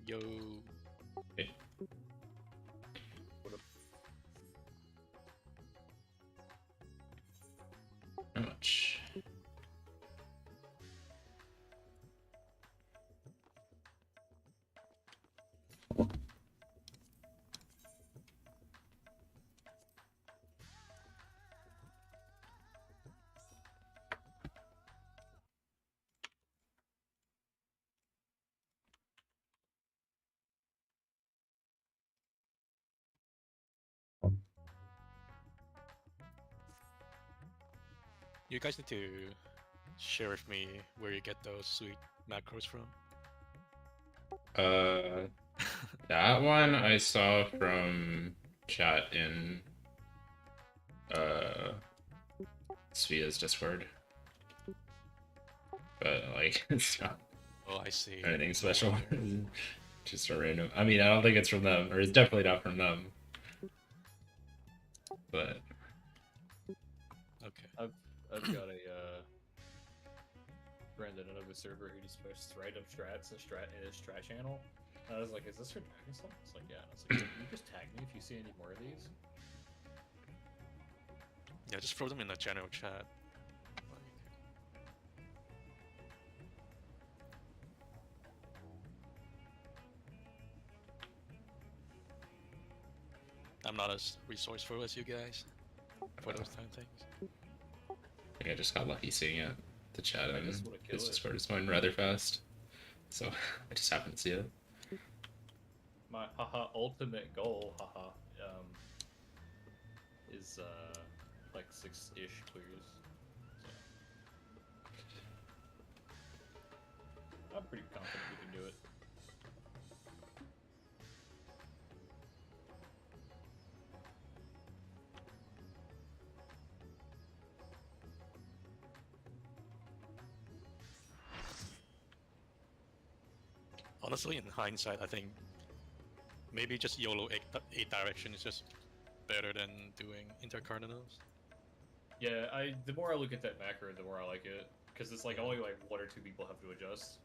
Yo. Hey. What up? Not much. You guys need to share with me where you get those sweet macros from. That one I saw from chat in Svia's Discord. But like it's not Oh, I see. anything No special. wonder. Just a random. I mean, I don't think it's from them, or it's definitely not from them. But Okay. I've got a friend in another server who just posts random strats in his strat channel. And I was like, "Is this for tagging stuff?" It's like, "Yeah." And I was like, "Can you just tag me if you see any more of these?" Yeah, just throw them in the general chat. I'm not as resourceful as you guys for those kind of things. I think I just got lucky seeing it. The chat I in just wanna kill his it. Discord is going rather fast, so I just happened to see it. My haha ultimate goal, haha, is like 6-ish clears. So I'm pretty confident we can do it. Honestly, in hindsight, I think maybe just YOLO 8 direction is just better than doing intercardinals. Yeah, the more I look at that macro, the more I like it, because it's like only like 1 or 2 people have to adjust,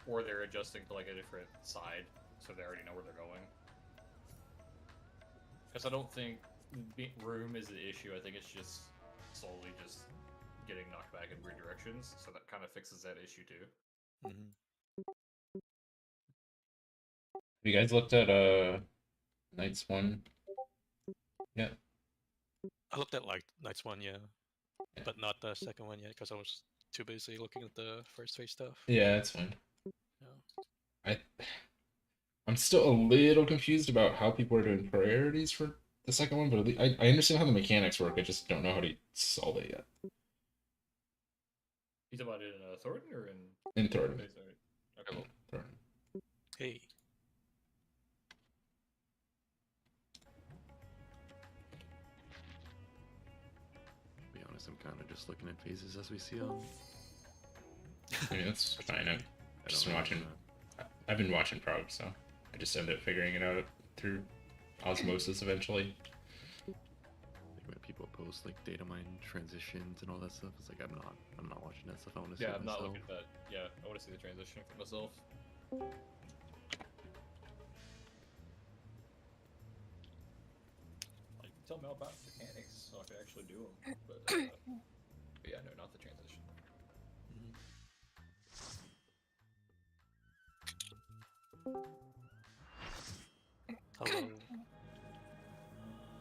or they're adjusting to like a different side, so they already know where they're going. Because I don't think room is the issue. I think it's just solely just getting knocked back in weird directions, so that kind of fixes that issue too. Mm-hmm. Have you guys looked at Knights 1? Yeah. I looked at like Knights 1, yeah, but not the second one yet because I was too busy looking at the first phase stuff. Yeah, it's fine. Yeah. I'm still a little confused about how people are doing priorities for the second one, but I understand how the mechanics work. I just don't know how to solve it yet. You talking about it in Thornton or in? In Thornton. Okay. Yeah, Thornton. Hey. To be honest, I'm kind of just looking at phases as we see them. I mean, that's fine. I've just been know, watching. I've been watching prog, so I just ended up figuring it out through osmosis eventually. Like when people post like data mine transitions and all that stuff, it's like I'm not watching that stuff. I want to see Yeah, it I'm not myself. looking at that. Yeah, I want to see the transition for myself. Like, tell me all about mechanics so I can actually do them. But yeah, no, not the transition. Hello.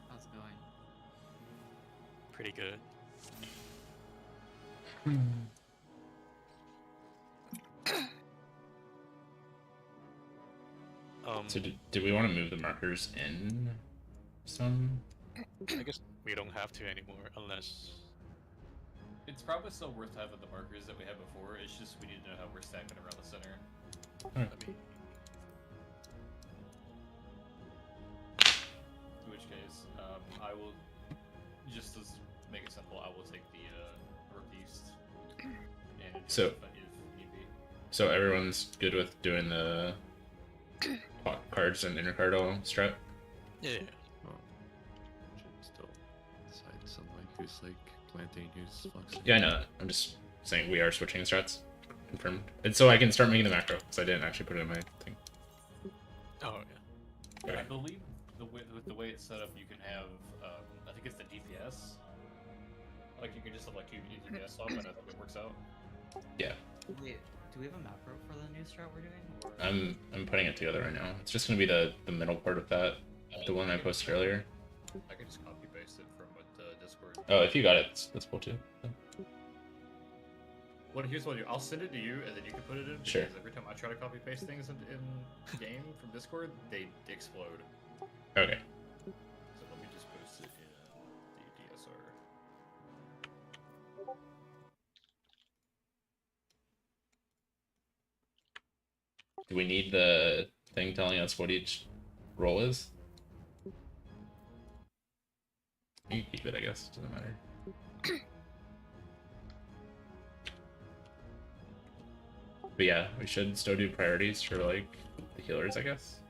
How's it going? Pretty good. So do we want to move the markers in some? I guess we don't have to anymore unless. It's probably still worth having the markers that we had before. It's just we need to know how we're stacking around the center. Alright. I mean, In which case, I will just to make it simple. I will take the northeast and adjust So- if need be. So everyone's good with doing the pot cards and intercardinal strat? yeah. Well, should still decide something like who's like planting, who's fluxing. Yeah, I know that. I'm just saying we are switching strats. confirmed. And so I can start making the macro, because I didn't actually put it in my thing. Oh yeah. I believe with the way it's set up, you can have, I think it's the DPS. Like you can just have like two DPS up, and I think it works out. Yeah. Wait, do we have a macro for the new strat we're doing? Or... I'm putting it together right now. It's just gonna be the middle part of that, the one I posted earlier. I can just copy paste it from what Discord. Oh, if you got it, that's cool too. Here's what I'll do. I'll send it to you, and then you can put it in. Because Sure. every time I try to copy paste things in game from Discord, they explode. Okay. So let me just post it in the DSR. Do we need the thing telling us what each role is? You can keep it, I guess. Doesn't matter. But yeah, we should still do priorities for like the healers, I guess.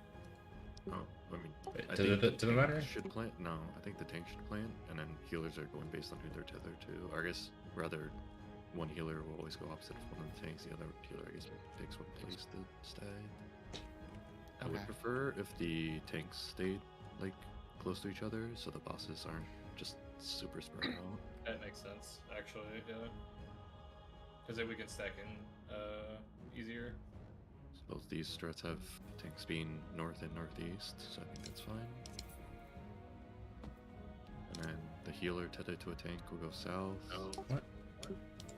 Oh, I mean, Wait, I does think it the matter? tank should plant. No, I think the tank should plant, and then healers are going based on who they're tethered to. Or I guess rather, one healer will always go opposite of one of the tanks. The other healer, I guess, picks what place to stay. I would Okay. prefer if the tanks stayed like close to each other, so the bosses aren't just super spread out. That makes sense, actually. Yeah. Because then we can stack in easier. Suppose these strats have tanks being north and northeast, so I think that's fine. And then the healer tethered to a tank will go south. Oh, what?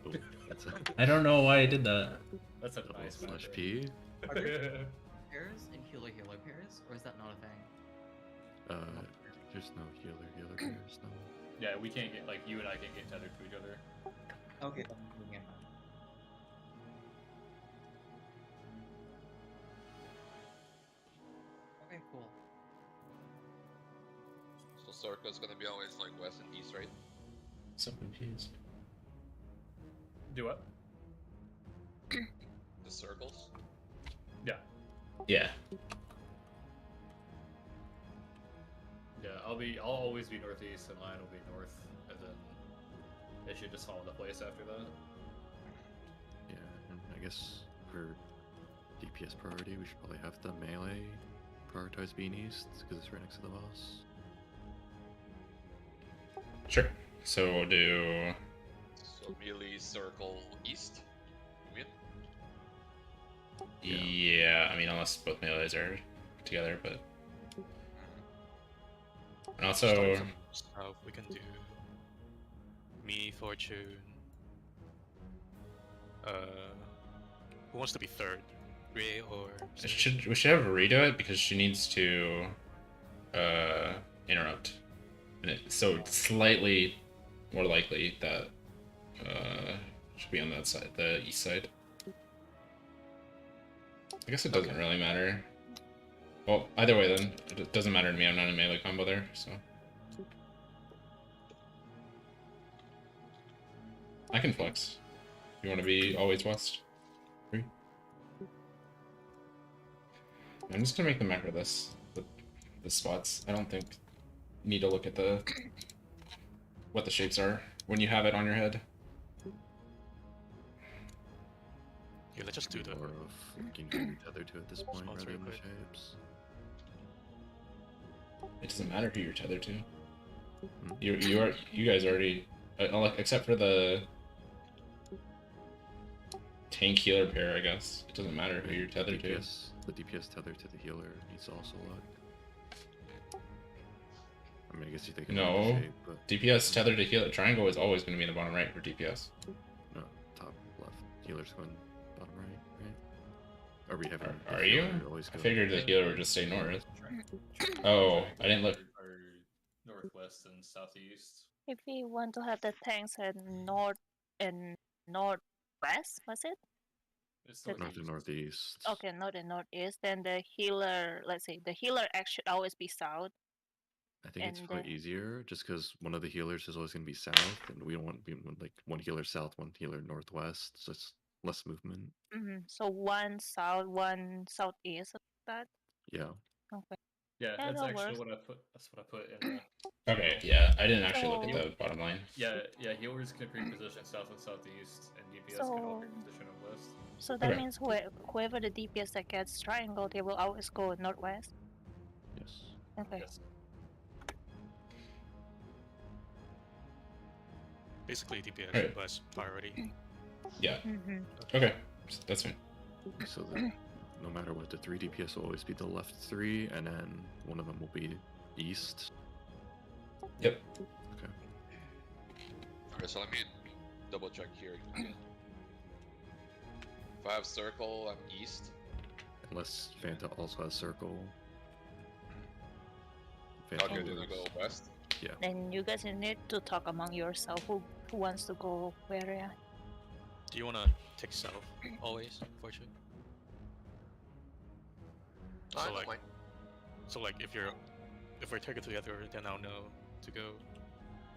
Oh, that's a I don't know why I did that. That's a double nice slash macro. P. Are there pairs and healer pairs, or is that not a thing? There's no healer pairs, no. Yeah, we can't get, like, you and I can't get tethered to each other. Okay, then moving in. Okay, cool. So circle's gonna be always like west and east, right? So confused. Do what? The circles? Yeah. Yeah. Yeah, I'll always be northeast, and Lion will be north, and then it should just fall into place after that. Yeah, and I guess for DPS priority, we should probably have the melee prioritize being east, because it's right next to the boss. Sure. So we'll do. So melee circle east. You Yeah. Yeah, I mean, unless both melees are together, but. And also. Starting from south, we can do me, Fortune. Who wants to be third? Ray or We should have her redo it because she needs to interrupt. And so it's slightly more likely that should be on that side, the east side. I guess it doesn't really matter. Well, either way then, it doesn't matter to me. I'm not in melee combo there, so I can flex. You want to be always west? Free. I'm just gonna make the macro this, the spots. I don't think you need to look at the what the shapes are when you have it on your head. Yeah, let's just do the More of looking who you're tethered to at this point Spots rather real than the quick. shapes. It doesn't matter who you're tethered to. Hmm. You guys already, except for the tank healer pair, I guess. It doesn't matter who you're tethered to. The DPS tethered to the healer needs to also look. I mean, I guess you think about the No. shape, but DPS tethered to healer. Triangle is always going to be in the bottom right for DPS. no, top left. Healer's going bottom right, right? Are we having? the Are you? healer always I go- figured the healer would just stay north. Tri- Oh, I didn't look. Or northwest and southeast. If we want to have the tanks at north and northwest, was it? It's The- North and northeast. Okay, north and northeast. Then the healer, let's say the healer act should always be south. I think it's and quite then- easier just because one of the healers is always going to be south, and we don't want to be like one healer south, one healer northwest, so it's less movement. So one south, one southeast of that. Yeah. Okay. Yeah, Yeah, that's that actually works. what I put. That's what I put in. Okay, yeah, I didn't actually look at So- the bottom line. Yeah, healers can reposition south and southeast, and DPS can all So- reposition on west. So that Okay. means whoever the DPS that gets triangle, they will always go northwest. Yes. Okay. Yes. Basically, DPS Alright. less priority. Yeah. Mm-hmm. Okay. That's fine. So no matter what, the 3 DPS will always be the left 3, and then one of them will be east. Yep. Okay. Alright, so let me double check here again. If I have circle, I'm east. Unless Fanta also has circle. Okay, then I moves- go west. Then you guys need to talk among yourself who wants to go where. Yeah. Do you wanna take south always, Fortune? I So don't like, mind. if we're taking together, then I'll know to go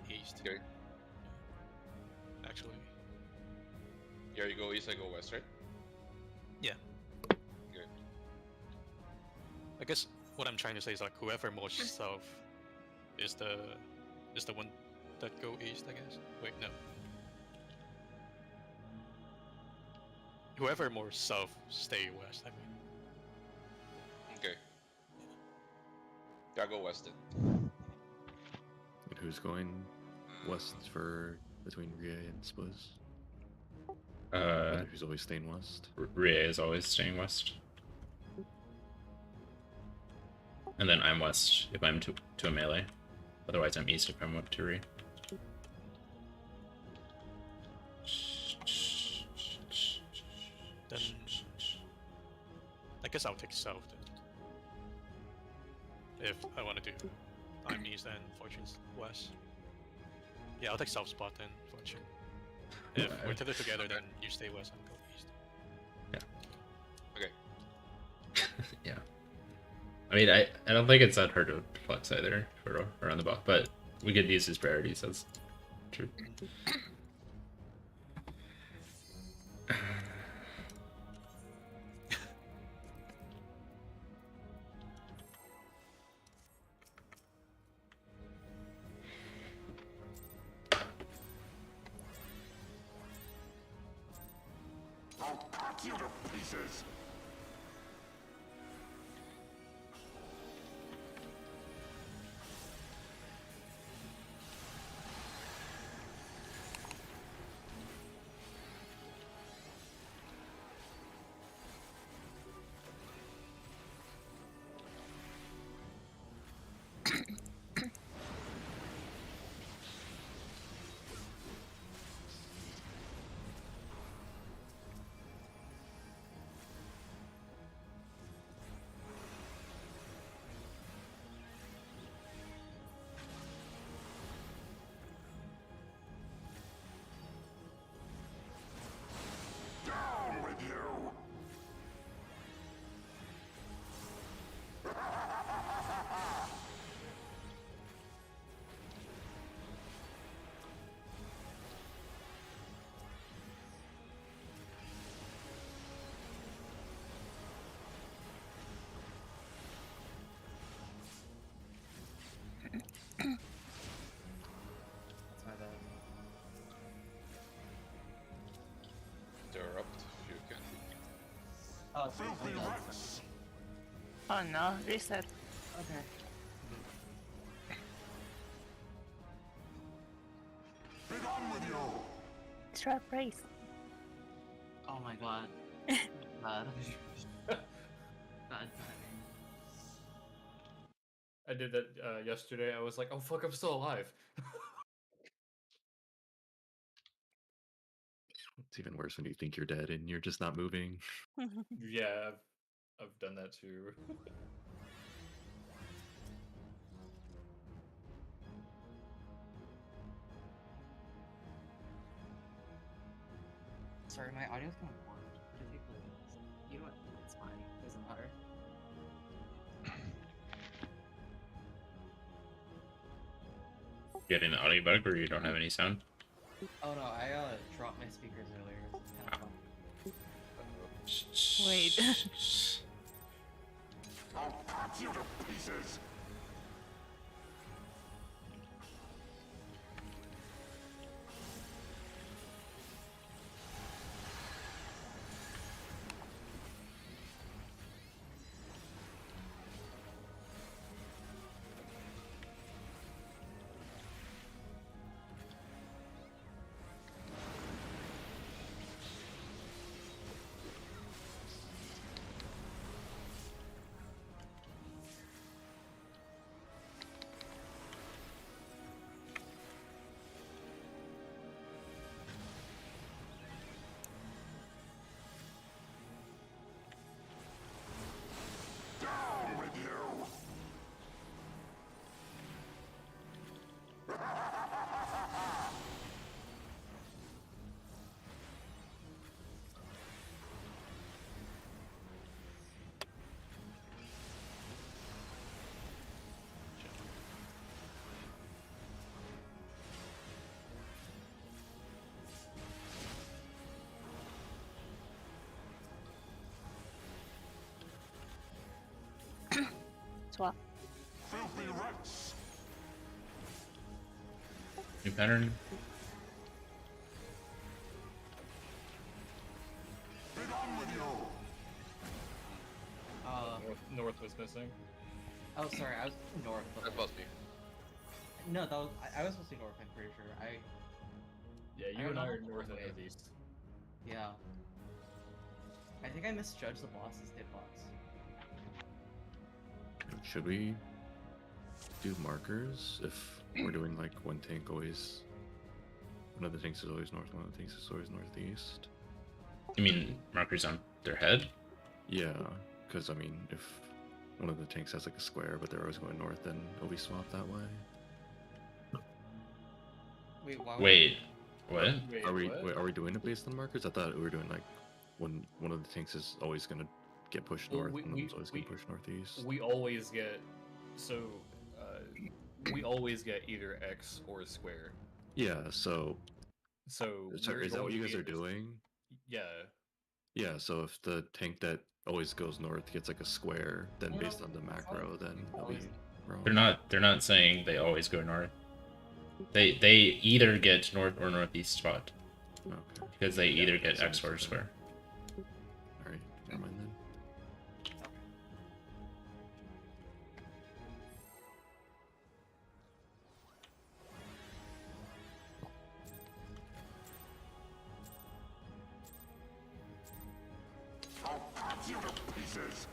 east. Okay. Actually, Yeah, you go east, I go west, right? I guess what I'm trying to say is like whoever moves south is the one that go east. I guess. Wait, no. Whoever moves south, stay west. I mean. Okay. Yeah, I go west then. And who's going west for between Rie and Spuz? Who's always staying west? Rie is always staying west. And then I'm west if I'm to a melee. Otherwise, I'm east if I'm up to Rie. Then I guess I'll take south then. If I want to do, I'm east and Fortune's west. Yeah, I'll take south spot then, Fortune. If we're tethered together, then you stay west and go east. Yeah. I mean, I don't think it's that hard to flex either for around the buff, but we could use his priorities. That's true. I'll cut you to pieces! Down with you! That's my bad. Interrupt if you can. Oh, it's Filthy my bad. rats! Oh no, reset. Okay. Be gone with you! Trap race. Oh my god. Bad. Bad timing. I did that yesterday. I was like, oh fuck, I'm still alive. It's even worse when you think you're dead and you're just not moving. Yeah, I've done that too. Sorry, my audio's kind of poor. Could you play this? You know what? It's fine. It doesn't matter. Getting the audio bug where you don't have any sound. Oh no, I dropped my speakers earlier. It's kind of fun. Wait. I'll cut you to pieces! 좋아. Filthy rats! New pattern. Be gone with you! North was missing. Oh, sorry, I was north. But That must be. no, that was I was supposed to be north. I'm pretty sure. Yeah, I you and don't I know are the north and way. northeast. Yeah. I think I misjudged the boss's hitbox. Should we do markers if we're doing like one tank always? One of the tanks is always north, one of the tanks is always northeast. You mean markers on their head? Yeah, because I mean, if one of the tanks has like a square, but they're always going north, then it'll be swapped that way. Wait, why? Wait, what? Wait, Wait, are we doing it based on markers? I thought we were doing like when one of the tanks is always gonna get pushed Well, north, we- and one we- one's always we- gonna push northeast. We always get we always get either X or a square. Yeah, so We're is that what going you to guys be are in this- doing? Yeah. Yeah, so if the tank that always goes north gets like a square, then No, based on the macro, then it'll be wrong. They're not saying they always go north. They either get north or northeast spot Okay. because they either get so X it's or okay. square. Alright, never mind then. I'll cut you to pieces!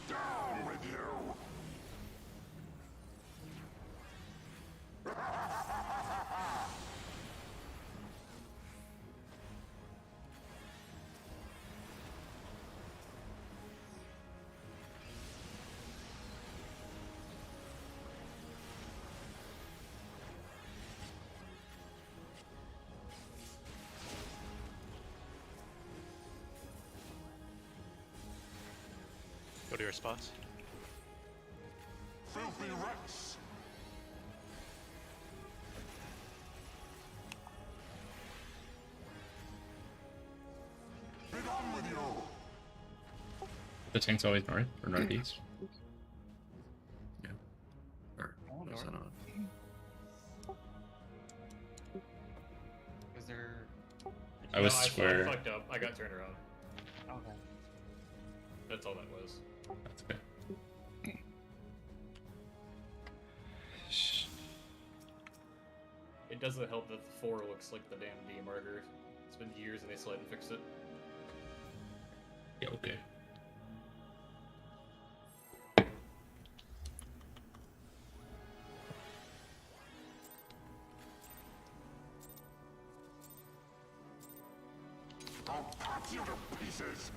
Down with you! Go to your spots. Filthy rats! Be gone with you! The tank's always north or northeast. Or Oh, no, is that north. not? Was there? I was No, square. I fucked up. I got turned around. Okay. That's all that was. That's okay. It doesn't help that the 4 looks like the damn D marker. It's been years and they still hadn't fixed it. Yeah, okay. I'll cut you to pieces!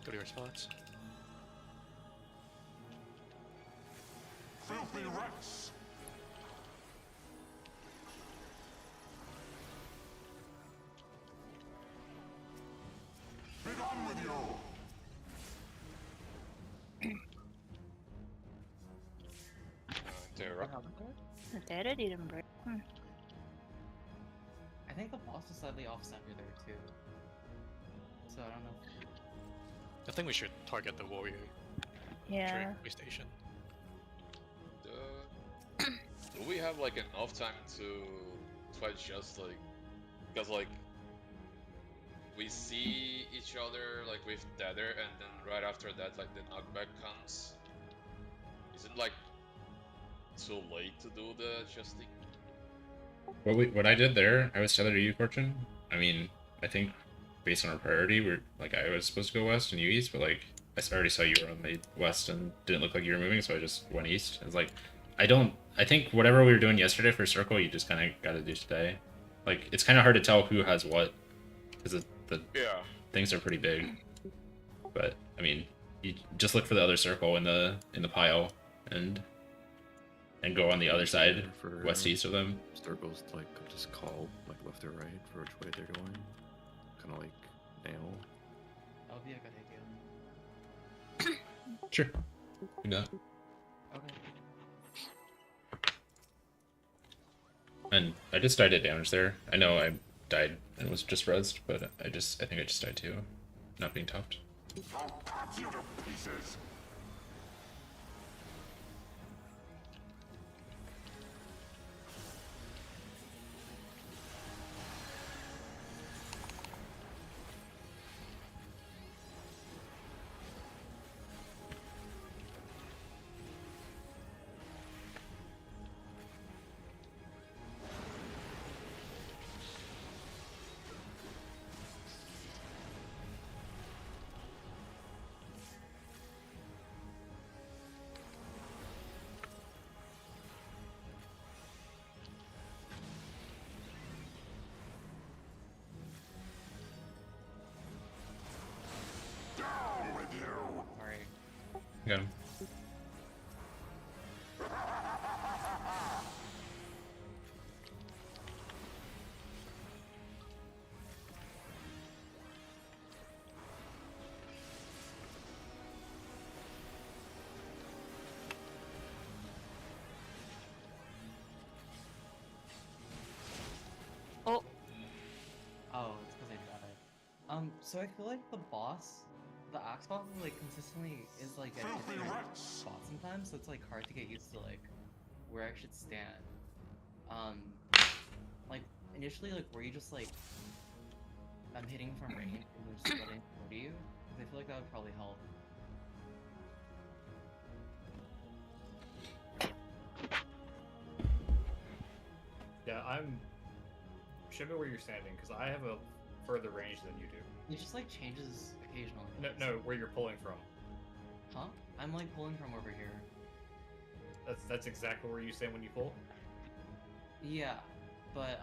Go to your spots. Filthy rats! Be gone with you! Terra. Terra didn't break. I think the boss is slightly off center there too. So I don't know. I think we should target the warrior Yeah. during the station. Do we have like enough time to adjust, like, because like we see each other like with Tether, and then right after that like the knockback comes. Is it like too late to do the adjusting? What I did there, I was tethered to you, Fortune. I mean, I think based on our priority, we're like I was supposed to go west and you east, but like I already saw you were on the west and didn't look like you were moving, so I just went east. It's like I think whatever we were doing yesterday for circle, you just kind of got to do today. Like it's kind of hard to tell who has what because the Yeah. things are pretty big. But I mean, you just look for the other circle in the pile and go on the other side, For west east of them. circles, like just call like left or right for which way they're going. Kind of like nail. That would be a good idea. Sure. Yeah. Okay. And I just died at damage there. I know I died and was just rezzed, but I think I just died too. Not being topped. I'll cut you to pieces! Down with you! Alright. Got him. Oh, Oh, it's because I died. So I feel like the boss, the axe boss, like consistently is like at Filthy different rats! spots sometimes, so it's like hard to get used to like where I should stand. Like initially, like where you just like I'm hitting from range and they're just letting go to you, because I feel like that would probably help. Yeah, show me where you're standing, because I have a further range than you do. It just like changes occasionally. No, where you're pulling from. Huh? I'm like pulling from over here. That's exactly where you stand when you pull. Yeah, but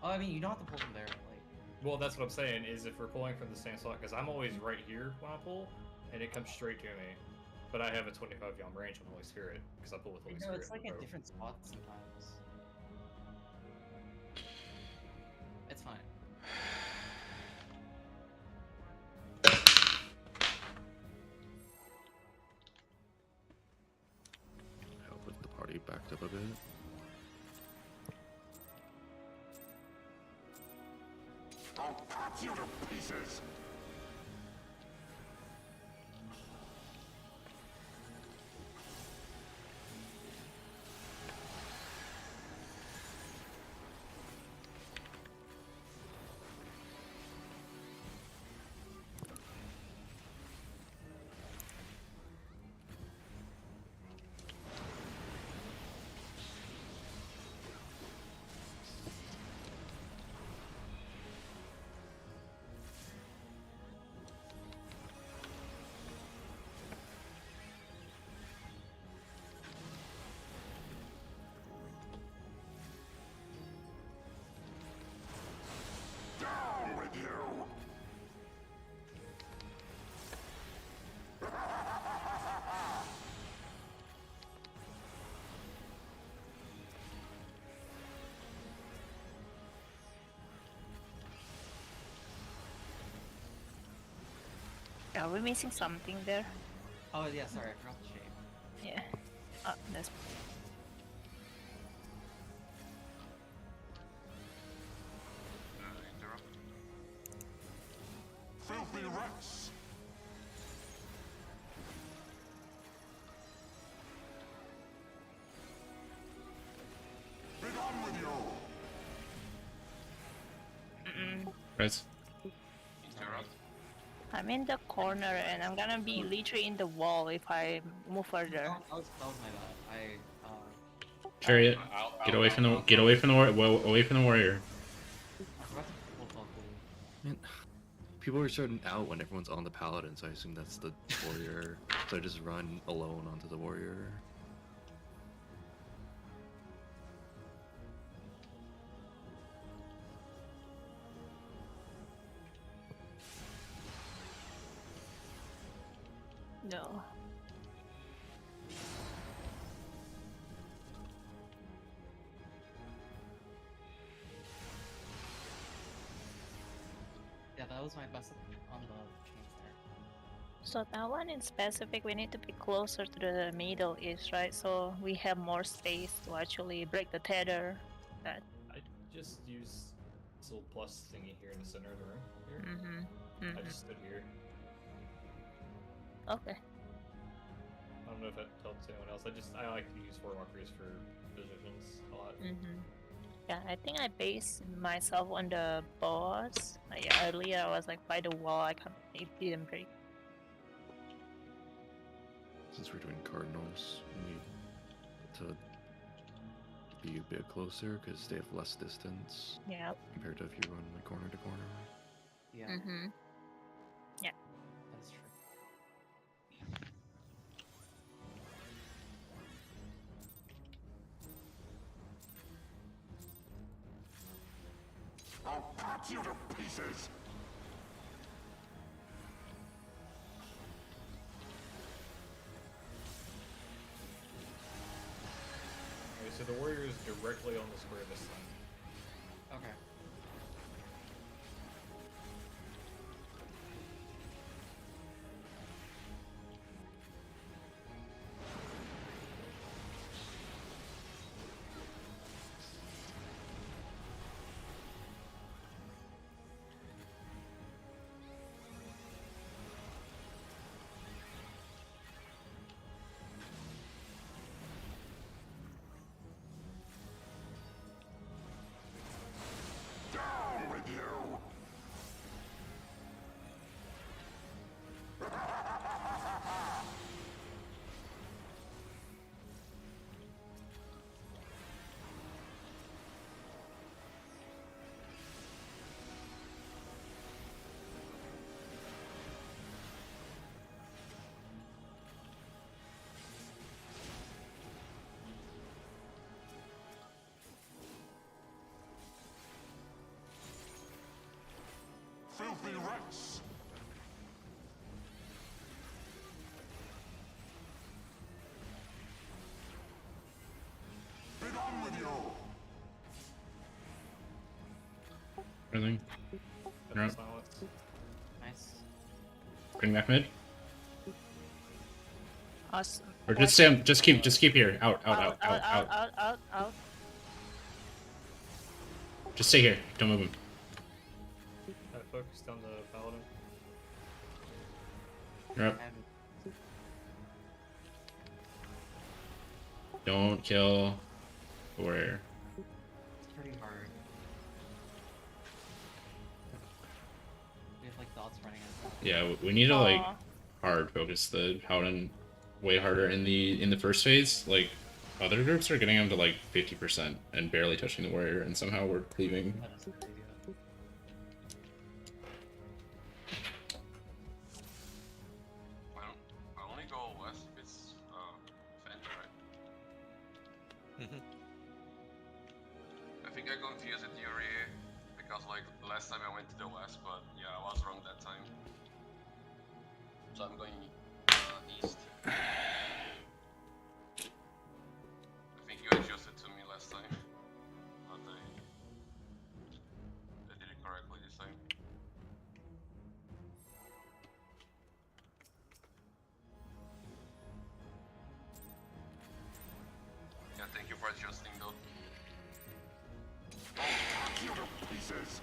oh, I mean, you don't have to pull from there. Like, Well, that's what I'm saying. Is if we're pulling from the same slot, because I'm always right here when I pull, and it comes straight to me. But I have a 25 yalm range on Holy Spirit because I pull with Holy no, Spirit. it's like and at bow. different spots sometimes. It's fine. Help with the party backed up a bit. I'll cut you to pieces! Are we missing something there? Oh yeah, sorry, I forgot the shape. Yeah. Oh, that's Interrupt. Filthy rats! Be gone with you! Guys, Interrupt. I'm in the corner and I'm gonna be literally in the wall if I move further. That was my bad. chariot, get away from the away from the warrior. I forgot to pull focus. Man, people are starting out when everyone's on the paladin, so I assume that's the warrior. So I just run alone onto the warrior. No. Yeah, that was my best on the chains there. So that one in specific, we need to be closer to the Middle East, right? So we have more space to actually break the tether. That. I just use this little plus thingy here in the center of the room. Here. Mm-hmm. I just stood here. Okay. I don't know if that helps anyone else. I like to use 4 markers for positions a lot. Mm-hmm. Yeah, I think I based myself on the boss. Yeah, earlier I was like by the wall. It didn't break. Since we're doing cardinals, we need to be a bit closer because they have less distance Yeah. compared to if you run like corner to corner. Yeah, Mm-hmm. that's true. I'll cut you to pieces! Okay, so the warrior is directly on the square this time. Okay. Down with you! Filthy rats! Be gone with you! Everything. Cut Yep. the silence. Nice. Bring back mid. Awesome. Or just stay. Just keep here. Out. Out. Just stay here. Don't move him. I focused on the paladin. You're up. And Don't kill the warrior. it's pretty hard. We have like dots running at us. Yeah, we need to like hard focus the paladin way harder in the first phase. Like other groups are getting them to like 50% and barely touching the warrior, and somehow we're cleaving. That is crazy. Well, I only go west if it's Fender, right? Mhm. I think I confused the theory because like last time I went to the west, but yeah, I was wrong that time. So I'm going east. I think you adjusted to me last time, but I did it correctly this time. for adjusting though. I'll cut you to pieces.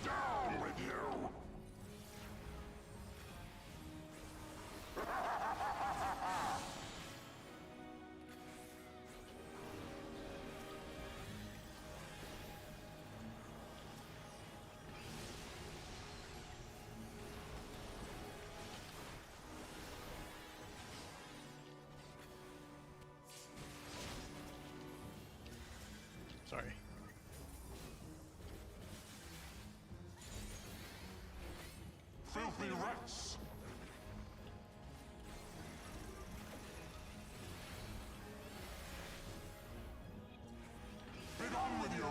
Down with you! Sorry. Filthy rats! Be gone with you!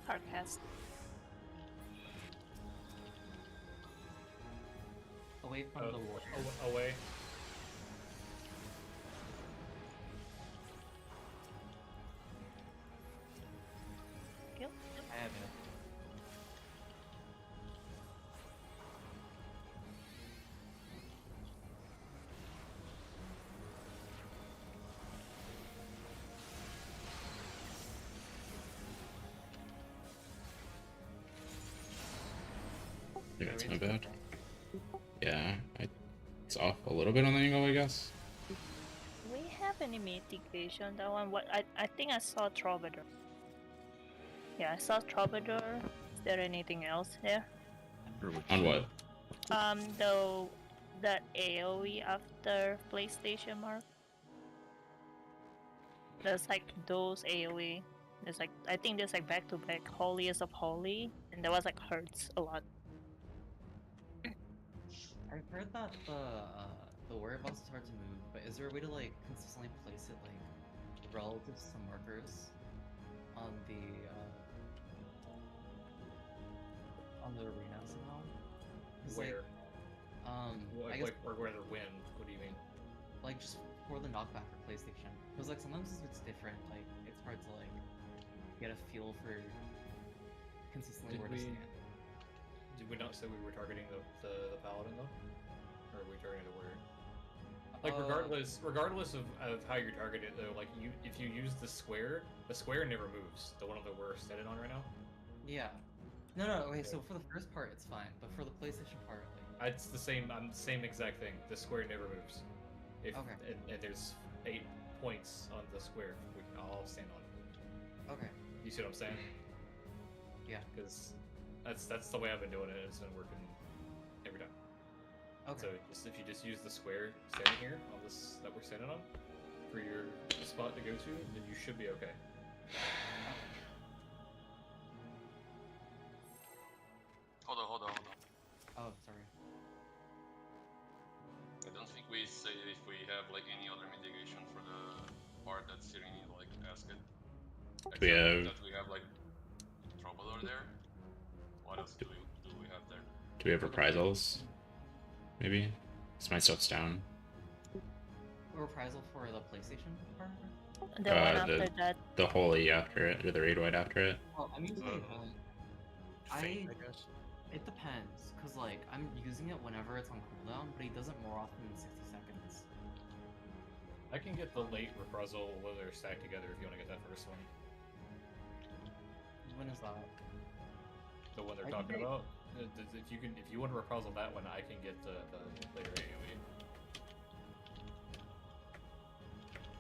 Hardcast. Away from the water. Away. Yep. I have it. Yeah, it's my bad. Yeah, it's off a little bit on the angle, I guess. We have any mitigation? That one? What? I think I saw Troubadour. Yeah, I saw Troubadour. Is there anything else there? Or which On what? That AOE after PlayStation mark. There's like those AOE. There's like I think there's like back to back Holiest of Holy, and that was like hurts a lot. I've heard that the whereabouts is hard to move, but is there a way to like consistently place it like relative to some markers on the arena somehow? 'Cause, Where? I guess Or where the wind? What do you mean? like just for the knockback for PlayStation, because like sometimes it's different. Like it's hard to like get a feel for consistently Did where we- to stand. Did we not say we were targeting the paladin though? Or are we targeting the warrior? Like regardless of how you're targeted though, like if you use the square never moves. The one that we're standing on right now. Yeah. No. Okay, so for the first part it's fine, but for the PlayStation part, like, It's the same. Same exact thing. The square never moves. If Okay. and there's 8 points on the square, we can all stand on it. okay. You see what I'm saying? Yeah. Because that's the way I've been doing it. It's been working every time. Okay. So if you just use the square standing here on this that we're standing on for your spot to go to, then you should be okay. Hold on. Oh, sorry. I don't think we say if we have like any other mitigation for the part that's sitting in like basket. We Except have- that we have like Troubadour there. What else do we have there? Do we have reprisals? Maybe? Because my stuff's down. Reprisal for the PlayStation part? The one the- after that. The holy after it, or the raid white after it. Well, I'm using it. Fate, I I guess. It depends, cause like I'm using it whenever it's on cooldown, but he does it more often than 60 seconds. I can get the late reprisal where they're stacked together if you want to get that first one. When is that? The one they're I talking can- about. If you want to reprisal that one, I can get the later AoE.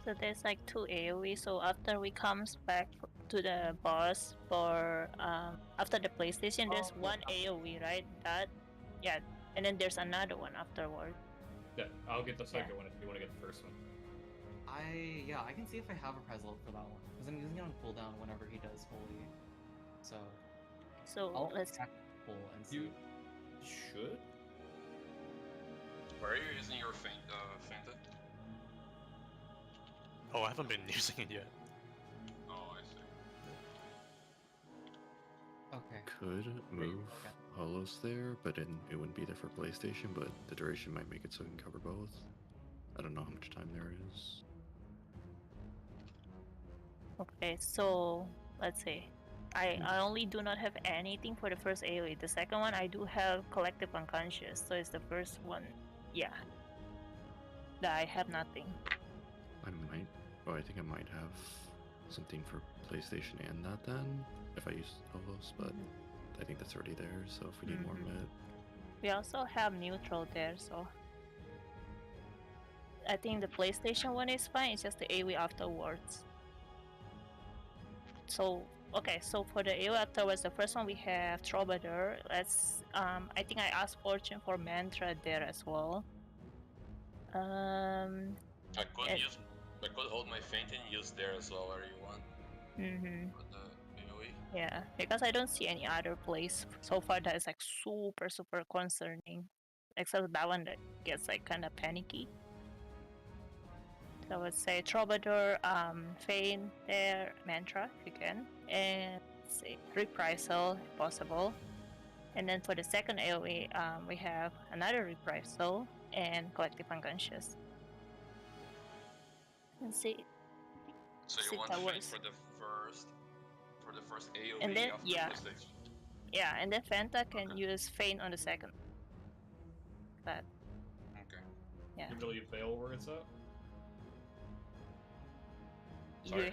So there's like 2 AoE. So after we comes back to the boss for after the PlayStation, there's Oh, one yeah. AoE, right? And then there's another one afterward. Yeah, I'll get the second one if you want to get the first one. Yeah, I can see if I have a Preslot for that one because I'm using it on cooldown whenever he does holy. So So I'll let's. attack full and see. You should. Where are you using your Fanta? Oh, I haven't been using it yet. Oh, I see. Okay. Could move Holos there, but it wouldn't be there for PlayStation, but the duration might make it so we can cover both. I don't know how much time there is. Okay, so let's see. I only do not have anything for the first AoE. The second one I do have collective unconscious, so it's the first one. Yeah. That I have nothing. I might. Oh, I think I might have something for PlayStation and that then, if I use Holos, but I think that's already there, so if we need more mid. We also have neutral there, so I think the PlayStation one is fine. It's just the AoE afterwards. So okay, so for the AoE afterwards, the first one we have Troubadour. Let's I think I asked Fortune for Mantra there as well. I could it- use. I could hold my Fanta and use there as well, where you want. With the AoE. Yeah, because I don't see any other place so far that is like super concerning, except that one that gets like kind of panicky. So I would say Troubadour, Feign there, Mantra if you can, and let's see, Reprisal if possible. And then for the second AoE, we have another Reprisal and Collective Unconscious. Let's see. So See you if want that Feint works. for the first AoE And then after yeah, PlayStation. yeah, and then Fanta can Okay. use Feign on the second. But Okay. yeah, You believe Veil where it's at? Sorry?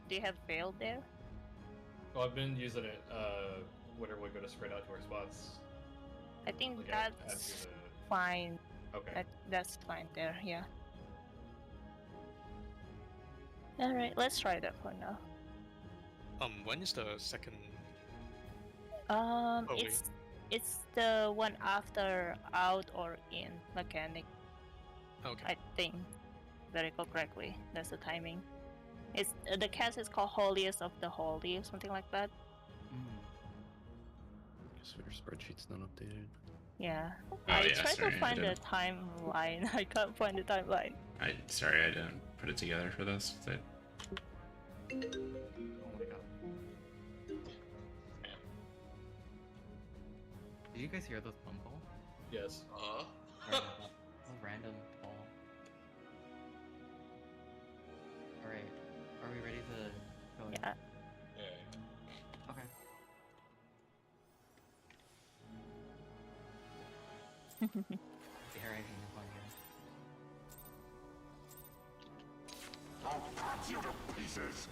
do you have Veil there? Well, I've been using it whenever we go to spread out to our spots. I think Like after that's the. fine. Okay. That's fine there. Yeah. All right, let's try that for now. When is the second? wait. It's the one after out or in mechanic. Okay. I think, if I recall correctly, that's the timing. It's the cast is called Holiest of the Holy or something like that. Guess your spreadsheet's not updated. Yeah. Oh, I yeah, tried sorry, to I find the didn't. timeline. I can't find the timeline. Sorry, I didn't put it together for this. 'Cause Oh my god. Did you guys hear those bumble? Yes. It's a random ball. Alright. Are we ready to go in? Yeah. Yeah. Okay. Alright, fine here. I'll cut you to pieces!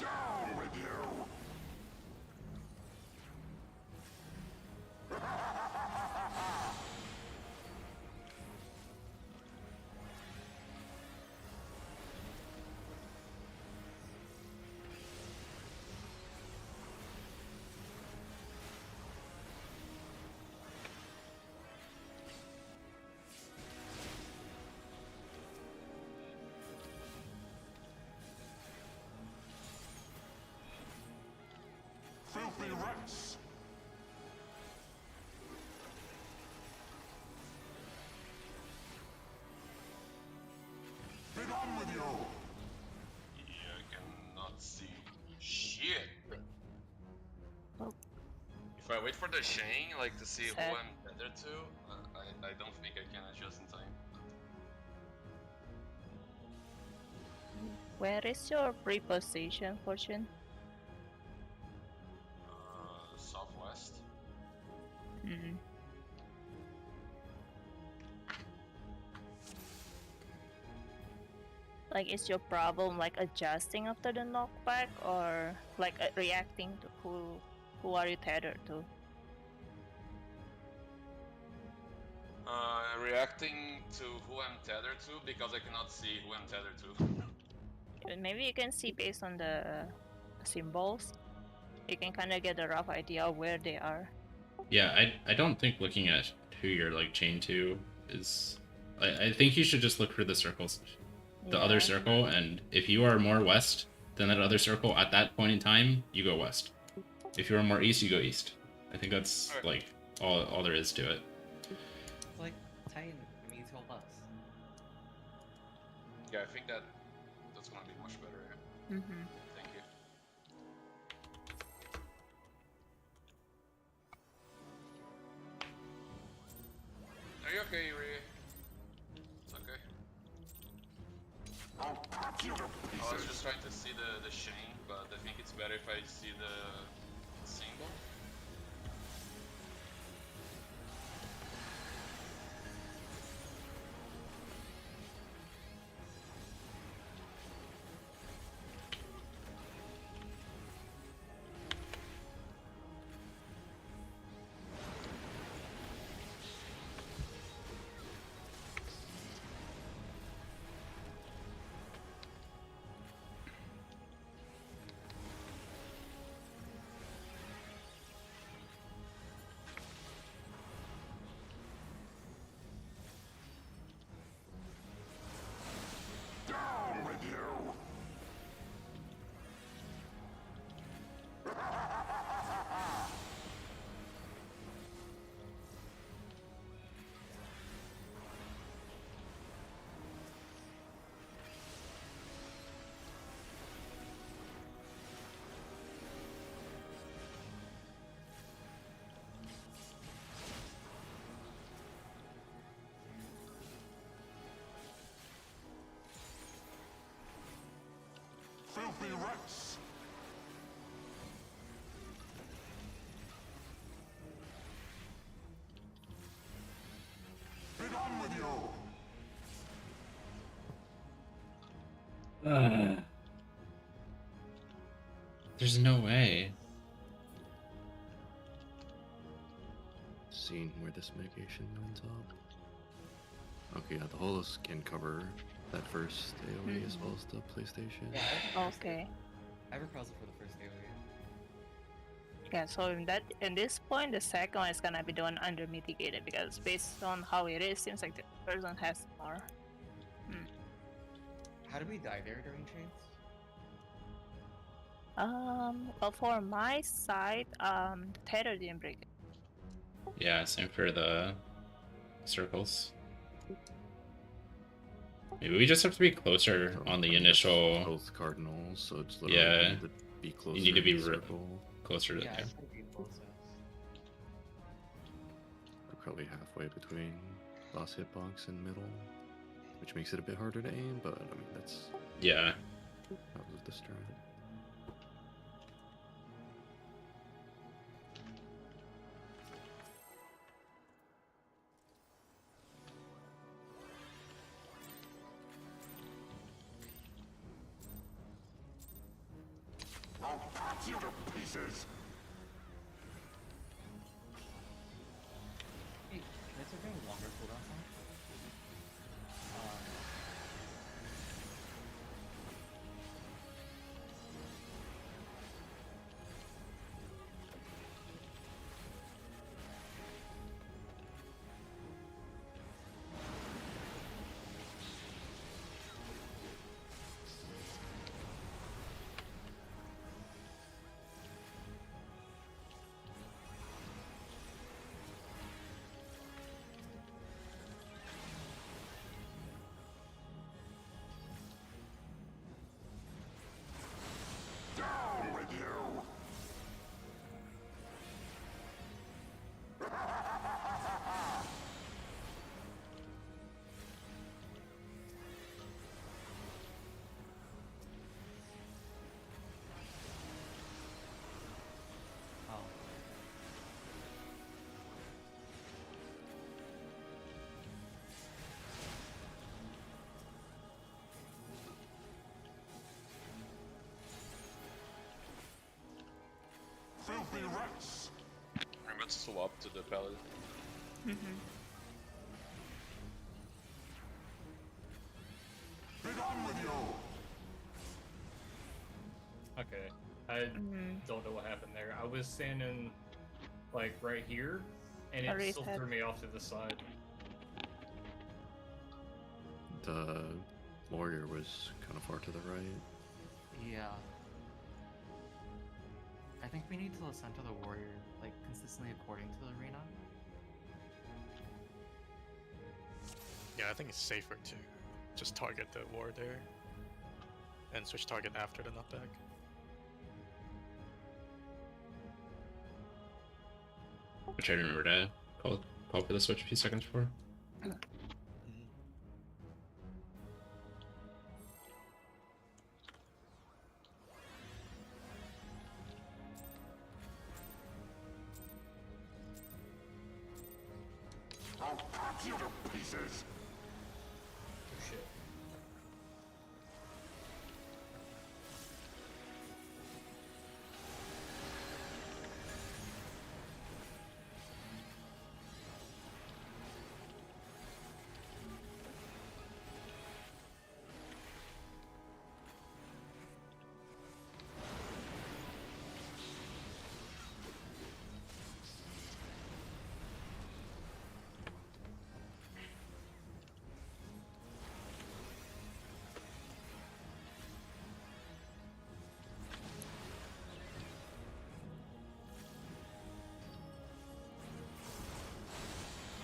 Down with you! Filthy rats! Be gone with you! Yeah, I cannot see shit. Oh. If I wait for the chain, like to see who Sad. I'm tethered to, I don't think I can adjust in time. Where is your preposition, Fortune? Southwest. Mm. Like, is your problem like adjusting after the knockback, or like reacting to who are you tethered to? Reacting to who I'm tethered to because I cannot see who I'm tethered to. Maybe you can see based on the symbols. You can kind of get a rough idea of where they are. Yeah, I don't think looking at who you're like chained to is. I think you should just look for the circles, the other Yeah. circle, and if you are more west than that other circle at that point in time, you go west. If you are more east, you go east. I think that's Alright. like all there is to it. It's like Titan. I mean, tell us. Yeah, I think that's gonna be much better. Yeah. Mm-hmm. Thank you. Are you okay, Yuri? It's okay. I'll cut you to I was pieces. just trying to see the chain, but I think it's better if I see the symbol. Down with you. Filthy rats. Be done with you. There's no way. Seeing where this mitigation lines up. Okay, yeah, the holos can cover that first AoE as well as the PlayStation. Yeah. I have a Okay. I have a puzzle for the first AoE. Yeah, so in this point, the second one is gonna be the one under mitigated, because based on how it is, seems like the first one has more. How did we die there during chains? Well, for my side, the tether didn't break it. Yeah, same for the circles. Maybe we just have to be closer So, on I the mean, that's initial, both cardinals, so it's literally Yeah. you need to be closer. need to be to the re- circle. closer to Yeah, I yeah. tried to be closest. We're probably halfway between last hitbox and middle, which makes it a bit harder to aim, but I mean that's Yeah. that was the strat. I'll cut you to pieces. Hey, guys are getting longer cooldown time. Filthy rats! Remember to swap to the paladin. Be gone with you! Okay, I don't know what happened there. I was standing like right here, and A it still reset. threw me off to the side. The warrior was kind of far to the right. Yeah. I think we need to center the warrior, like, consistently according to the arena. Yeah, I think it's safer to just target the ward there and switch target after the knockback. Which I remember to call for the switch a few seconds before. I'll cut you to pieces! Oh shit.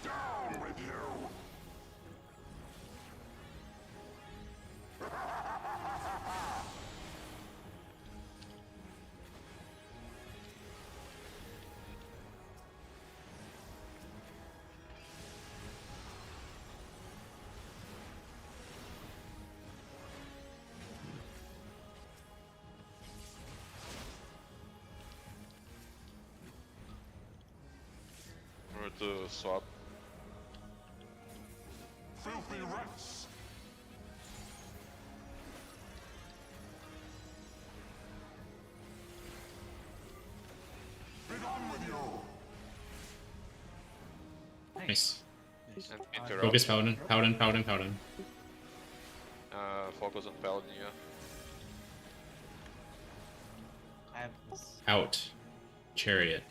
Down with you! Remember to swap. Filthy rats! Be gone with you! Nice. And interrupt. Focus paladin, paladin, paladin, paladin. Focus on paladin, yeah. I have this. Out. Chariot.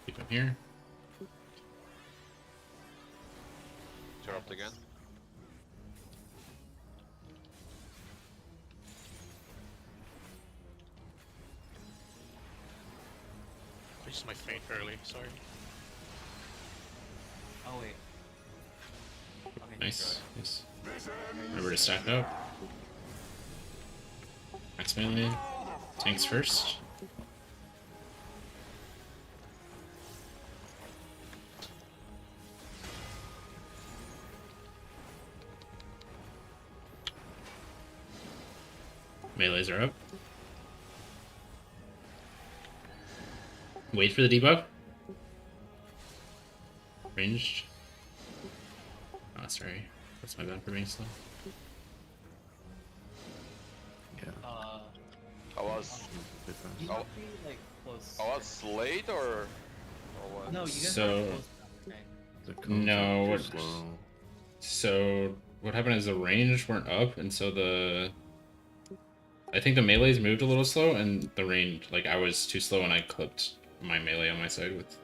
Keep him here. Interrupt again. I used my feint early, sorry. Oh, wait. Okay. Nice. Nice. This ends Remember to stack up. Max melee. Tanks first. Melees are up. Wait for the debuff. Ranged. Oh, sorry. That's my bad for being slow. Yeah. I was Bit fast. You Oh. might be, like, close. I was late or what? No, you guys So- are close. Okay. The codes No, are too what- slow. So what happened is the range weren't up, and so I think the melees moved a little slow, and the range, like I was too slow, and I clipped my melee on my side with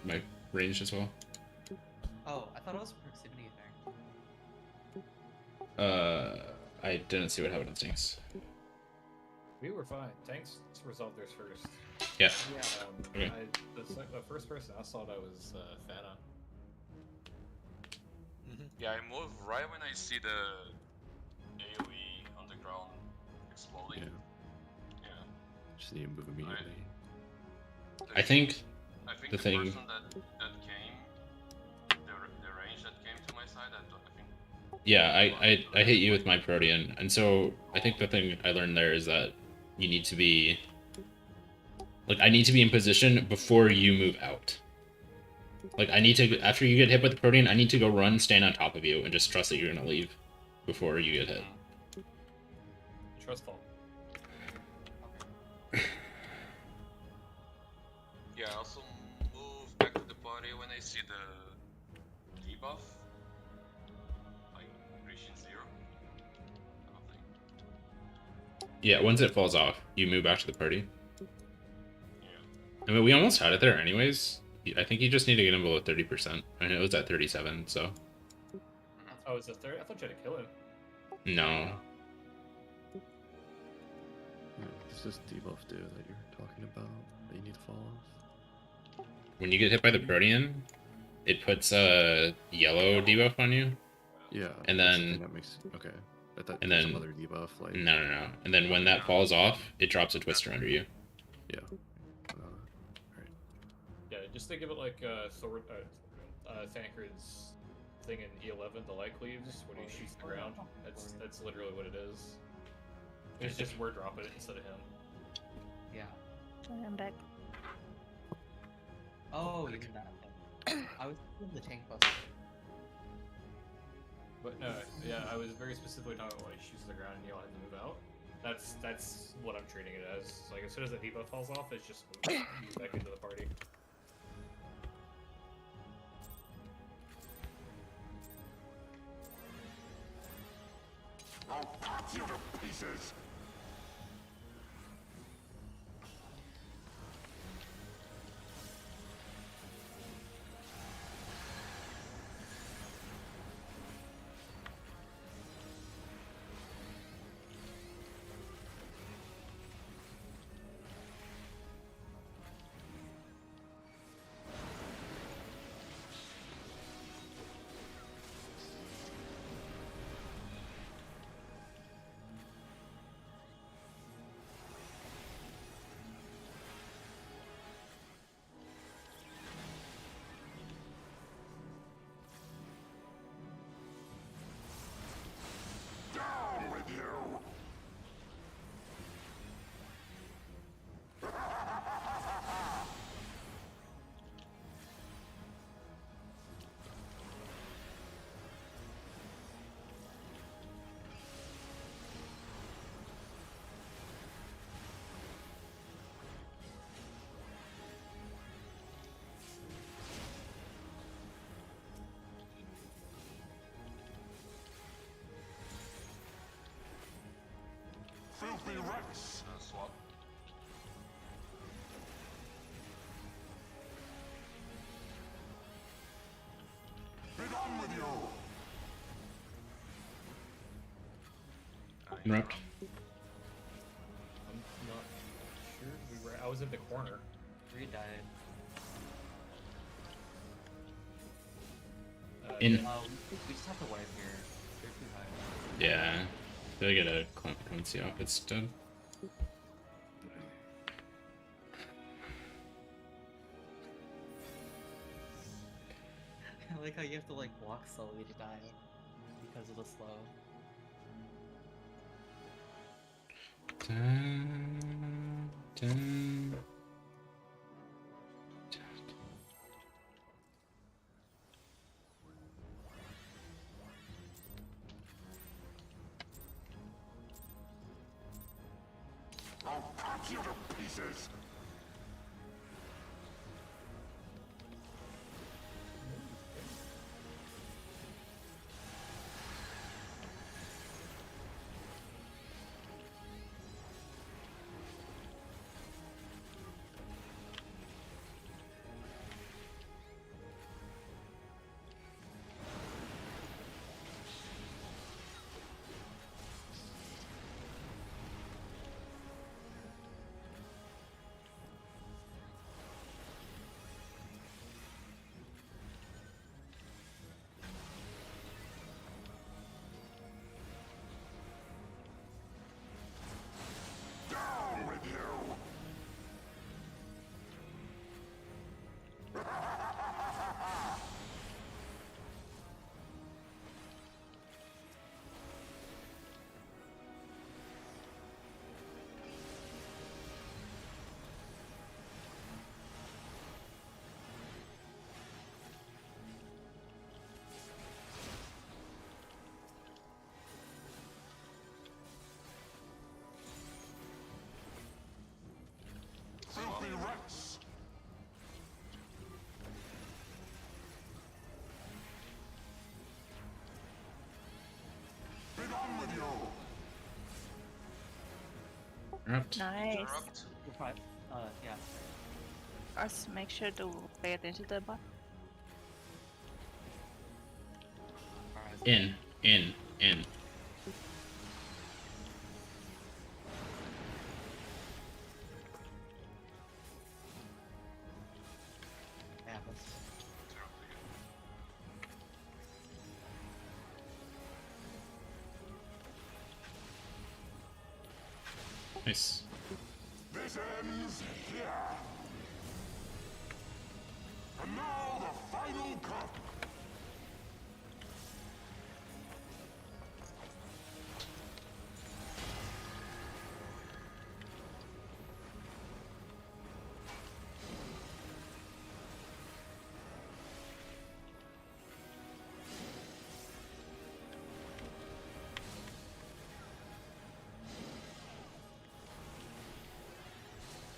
my range as well. Oh, I thought it was a proximity thing. I didn't see what happened with Stinks. We were fine. Tanks resolved theirs first. Yeah. Yeah. Okay. The first person I saw that was Fana. Yeah, I move right when I see the AoE on the ground exploding. Yeah. Yeah. Just need to move immediately. I think I think the the thing- person that came, the range that came to my side, I think. yeah, I hit you with my Protean, and so I think the thing I learned there is that you need to be like I need to be in position before you move out. Like I need to after you get hit with the Protean, I need to go run, stand on top of you, and just trust that you're gonna leave before you get hit. Trust fall. see the debuff like reaching 0? I don't think. Yeah, once it falls off, you move back to the party. Yeah. I mean, we almost had it there anyways. I think you just need to get him below 30%. I mean, it was at 37, so Oh, it's a third. I thought you had to kill him. no. Does this debuff do that you're talking about that you need to fall off? When you get hit by the Protean, it puts a yellow debuff on you. Yeah. And that's the then- thing that makes okay. I thought and there's then- some other debuff like No. And then when that falls off, it drops a twister under you. yeah. Yeah, just think of it like Thancred's thing in E11, the light cleaves, when he shoots the ground. That's literally what it is. It's just we're dropping it instead of him. Yeah. I'm back. Oh, you did that. I was thinking the tank buster. But no, yeah, I was very specifically talking about when he shoots the ground and you all have to move out. That's what I'm treating it as. Like as soon as the debuff falls off, it's just move back into the party. I'll cut you to pieces. Down with you! Filthy Rex! Swap. Be done with you! Interrupt. I'm not sure. I was in the corner. Three died. In- We just have to wipe here. They're too high. Yeah. Did I get a clemency off? It's dead. I like how you have to like walk slowly to die because of the slow. Dun, dun. I'll cut you to pieces! Interrupt. Nice. Interrupt. We're five. Yeah. First, make sure to pay attention to the bot. Alright. In. Yeah, that's... Nice. This ends here. And now the final cup.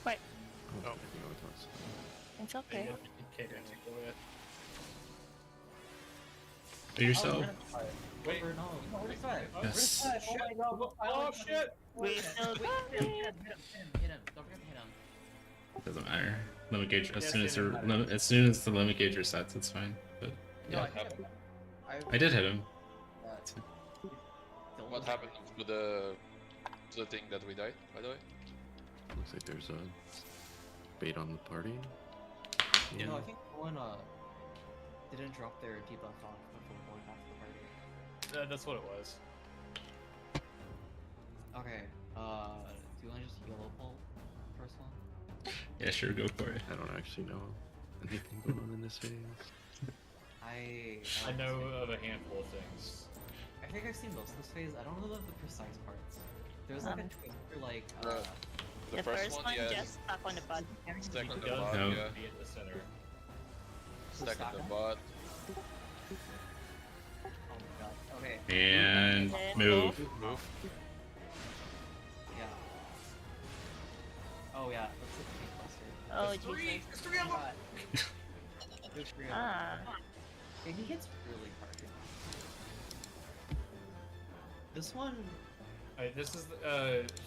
Wait, Oh, I think it was. it's okay. Can't articulate it. Do yourself. Wait. No, where's that? Yes. Oh shit! We still Hit him. Don't forget to hit him. Doesn't matter. Limit gauge as Yes, soon as it the doesn't matter. as soon as the limit gauge resets, it's fine. But No, yeah, I hit him. I did hit him. What happened to the thing that we died, by the way? Looks like there's a bait on the party. Yeah. No, I think one didn't drop their debuff off before going back to the party. That's what it was. Okay, do you want to just yellow pull first one? Yeah, sure, go for it. I don't actually know anything going on in this phase. I know of a handful of things. I think I've seen most of this phase. I don't know the precise parts. There's like a twister, like The first one yes. just stuck on the button. Stack on the Does bot, No. yeah. be at the center. Stack on the Stack? bot. oh my god. Okay, And Then move. Move. yeah. Oh yeah, let's hit the cluster. Oh, There's three! Jesus. There's three of them! There's three of them. Ah. And he hits really hard. This one, Alright, this is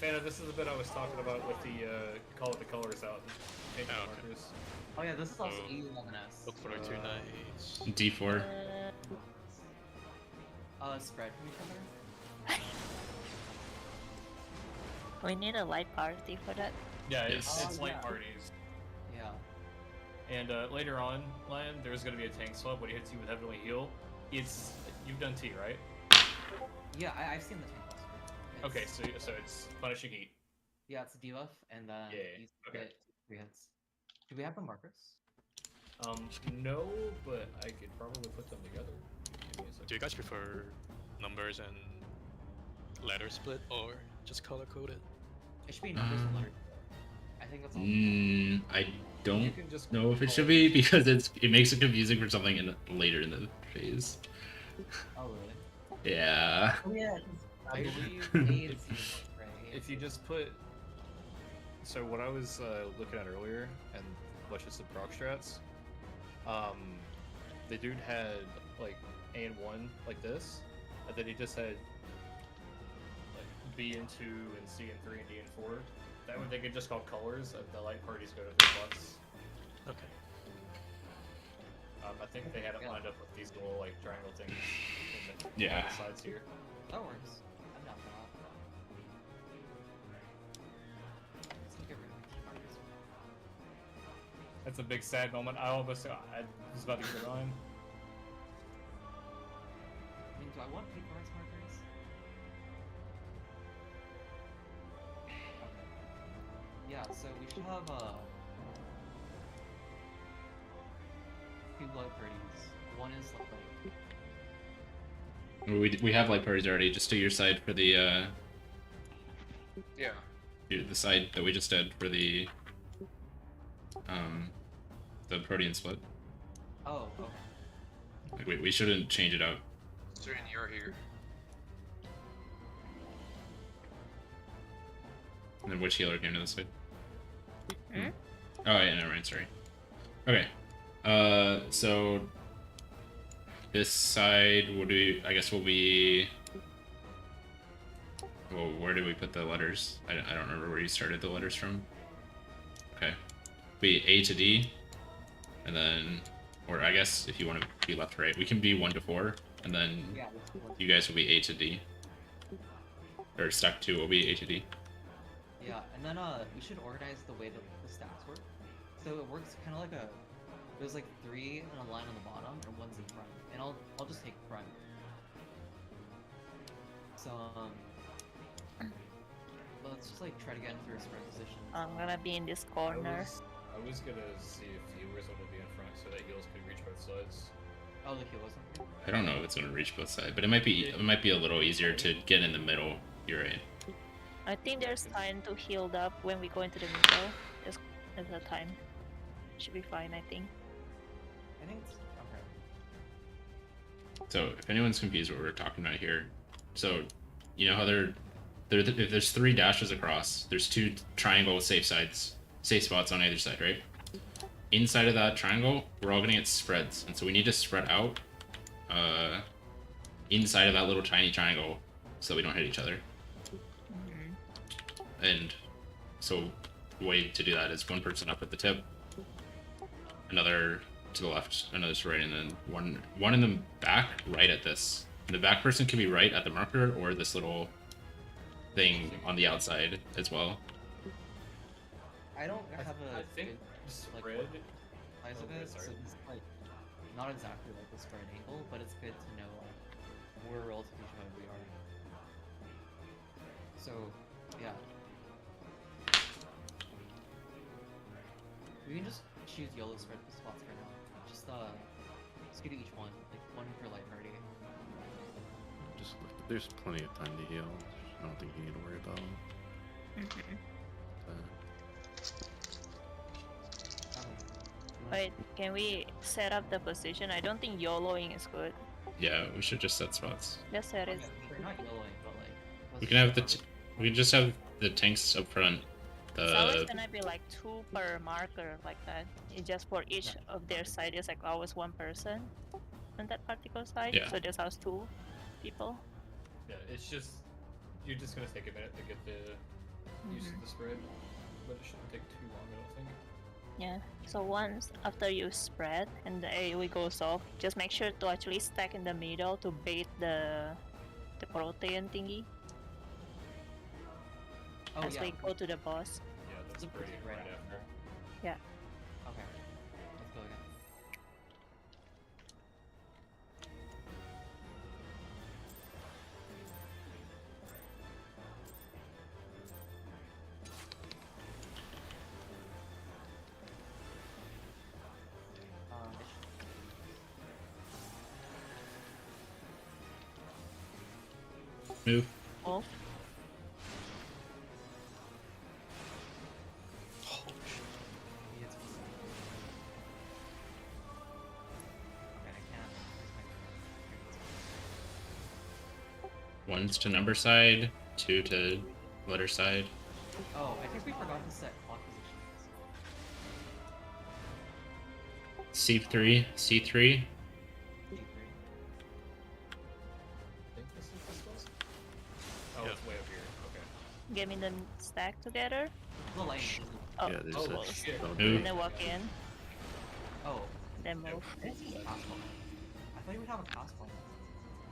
Fana, this is the bit I was talking about with the call it the colors out. Paint Oh, okay. markers. oh yeah, this is also Oh. E11S. Look for it too nice. D4. Spread from each other. We need a light party for that. Yeah, Yes. it's Oh, light yeah. parties. Yeah. And later on, Lion, there's gonna be a tank swap when he hits you with heavenly heal. It's you've done T, right? Yeah, I've seen the tank cluster. Okay, It's- so it's punishing heat. Yeah, it's a debuff, and then Yeah, you okay. get 3 hits. Do we have the markers? No, but I could probably put them together. Give me a second. Do you guys prefer numbers and letter split or just color coded? It should be numbers and letters. I think that's all. I You don't can just know if it call should be because it makes it confusing for something later in the phase. Oh really? Yeah. Oh yeah, 'cause I believe A and C is right. If you just put, so what I was looking at earlier, and which is the prog strats, the dude had like A and 1 like this, and then he just had like B and 2 and C and 3 and D and 4. That way they could just call colors, and the light parties go to 3 bucks. Okay. I think they had it lined up with these little like triangle things in the, Yeah. on the sides here. That works. I'm down for that. Let's get rid of the markers. That's a big sad moment. I almost I was about to get it on. I mean, do I want paper rights markers? Okay. Yeah, so we should have two blood parties. One is like We have light parties already. Just do your side for the Yeah. the side that we just did for the protein split. oh okay. Like we shouldn't change it out. String, you're here. And then which healer came to this side? Hmm? Oh yeah, never mind. Sorry. Okay. So this side will be, I guess, will be Well, where did we put the letters? I don't remember where you started the letters from. Okay. Be A to D, and then, or I guess if you want to be left to right, we can be 1 to 4, and then Yeah. you guys will be A to D. Or stack 2 will be A to D. Yeah, and then we should organize the way that the stacks work. So it works kind of like a. There's like 3 in a line on the bottom, and 1's in front. And I'll just take front. So let's just like try to get into a spread position. I'm gonna be in this corner. I was gonna see if healers wanted to be in front so that heals could reach both sides. Oh, the heal wasn't. I don't know if it's gonna reach both sides, but it might be a little easier to get in the middle. You're right. I think there's time to heal up when we go into the middle. There's a time. Should be fine, I think. I think it's okay. So if anyone's confused what we're talking about here, so you know how if there's 3 dashes across, there's 2 triangle safe spots on either side, right? Inside of that triangle, we're all gonna get spreads, and so we need to spread out inside of that little tiny triangle so we don't hit each other. And so the way to do that is 1 person up at the tip, another to the left, another to the right, and then one in the back right at this. And the back person can be right at the marker or this little thing on the outside as well. I don't have a. I think good, spread. size of it, so this is like not exactly like the spread angle, but it's good to know where relative to each other we are. So yeah. We can just choose yellow spread spots for now. Just do each one, like 1 per light party. Just there's plenty of time to heal. I don't think you need to worry about that. Wait, can we set up the position? I don't think YOLOing is good. Yeah, we should just set spots. Just set it. Okay, we're not yellowing, but like We can have we can just have the tanks up front. It's always gonna be like 2 per marker like that. It's just for each of their side, it's like always 1 person on that particular side. Yeah. So there's always 2 people. Yeah, it's just you're just gonna take a minute to get the use of the spread, but it shouldn't take too long, I don't think. Yeah. So once after you spread and the AoE goes off, just make sure to actually stack in the middle to bait the protein thingy oh as yeah. we go to the boss. Yeah, that's Look pretty right right after. after. Yeah. Okay. Let's go again. Move. Off. It's... Okay, I can't. Where's my... 1's to number side, 2 to letter side. Oh, I think we forgot to set clock positions. C3, C3. G3. I think this is this was. Oh, Yeah. it's way up here. Okay. Getting them stacked together. The lane. Oh, Yeah, there's oh, a well, shit. Move. and then walk in, Oh, then move. I didn't see a pass ball. I thought you would have a pass ball.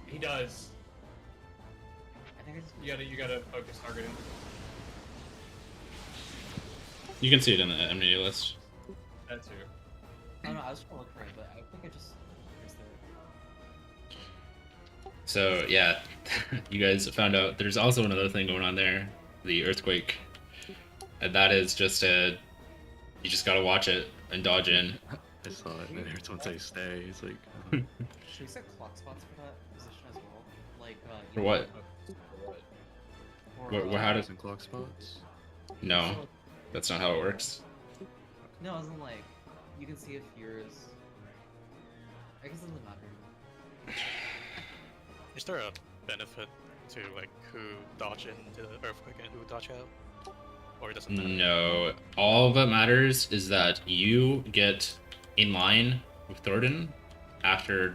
He does. I think I just. You gotta focus targeting. You can see it in the enemy list. That too. Oh no, I was trying to look for it, but I think I just missed it. So yeah, you guys found out there's also another thing going on there, the earthquake, and that is just you just gotta watch it and dodge in. I saw it, and every time I stay, it's like. Should we set clock spots for that position as well? Like, For what? For, How does? Some clock spots. No, that's not how it works. No, as in like, you can see if yours. I guess it doesn't matter. Is there a benefit to like who dodge into the earthquake and who dodge out? Or it doesn't matter? No, all that matters is that you get in line with Thornton after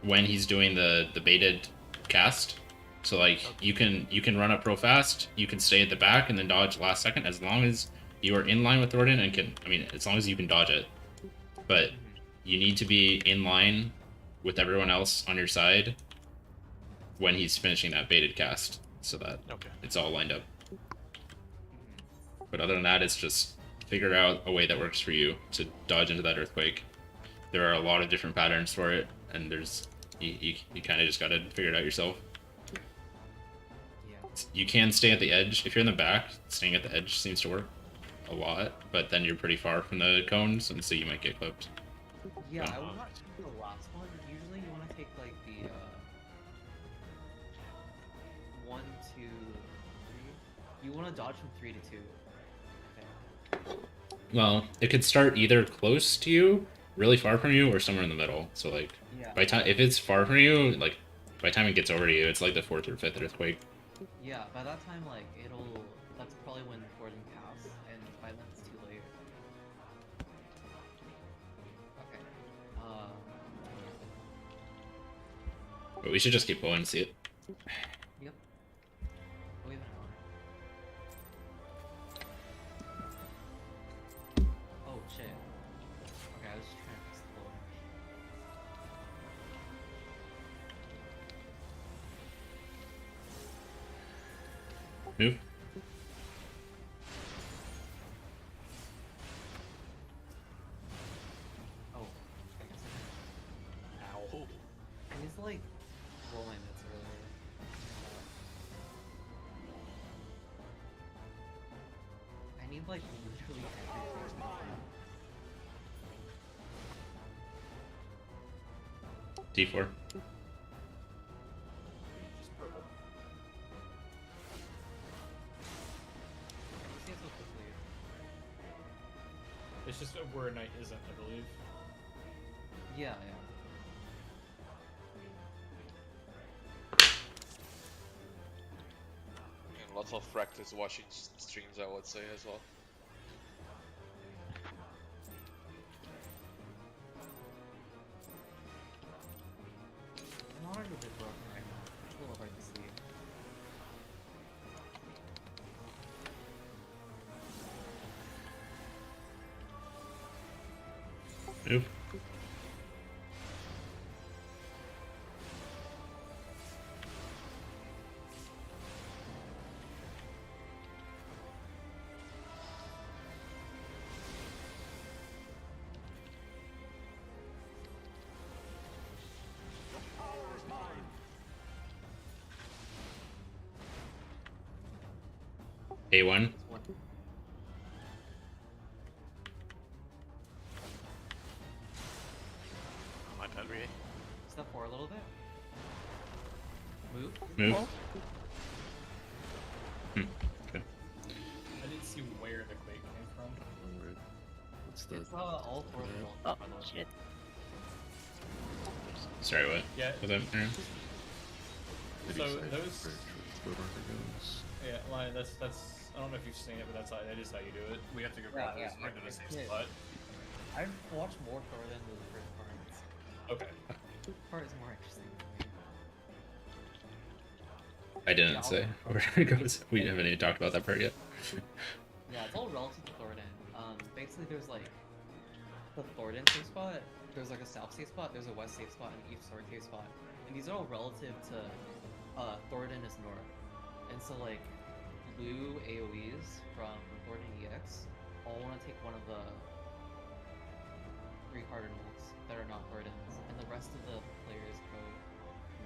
when he's doing the baited cast, So like you can run up real fast, you can stay at the back and then dodge last second as long as you are in line with Thornton and as long as you can dodge it. But you need to be in line with everyone else on your side when he's finishing that baited cast, so that it's all lined up. But other than that, it's just figure out a way that works for you to dodge into that earthquake. There are a lot of different patterns for it, and you kind of just gotta figure it out yourself. You can stay at the edge. If you're in the back, staying at the edge seems to work a lot, but then you're pretty far from the cones, and so you might get clipped. Yeah, I would not take the last one. Usually you want to take like the 1, 2, 3. You want to dodge from 3 to 2. Okay. Well, it could start either close to you, really far from you, or somewhere in the middle. So like, by time if it's far from you, like by the time it gets over to you, it's like the 4th or 5th earthquake. Yeah, by that time, like that's probably when Gordon casts, and by then it's too late. Okay. But we should just keep going and see it. Yep. Leave it on. Oh shit. Okay, I was just trying to fix the lower. Move. Oh, I guess I Ow. I need to like roll my mitts earlier. I need like literally everything. D4. It's just where a knight isn't, I believe. Yeah. And lots of practice watching streams, I would say, as well. I'm not a bit broken right now. It's a little hard to see. Move. A1. My bad, Rie. Step forward a little bit. Move. Move. I didn't see where the quake came from. What's the... It's all 4 of them. Oh, shit. Sorry, what? Yeah. Was that? Aaron? Maybe So side those- where the marker goes. Yeah, Lion, that's I don't know if you've seen it, but that is how you do it. We have to go grab those right to the same Yeah. spot. I've watched more Thor than the first parts. Okay. This part is more interesting to me. I didn't say where it goes. We haven't even talked about that part yet. Yeah, it's all relative to Thornton. Basically there's like the Thornton safe spot, there's like a south safe spot, there's a west safe spot, and an east sword safe spot. And these are all relative to Thornton is north. And so like blue AoEs from Thornton EX all want to take one of the 3 cardinals that are not Thorntons, and the rest of the players go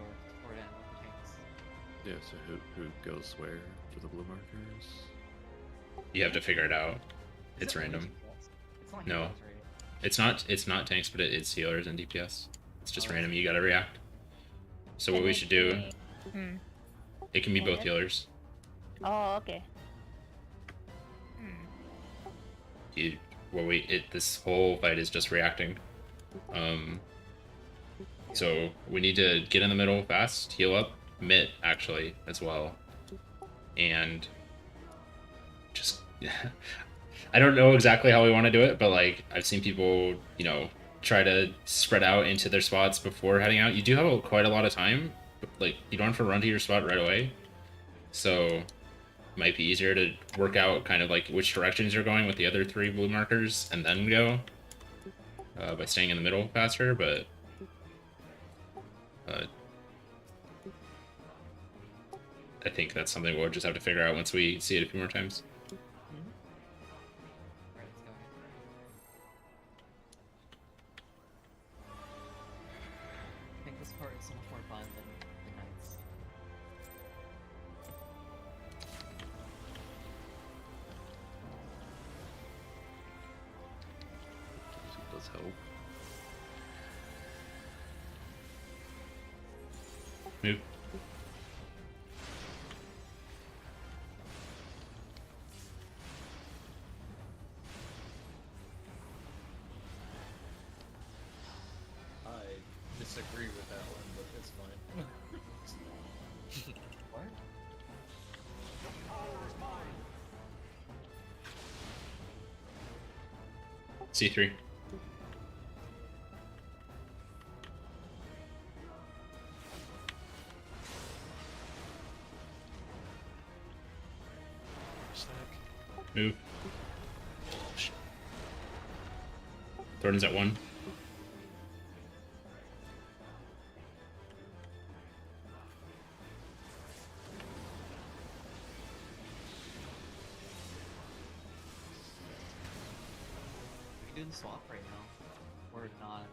north to Thornton with the tanks. Yeah, so who goes where for the blue markers? You have to figure it out. Is It's it only random. healers? It's not No. healers, right? It's not tanks, but it's healers and DPS. It's just Oh, random. You gotta react. So what we should do? Hmm. It can be both Okay. healers. Oh, okay. This whole fight is just reacting. So we need to get in the middle fast, heal up, mid actually as well, and just I don't know exactly how we want to do it, but like I've seen people, try to spread out into their spots before heading out. You do have quite a lot of time like you don't have to run to your spot right away, so it might be easier to work out kind of like which directions you're going with the other 3 blue markers and then go by staying in the middle faster. But I think that's something we'll just have to figure out once we see it a few more times. Alright, let's go. I think this part is so much more fun than the knights. It does help. Move. I disagree with that one, but it's fine. What? C3. Stack. Move. Oh, shit. Thornton's at 1. We're doing swap right now. Or not.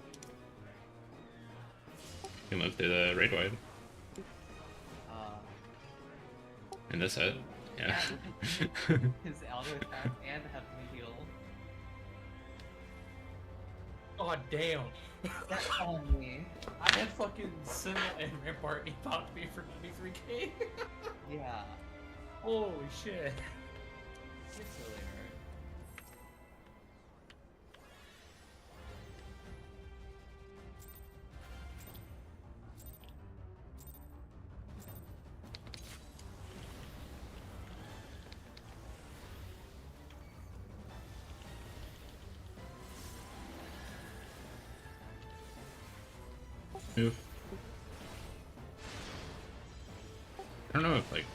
You can move through the raid wide Uh, in this set. Yeah. his auto attack and heavenly heal. God damn! That's on me. I had fucking Sentinel and Rampart, and he popped me for 93k. Yeah. Holy shit. It's really hard. Move. I don't know if like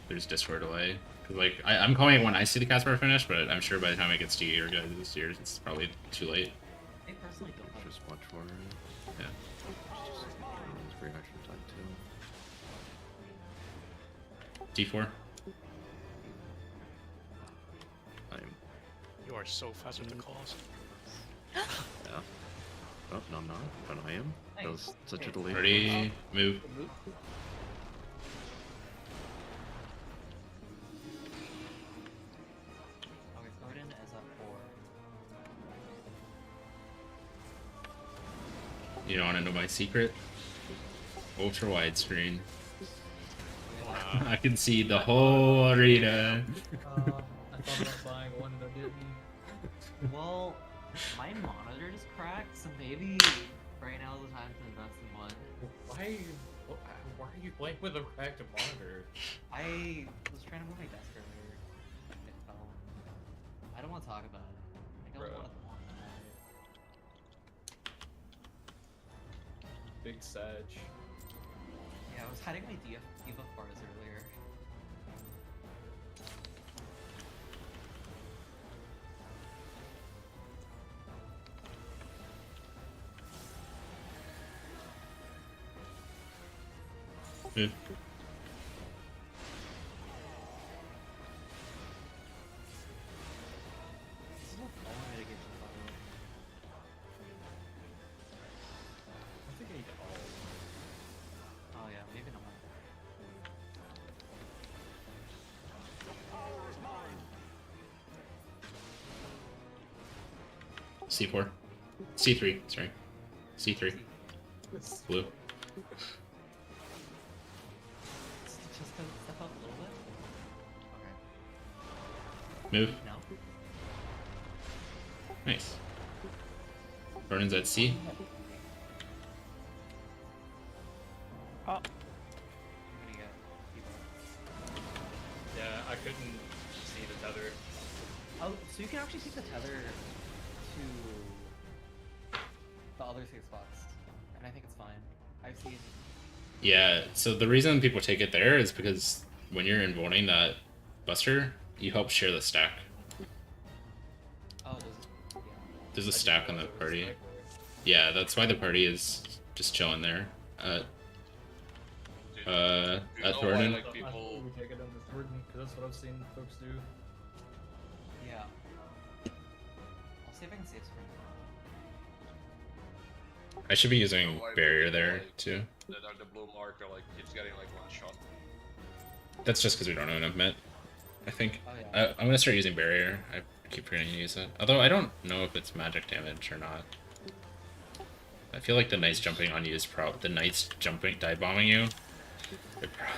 there's Discord delay. Cause like I'm calling it when I see the cast bar finish, but I'm sure by the time it gets to your guys' ears, it's probably too late. I personally don't have Just watch for it. Yeah. It's reaction time too. D4. You are so fast with the calls. Yeah. Oh, no, I'm not. But I am. That was such a delay. Ready? Move. Move. Okay, Gordon is at 4. You don't want to know my secret? Ultra wide screen. Wow. I can see the whole arena. I thought about buying one, but I didn't. Well, my monitor just cracked, so maybe right now is the time to invest in one. Why are you playing with a cracked monitor? I was trying to move my desk earlier. It fell. I don't want to talk about it. I don't Bro. want to talk about it. Big Sag. Yeah, I was hiding my debuff bars earlier. Move. This is what all mitigation, by the way. I think I need to all. Oh yeah, maybe not. C4. C3, sorry. C3. Blue. Just to step up a little bit. Okay. Move. No. Nice. Vernon's at C. Oh, I'm gonna get debuff. Yeah, I couldn't see the tether. Oh, so you can actually take the tether to the other safe spots, and I think it's fine. I've seen. Yeah, so the reason people take it there is because when you're invoting that buster, you help share the stack. Oh, yeah. There's a I didn't stack on the realize it was party. stacked there. Yeah, that's why the party is just chilling there. Do you At know why, Thornton. like, I people... think we take it under Thornton, because that's what I've seen folks do. Yeah. I'll see if I can save screen. I should be using why barrier people, there like, too. That are the blue marker, like, keeps getting, like, one shot. That's just because we don't have enough met. I think. Oh yeah. I'm gonna start using barrier. I keep forgetting to use it. Although I don't know if it's magic damage or not. I feel like the knights jumping on you is the knights jumping, dive bombing you.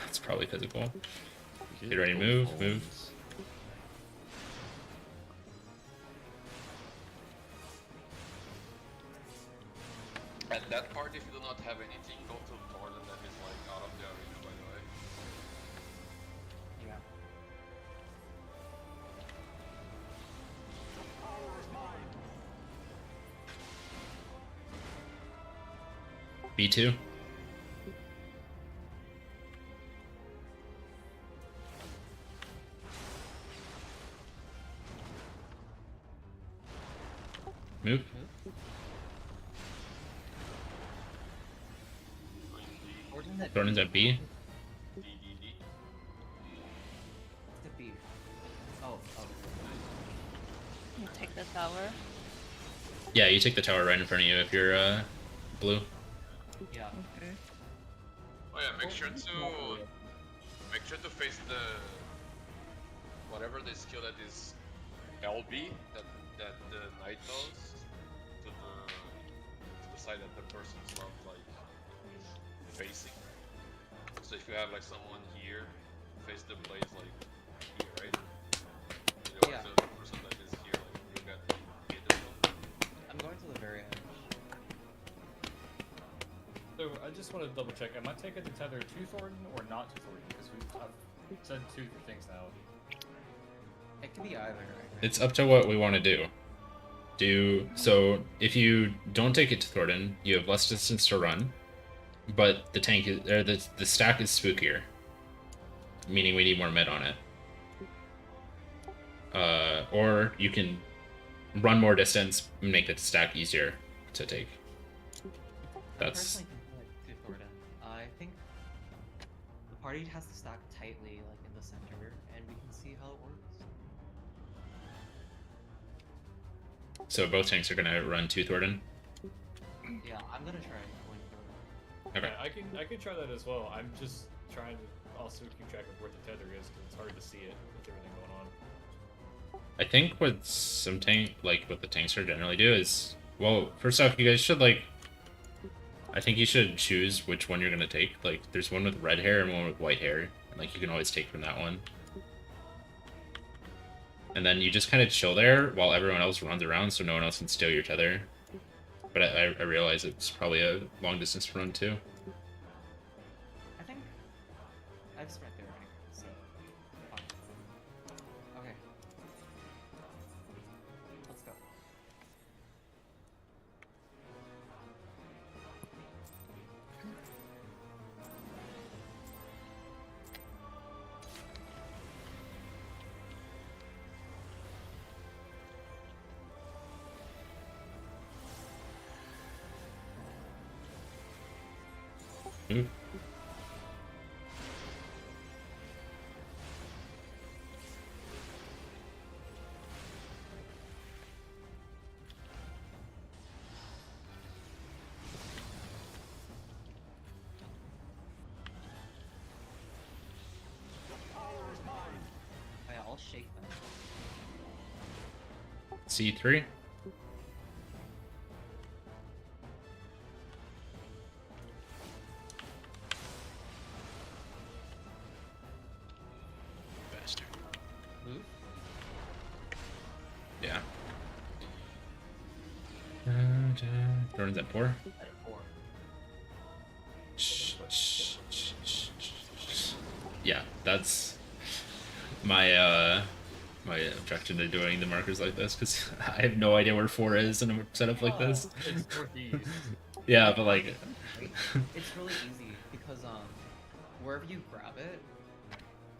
It's probably physical. Get ready to move, move. At that part, if you do not have anything, go to Thornton, that is, like, out of the arena, by the way. Yeah. B2. Move. Thornton's at B. DDD. The B. Oh. You take the tower. Yeah, you take the tower right in front of you if you're blue. Yeah. Okay. Oh yeah, make sure to face the whatever the skill that is LB that the knight does to the side that the person's not like facing. So if you have like someone here, face the blades like here, right? You know, Yeah. the person that is here, like you got hit as well. I'm going to the very edge. So I just want to double check. Am I taking the tether to Thornton or not to Thornton? Because I've said two things now. It could be either. I think. It's up to what we want to do. So if you don't take it to Thornton, you have less distance to run, but the tank is, or the stack is spookier, meaning we need more med on it. Or you can run more distance and make the stack easier to take. I That's personally think to Thornton. I think the party has to stack tightly, like in the center, and we can see how it works. so both tanks are gonna run to Thornton. Yeah, I'm gonna try going Thornton. Okay. Yeah, I can try that as well. I'm just trying to also keep track of where the tether is because it's hard to see it with everything going on. I think what some tank, like what the tanks are generally do is, well, first off, you guys should like, I think you should choose which one you're gonna take. Like, there's one with red hair and one with white hair, and like you can always take from that one. And then you just kind of chill there while everyone else runs around, so no one else can steal your tether. But I realize it's probably a long distance run too. I think I've spent there anyway, so fine. Okay. Let's go. Move. Oh, yeah, I'll shake them. C3. Bastard. Move. Yeah. Thornton's at 4. At 4. Yeah, that's my my objection to doing the markers like this, because I have no idea where 4 is in a setup like this. It's northeast. Yeah, but like, It's really easy because wherever you grab it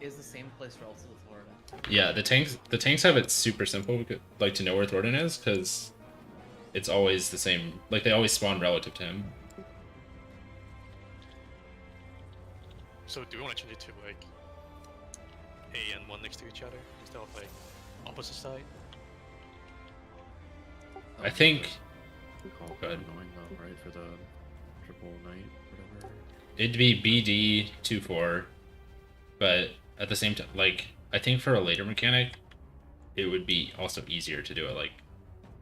is the same place relative to Florida. yeah, the tanks have it super simple, like to know where Thornton is, because it's always the same. Like they always spawn relative to him. So do we want to change it to like A and 1 next to each other instead of like opposite side? I think Call Go ahead. annoying though, right? For the triple knight, whatever. it'd be BD 2-4, but at the same time, like I think for a later mechanic, it would be also easier to do it like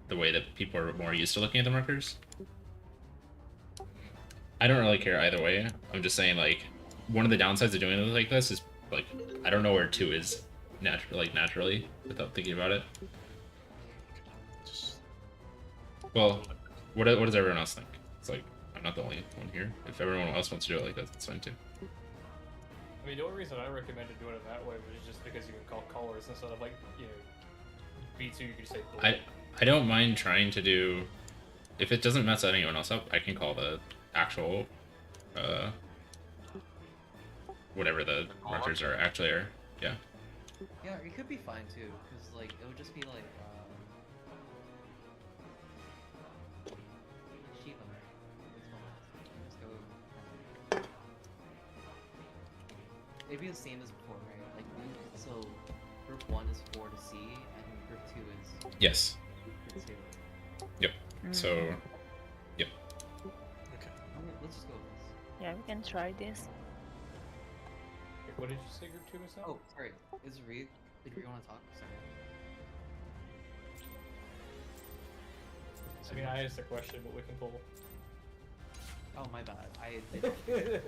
the way that people are more used to looking at the markers. I don't really care either way. I'm just saying like one of the downsides of doing it like this is like I don't know where 2 is naturally without thinking about it. Just Well, what does everyone else think? It's like I'm not the only one here. If everyone else wants to do it like that, that's fine too. I mean, the only reason I recommended doing it that way was just because you can call colors instead of like, you know, B2 you could say blue. I don't mind trying to do, if it doesn't mess anyone else up, I can call the actual whatever the markers are actually are. Yeah. Yeah, it could be fine too, because like it would just be like Shiva. Let's go. It'd be the same as before, right? Like so group 1 is 4 to C and group 2 is Yes. group 2. So, okay. Let's just go with this. Yeah, we can try this. Wait, what did you say group 2 was now? Oh, sorry. Is Reed? Did you want to talk? Sorry. I mean, I asked a question, but we can pull. Oh, my bad. I did.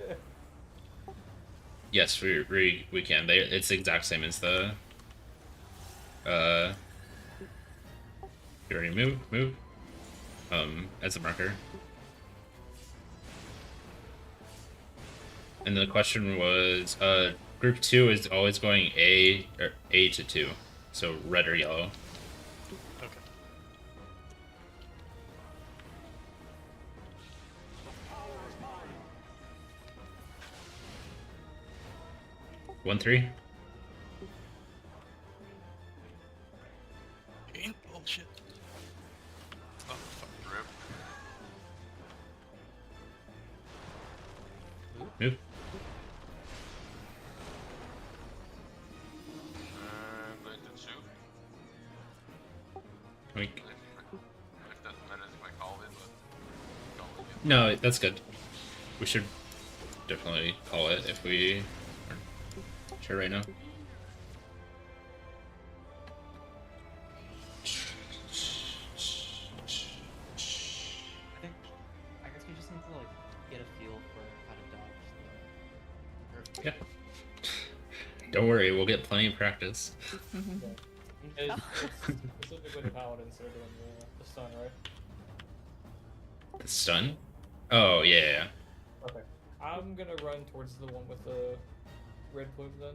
yes, we can. It's the exact same as the you already move as a marker. And the question was group 2 is always going A to 2. So red or yellow. Okay. One 3. Oh shit. Oh fuck. Rip. Move. Going to 2. Can we... If that matters if I call it, but call it. No, that's good. We should definitely call it if we are sure right now. I guess we just need to like get a feel for how to dodge the earthquake. Yeah. Don't worry, we'll get plenty of practice. It's specifically the paladins that are doing the stun, right? The stun? Oh, yeah. Okay. I'm gonna run towards the one with the red plume then.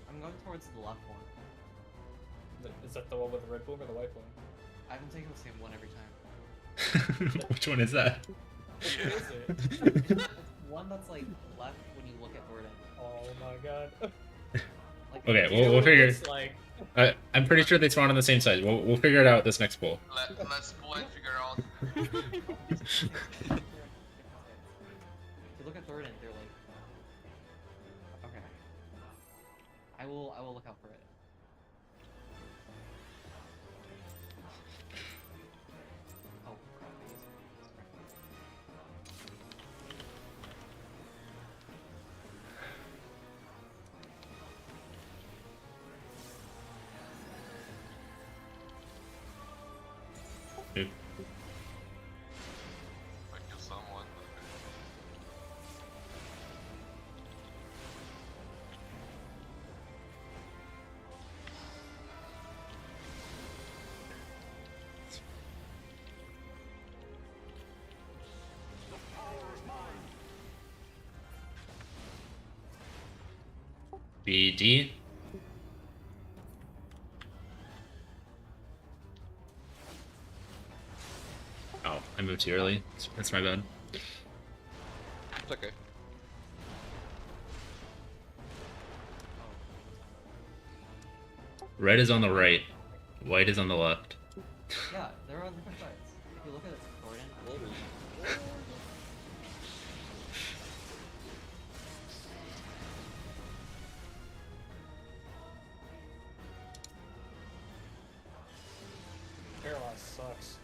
I'm going towards the left one. Is that the one with the red plume or the white plume? I've been taking the same one every time. Which one is that? Which one is it? It's one that's like left when you look at Thornton. Oh my god. Like, Okay, Do you know we'll what it figure. looks like? I'm pretty sure they spawn on the same side. We'll figure it out this next poll. Let's pull and figure out. If you look at Thornton, they're like, okay. I will look out for it. Oh crap! I used it. Dude. I kill someone. BD. I moved too early. That's my bad. It's okay. Red is on the right. White is on the left. Yeah, they're on different sides. If you look at it, Gordon. Paralyze sucks.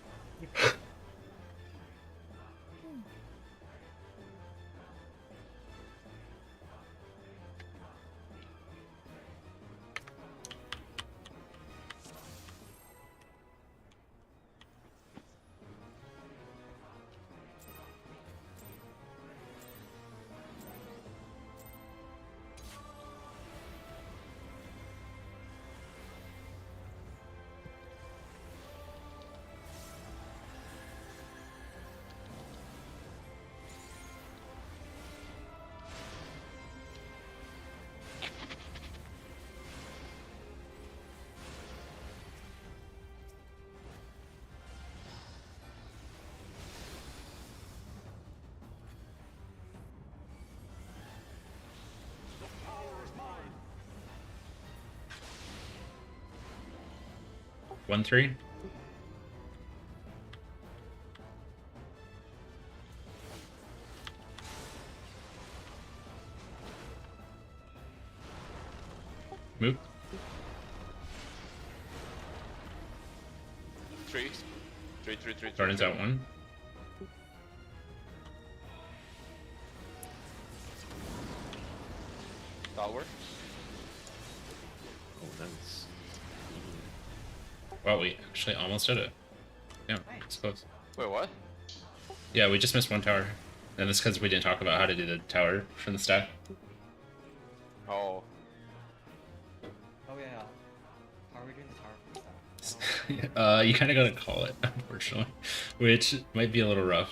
The power is mine. 1-3. Move. 3. 3. Garden's out 1. Tower. Oh, that's. Wow, we actually almost did it. Yeah, it's close. Wait, what? Yeah, we just missed 1 tower. And that's because we didn't talk about how to do the tower from the stack. Oh. Oh yeah. How are we doing the tower from the stack? You kind of gotta call it, unfortunately, which might be a little rough.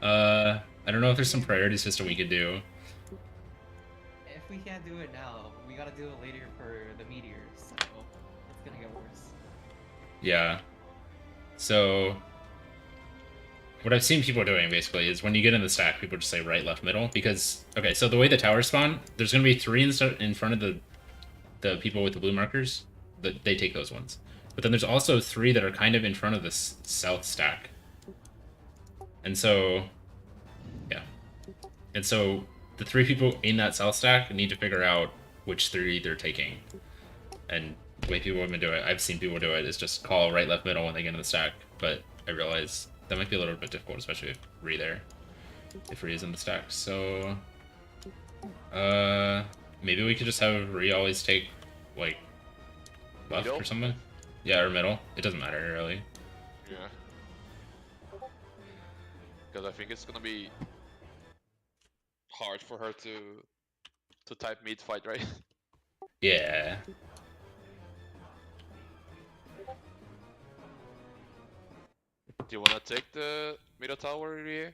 I don't know if there's some priority system we could do. If we can't do it now, we gotta do it later for the meteors, so it's gonna get worse. Yeah. So what I've seen people doing basically is when you get in the stack, people just say right, left, middle. Because okay, so the way the towers spawn, there's gonna be 3 in front of the people with the blue markers. That they take those ones. But then there's also 3 that are kind of in front of this south stack. And so, yeah. And so the 3 people in that south stack need to figure out which 3 they're taking. And the way people have been doing it, I've seen people do it, is just call right, left, middle when they get in the stack. But I realize that might be a little bit difficult, especially if Ree there. If Ree is in the stack. So, maybe we could just have Ree always take, like, left Middle? or something? Yeah, or middle. It doesn't matter, really. Yeah. Because I think it's gonna be hard for her to type mid fight, right? Yeah. Do you wanna take the middle tower here?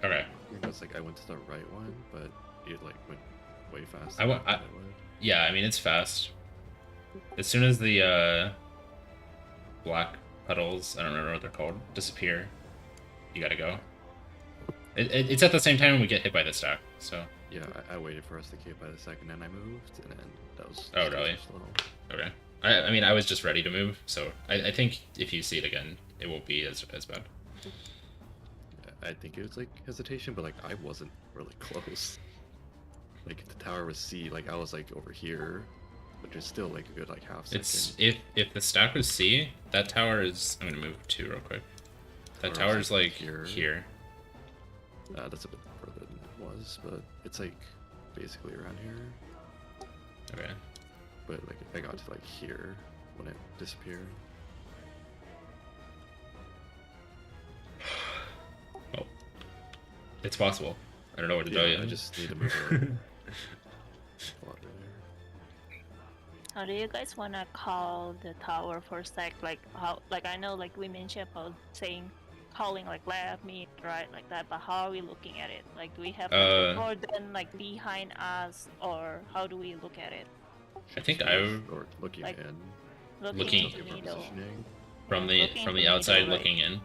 Okay. Because like I went to the right one, but it like went way faster. I wa- than I- that one. Yeah, I mean, it's fast. As soon as the, black puddles, I don't remember what they're called, disappear, you gotta go. It's at the same time we get hit by the stack, so... Yeah, I waited for us to keep by the second, and I moved, and then that was. Oh, just really? slow. Okay. I mean, I was just ready to move, so I think if you see it again, it won't be as bad. I think it was like hesitation, but like I wasn't really close. Like if the tower was C, like I was like over here, which is still like a good like half second. It's... If the stack was C, that tower is... I'm gonna move 2 real quick. That Tower tower's is, like here. here. That's a bit further than it was, but it's like basically around here. Okay. But like I got to like here when it disappeared. Well, it's possible. I don't know what to tell you. I just need to move water there. How do you guys wanna call the tower for sec? Like how? Like I know, like we mentioned about saying, calling like left, mid, right, like that. But how are we looking at it? Like, do we have like, more than like behind us, or how do we look at it? I think I would... Or looking Like- in. Looking- in the Give our middle. positioning. From Yeah, the looking from to the outside middle, right? looking in.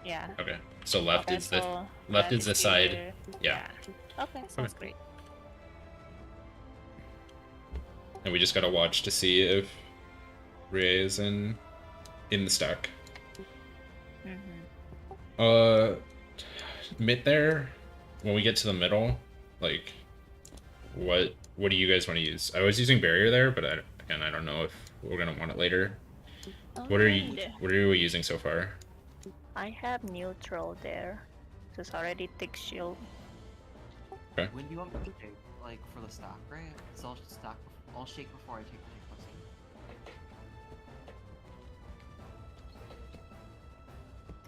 Yeah. Okay. So left Okay, is the so left is the side. here. Yeah. Okay, sounds great. And we just gotta watch to see if Rie is in the stack. Mid there, when we get to the middle, like, what do you guys want to use? I was using barrier there, but again, I don't know if we're gonna want it later. What are we using so far? I have neutral there. Just already thick shield. When do you want me to shake? Like for the stock, right? So I'll stock. I'll shake before I take the take.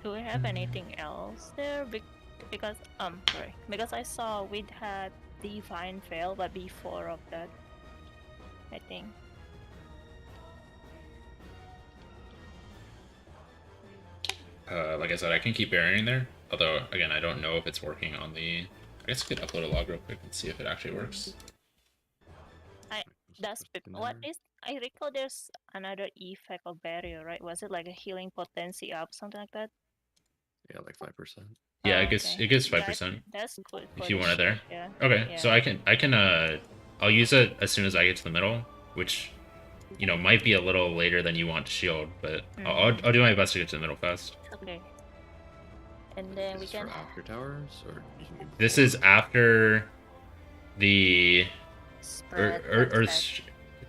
Do we have anything else there? Because sorry, because I saw we had Divine Fail, but before of that, I think. Like I said, I can keep burying there. Although, again, I don't know if it's working on the... I guess I could upload a log real quick and see if it actually works. What is? I recall there's another effect of barrier, right? Was it like a healing potency up, something like that? Yeah, like 5%. Yeah, Oh, it gets 5%. That's good. If for you the want it there. shield, Yeah. Okay, Yeah. so I can I'll use it as soon as I get to the middle, which, you know, might be a little later than you want to shield, but I'll do my best to get to the middle fast. Okay. And then we Is this can. for after towers, or you can get This is after the Spread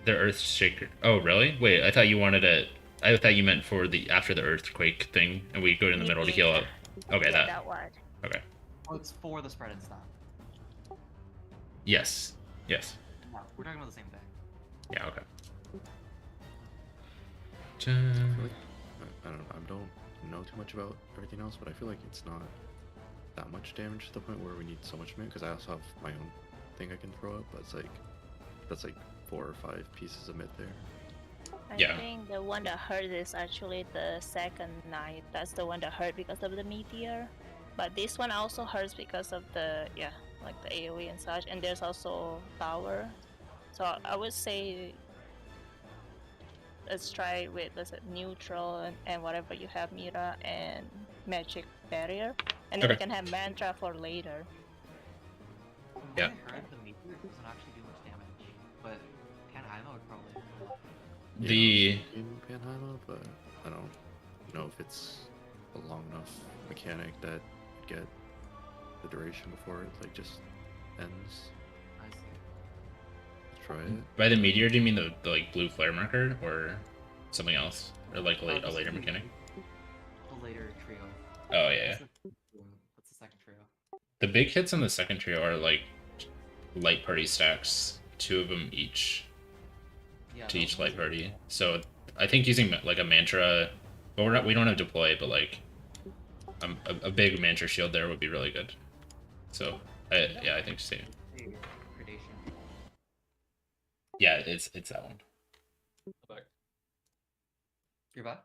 the earth shaker. Oh, really? Wait, I thought you wanted it. I thought you meant for the after the earthquake thing, and we go in the middle to heal up. Okay, Yeah, that. that one. Okay. Oh, it's for the spread and stock. Yes. Yes. No, we're talking about the same thing. Yeah. Okay. I feel like, I don't know too much about everything else, but I feel like it's not that much damage to the point where we need so much mint, because I also have my own thing I can throw up, but it's like, that's like 4 or 5 pieces of mint there. I Yeah. think the one that hurt is actually the second knight. That's the one that hurt because of the meteor. But this one also hurts because of the like the AoE and such. And there's also tower. So I would say let's try with neutral and whatever you have, Mira, and magic barrier, and then we Okay. can have mantra for later. From what Yeah. I heard, the meteor doesn't actually do much damage, but Panheima would probably. The in Panheima, but I don't know if it's a long enough mechanic that would get the duration before it like just ends. I see. Let's try it. by the meteor, do you mean the like blue flare marker or something else, or like a just later the- mechanic? The later trio. Oh yeah. That's the second trio. The big hits on the second trio are like light party stacks, 2 of them each Yeah. to those each ones light are- party. So I think using like a mantra, but we don't have deploy, but like a big mantra shield there would be really good. So I think same. Predation. Yeah, it's that one. Back. You're back?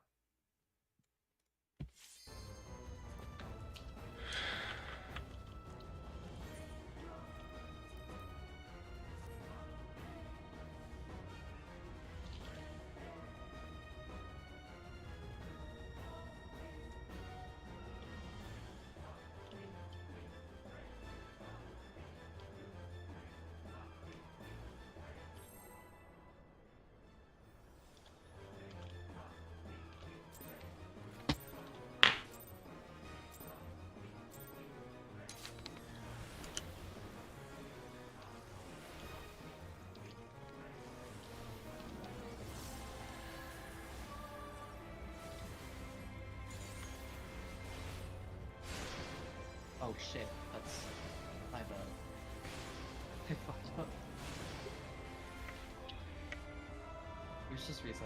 Oh shit, that's my bad. I fucked up. We should just reset.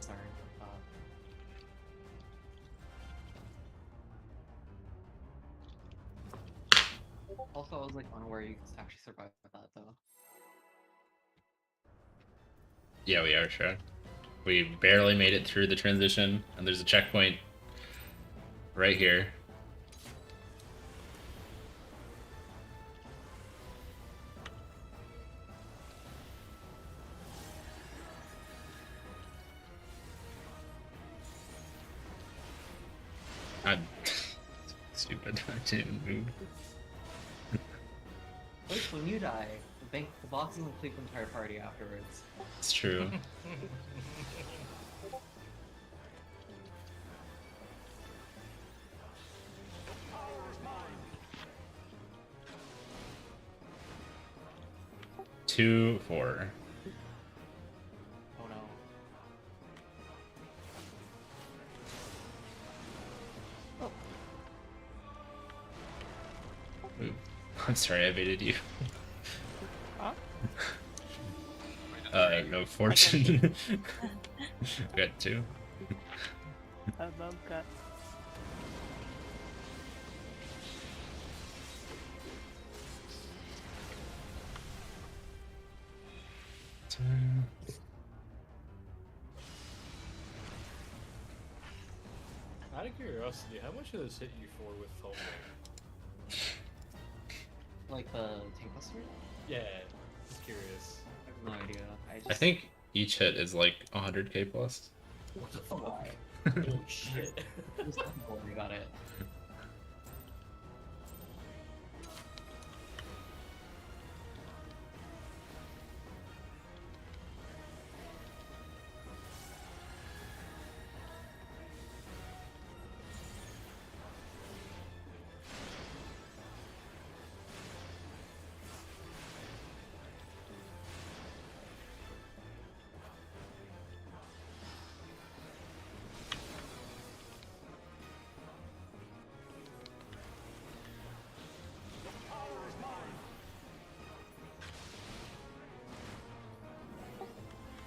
Sorry. Also, I was like unaware you actually survived that though. Yeah, we are sure. We barely made it through the transition, and there's a checkpoint right here. I'm stupid. I didn't even move. Look, when you die, the box doesn't clear the entire party afterwards. It's true. Two, 4. Oh no. Ooh. I'm sorry, I baited you. Huh? No fortune. Got 2. Above cut. Out of curiosity, how much of this hit you for with Foam? Like the tank buster? Yeah, just curious. I have no idea. I think each hit is like 100k plus. What the fuck? Why? Holy shit. Just don't worry about it.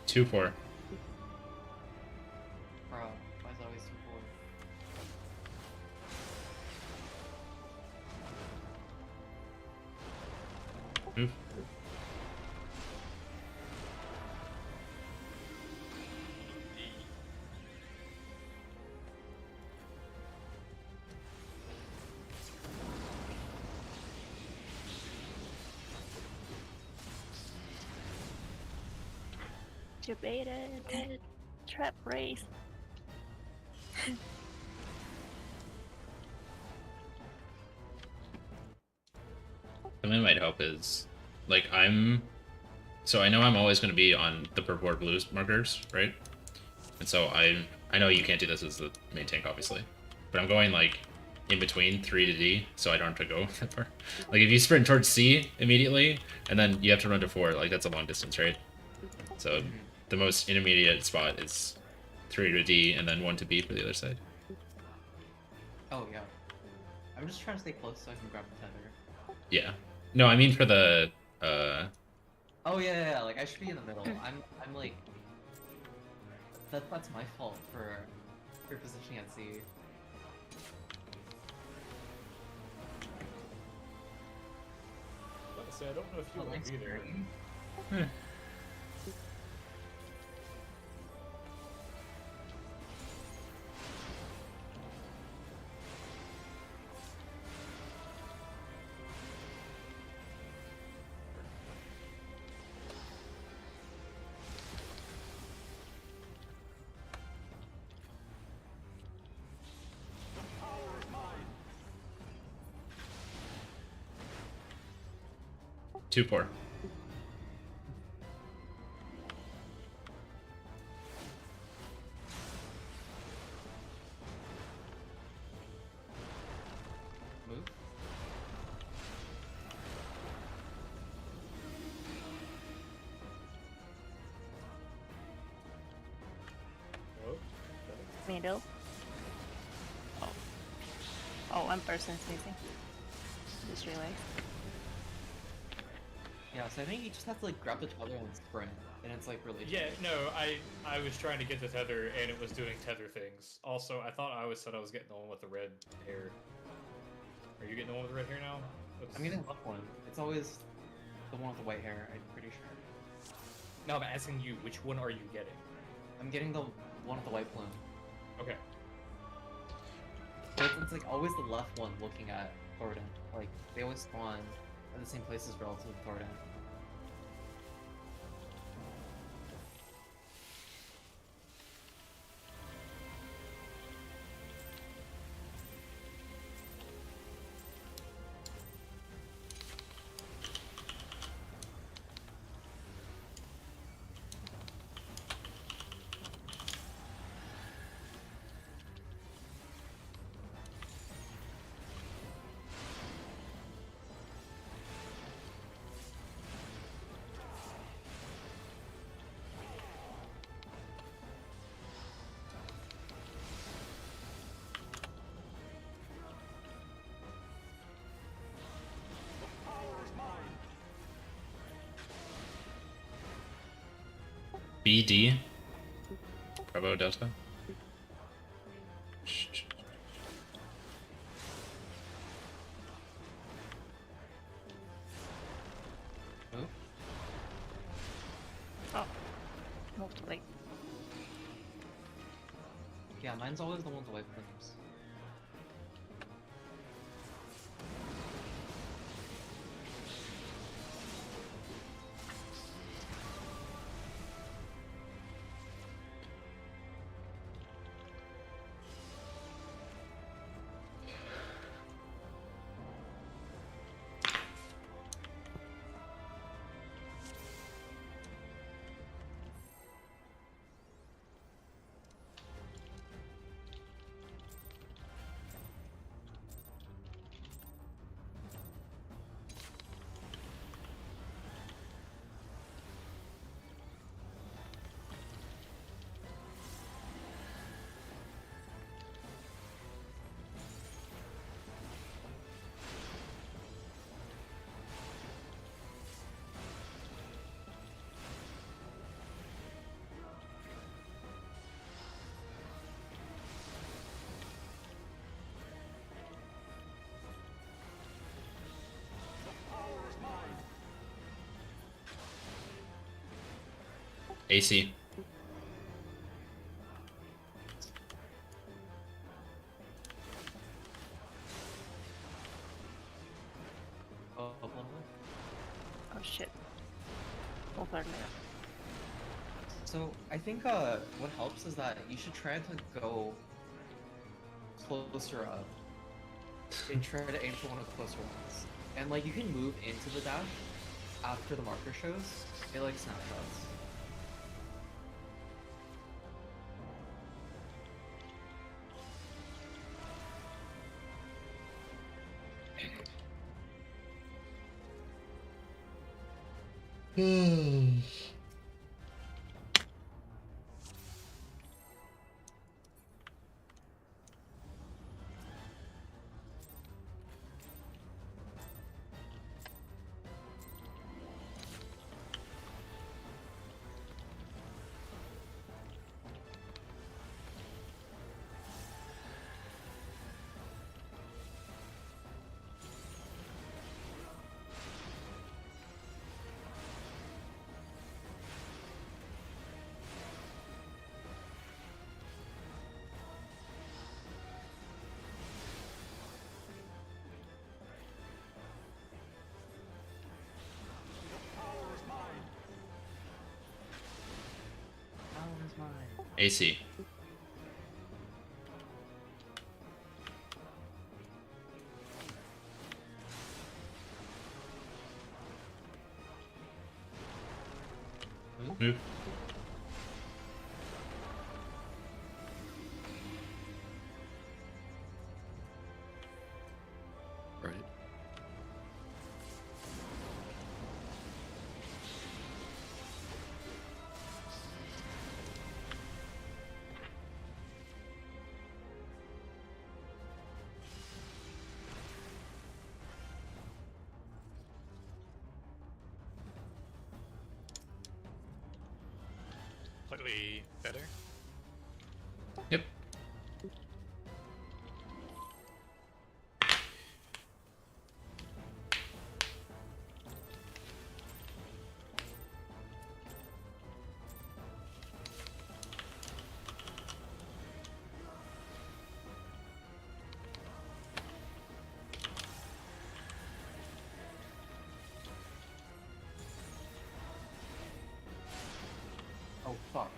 Two, 4. Bro, why is it always 2-4? Move. You baited. Trap race. Something that might help is, like, so I know I'm always going to be on the purple or blue markers, right? And so I know you can't do this as the main tank, obviously, but I'm going, like, in between 3 to D, so I don't have to go that far. Like, if you sprint towards C immediately, and then you have to run to 4, like, that's a long distance, right? So the most intermediate spot is 3 to D, and then 1 to B for the other side. Oh yeah. I'm just trying to stay close so I can grab the tether. Yeah. No, I mean for the, Oh yeah, like I should be in the middle. I'm like that's my fault for positioning at C. I don't know if you Oh, want thanks to be there. for Two, 4. Move. Oh, Middle. Oh. Oh, one person's missing. Just realized. Yeah, so I think you just have to like grab the tether and sprint, and it's like really. yeah, no, I was trying to get the tether and it was doing tether things. Also, I thought I always said I was getting the one with the red hair. Are you getting the one with the red hair now? I'm getting the left one. It's always the one with the white hair. I'm pretty sure. No, I'm asking you, which one are you getting? I'm getting the one with the white plume. Okay. But it's like always the left one looking at Thornton. Like they always spawn at the same places relative to Thornton. BD. Bravo Delta. Move. Oh, moved too late. Yeah, mine's always the ones away from us. AC. Oh, one away. Oh shit. Over there. So I think what helps is that you should try to go closer up and try to aim for one of the closer ones. And like you can move into the dash after the marker shows. It like snapshots. Power is mine. AC. Move. Right. Slightly better. Yep. Oh fuck.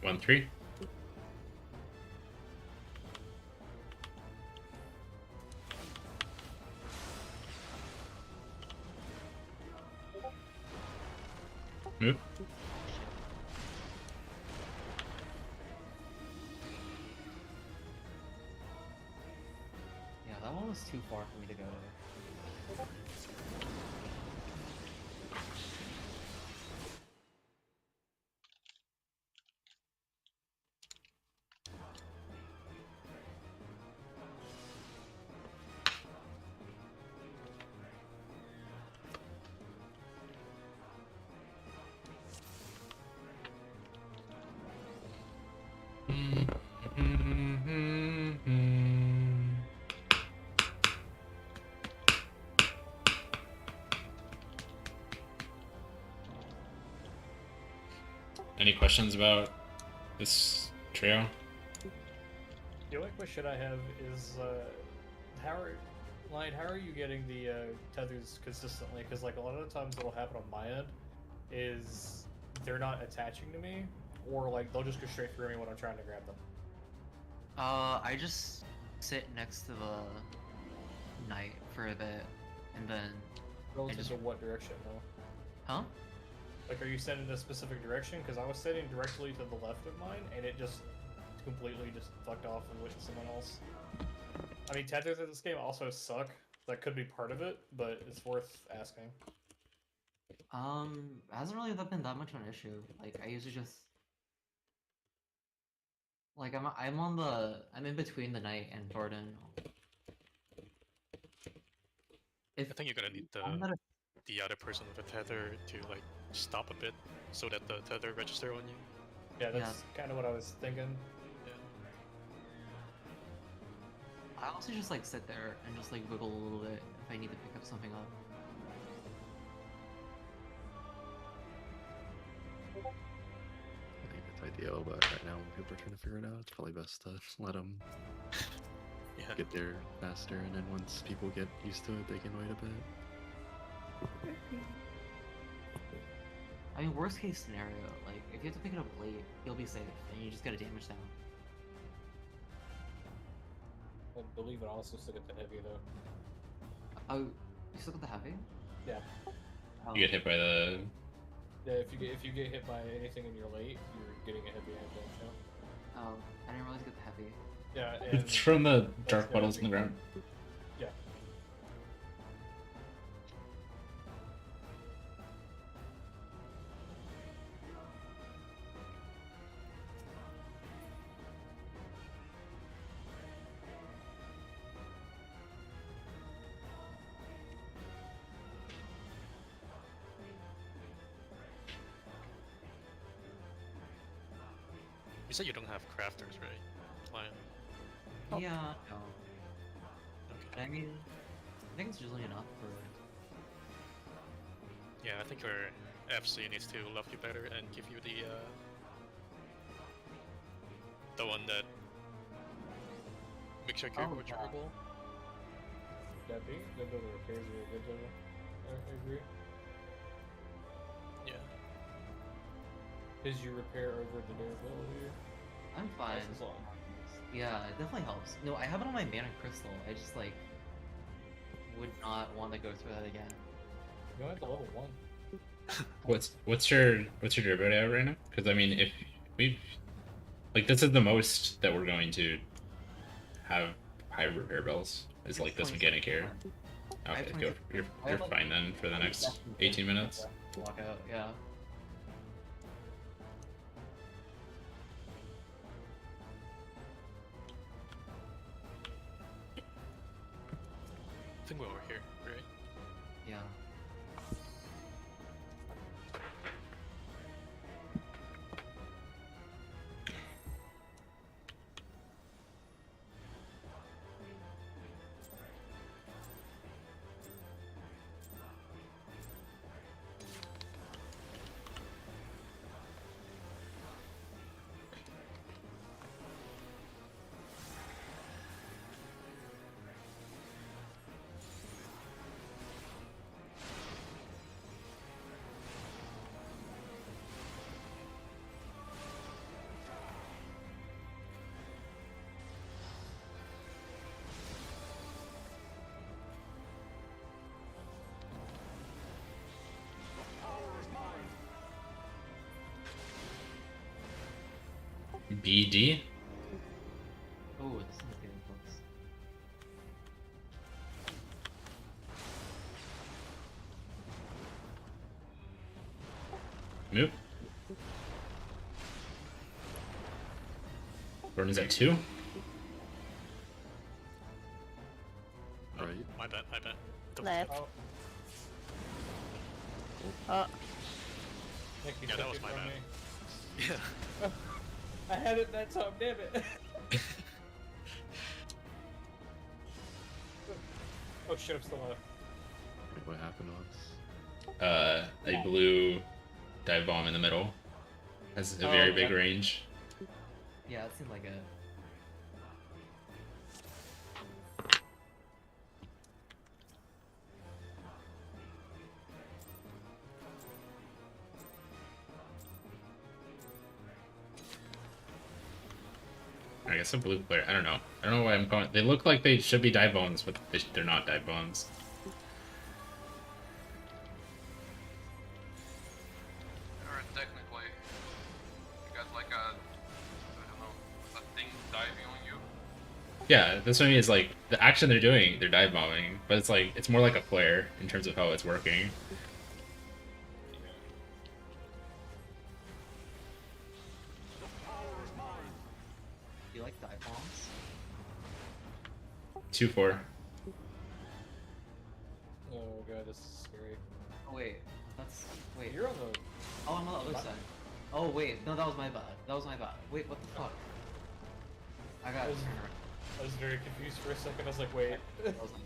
1-3. Move. Yeah, that one was too far for me to go. Any questions about this trio? The only question I have is, how are you getting the tethers consistently? Because like a lot of the times what'll happen on my end is they're not attaching to me, or like they'll just go straight through me when I'm trying to grab them. I just sit next to the knight for a bit, and then Relative just- to what direction though? huh? Like, are you sending in a specific direction? Because I was sitting directly to the left of mine, and it just completely just fucked off and went to someone else. I mean, tethers in this game also suck. That could be part of it, but it's worth asking. Hasn't really been that much of an issue. Like I usually just like I'm in between the knight and Jordan. If I think you're gonna need I'm better- the other person with a tether to like stop a bit so that the tether register on you. Yeah, that's kind of what I was thinking. Yeah. I also just like sit there and just like wiggle a little bit if I need to pick up something up. I think it's ideal, but right now when people are trying to figure it out, it's probably best to let them Yeah. get there faster, and then once people get used to it, they can wait a bit. I mean, worst case scenario, like if you have to pick it up late, you'll be safe and you just get a damage down. I believe it also still get the heavy though. Oh, you still got the heavy? Yeah. Oh. You get hit by the. Yeah, if you get hit by anything and you're late, you're getting a heavy hand damage now. Oh, I didn't realize you get the heavy. Yeah, and It's from the that's dark gonna puddles in be- the ground. Yeah. You said you don't have crafters, right? Lion. Oh. Yeah, no. Okay. But I mean, I think it's usually enough for. Yeah, I think your FC needs to love you better and give you the one that makes your character Oh, more yeah. durable. Yeah, being good to the repairs are a good though. I agree. Yeah. Because you repair over the durability. I'm fine. Nice as long. Yeah, it definitely helps. No, I have it on my mana crystal. I just like would not want to go through that again. You only have to level 1. What's your durability at right now? Because I mean, if we've like this is the most that we're going to have high repair bells is like this mechanic here. I have Okay, go. 26. You're fine then for the next 18 minutes. Walk out, yeah. I think we're over here, right? Yeah. BD. Oh, this is getting close. Move. Burn is at 2. Right. My bad, my bad. Left. Oh, Oh, Nick, you Yeah, that took was it my from bad. me. Yeah. I had it that time, damn it. Oh shit, I'm still alive. Wait, what happened to us? A blue dive bomb in the middle. Has a Oh, very big okay. range. Yeah, it seemed like it. I guess a blue player. I don't know. I don't know why I'm calling. They look like they should be dive bombs, but they're not dive bombs. Or technically, you got like a, I don't know, a thing diving on you. Yeah, this one is like the action they're doing. They're dive bombing, but it's like it's more like a flare in terms of how it's working. Do you like dive bombs? 2-4. Oh god, this is scary. Oh wait, wait. You're on the. Oh, I'm on the other side. Oh wait, no, that was my bad. That was my bad. Wait, what the fuck? I got I was- turn around. I was very confused for a second. I was like, wait. That was like,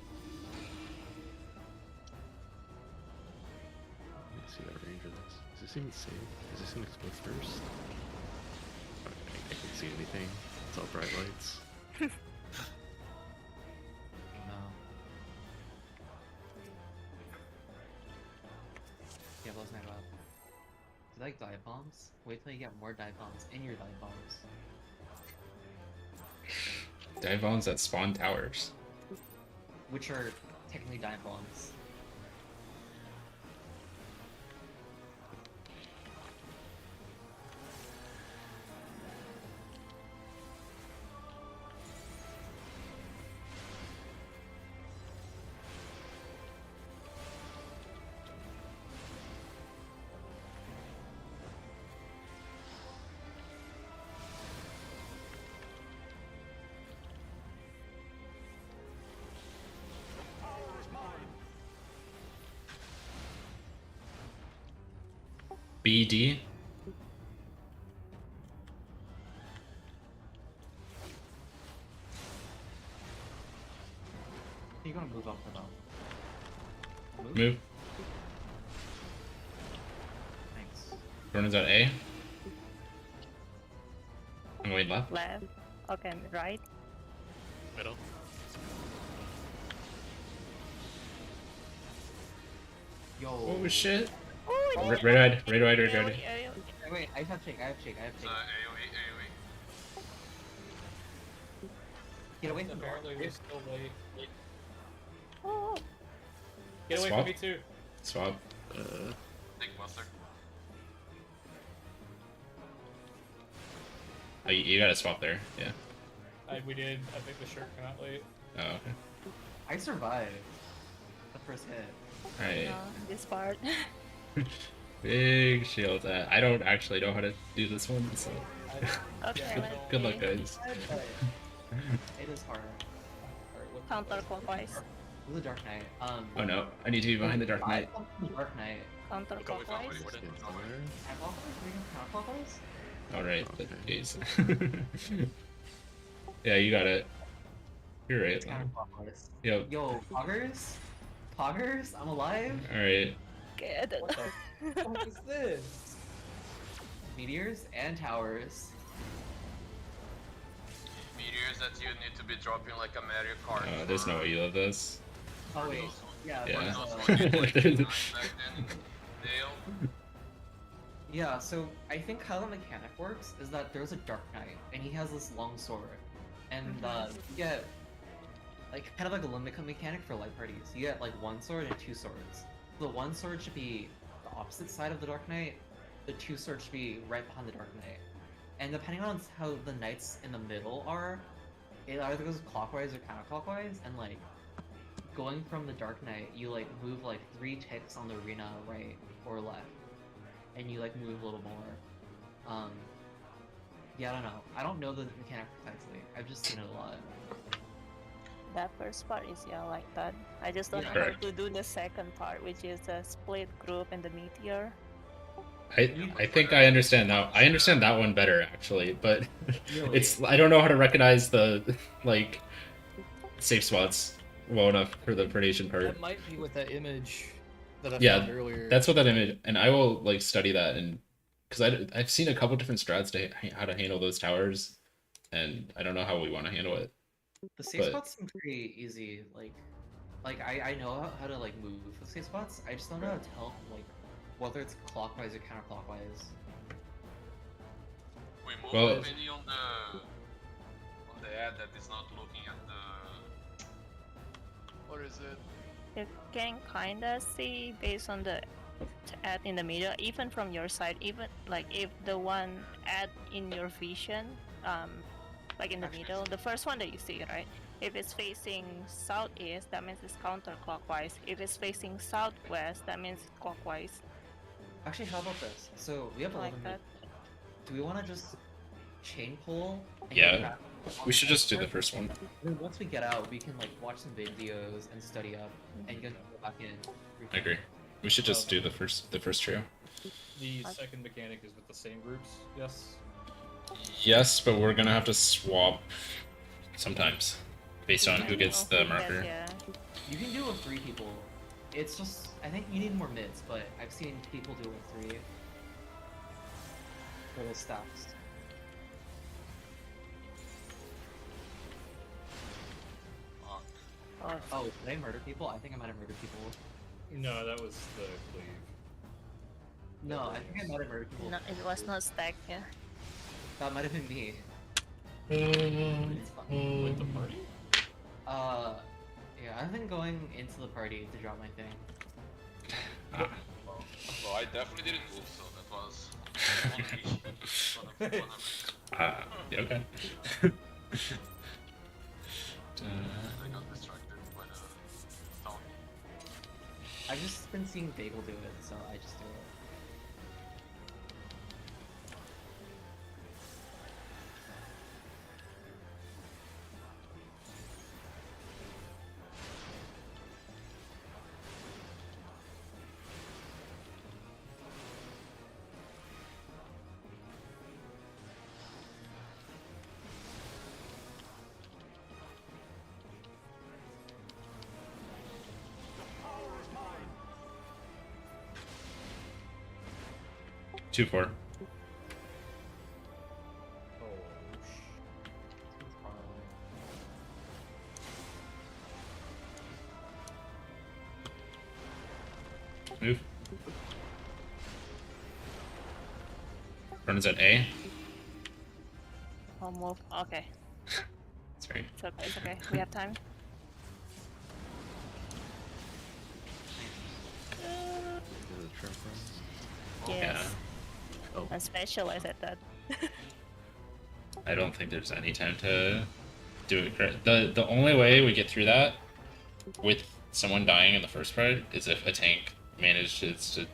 Let's see that range of this. Is this even safe? Is this an explode first? I can't see anything. It's all bright lights. no. Yeah, that was my bad. Do you like dive bombs? Wait till you get more dive bombs in your dive bombs. Dive bombs that spawn towers. Which are technically dive bombs. BD. You're gonna move up for them. Move. Thanks. Burn is at A. I'm going left. left. Okay, right. Middle. Yo. Oh shit. Oh, Red red, red red, red red. Wait, wait, I have shake, I have shake, I have It's shake. AoE. Get away from Apparently, the we're still late. oh, Get away Swap. from me too. Swap. Big mustard. Oh, you gotta swap there. Yeah. We did. I think the shirt came out late. Oh, okay. I survived the first hit. Alright. no, this part. Big shield. I don't actually know how to do this one, so Okay, Yeah, let's good luck, see. guys. It is hard. Alright, what Counterclockwise. It was a Dark Knight. Oh no, I need to be behind the Dark I Knight. thought it was Dark Knight. Counterclockwise. Counterclockwise? We can counterclockwise? Alright, Okay. jeez. Yeah, you got it. You're right. It's counterclockwise. Yep. Yo, poggers? Poggers? I'm alive? Alright. Good. What the fuck is this? Meteors and towers. Meteors that you need to be dropping like a Mario Kart. There's no way you love this. Oh wait, yeah, Yeah. there's, yeah, so I think how the mechanic works is that there's a Dark Knight, and he has this long sword. And you get, like, kind of like a limit mechanic for light parties. You get, like, one sword and two swords. The one sword should be the opposite side of the Dark Knight, the two swords should be right behind the Dark Knight. and depending on how the knights in the middle are, it either goes clockwise or counterclockwise, and like going from the Dark Knight, you like move like 3 ticks on the arena right or left, and you like move a little more. Yeah, I don't know. I don't know the mechanic precisely. I've just seen it a lot. That first part is like that. I just don't Yeah. know Correct. how to do the second part, which is the split group and the meteor. I think I understand that. I understand that one better actually, but Really? it's I don't know how to recognize the like safe spots well enough for the predation part. That might be with that image that I Yeah, found earlier. That's what that image, and I will like study that, and because I've seen a couple different strats to how to handle those towers, and I don't know how we want to handle it. The safe But- spots seem pretty easy. Like I know how to like move the safe spots. I just don't know how to tell like whether it's clockwise or counterclockwise. We move Well- depending on the ad that is not looking at the. What is it? You can kinda see based on the ad in the middle, even from your side, even like if the one ad in your vision, like in the middle, the first one that you see, right? If it's facing southeast, that means it's counterclockwise. If it's facing southwest, that means clockwise. Actually, how about this? So we have Like 11 that. minutes. Do we want to just chain pull? And Yeah, get back We should just do the after? first one. Then once we get out, we can like watch some videos and study up, and go back in. I agree. We should just do the first trio. The second mechanic is with the same groups, yes? Yes, but we're gonna have to swap sometimes based on who gets the Okay, marker. Yeah. You can do it with 3 people. It's just I think you need more mids, but I've seen people do it with 3. For the stacks. Fuck. Oh, Oh, did I murder people? I think I might have murdered people. No, that was the cleave. No, I think I might have murdered people. no, it was not stacked. Yeah. That might have been me. Mm. It's fine. With the party? Yeah, I've been going into the party to drop my thing. Well, I definitely didn't move, so that was on me. Yeah, okay. I got distracted by the sound. I've just been seeing Bagel do it, so I just do it. Two, 4. Oh, Seems far away. Move. Runs at A. I'll move. Okay. Sorry. It's okay. It's okay. We have time. Do the trap runs. Yes. Oh, I specialize at that. I don't think there's any time to do it correct. The only way we get through that with someone dying in the first part is if a tank manages to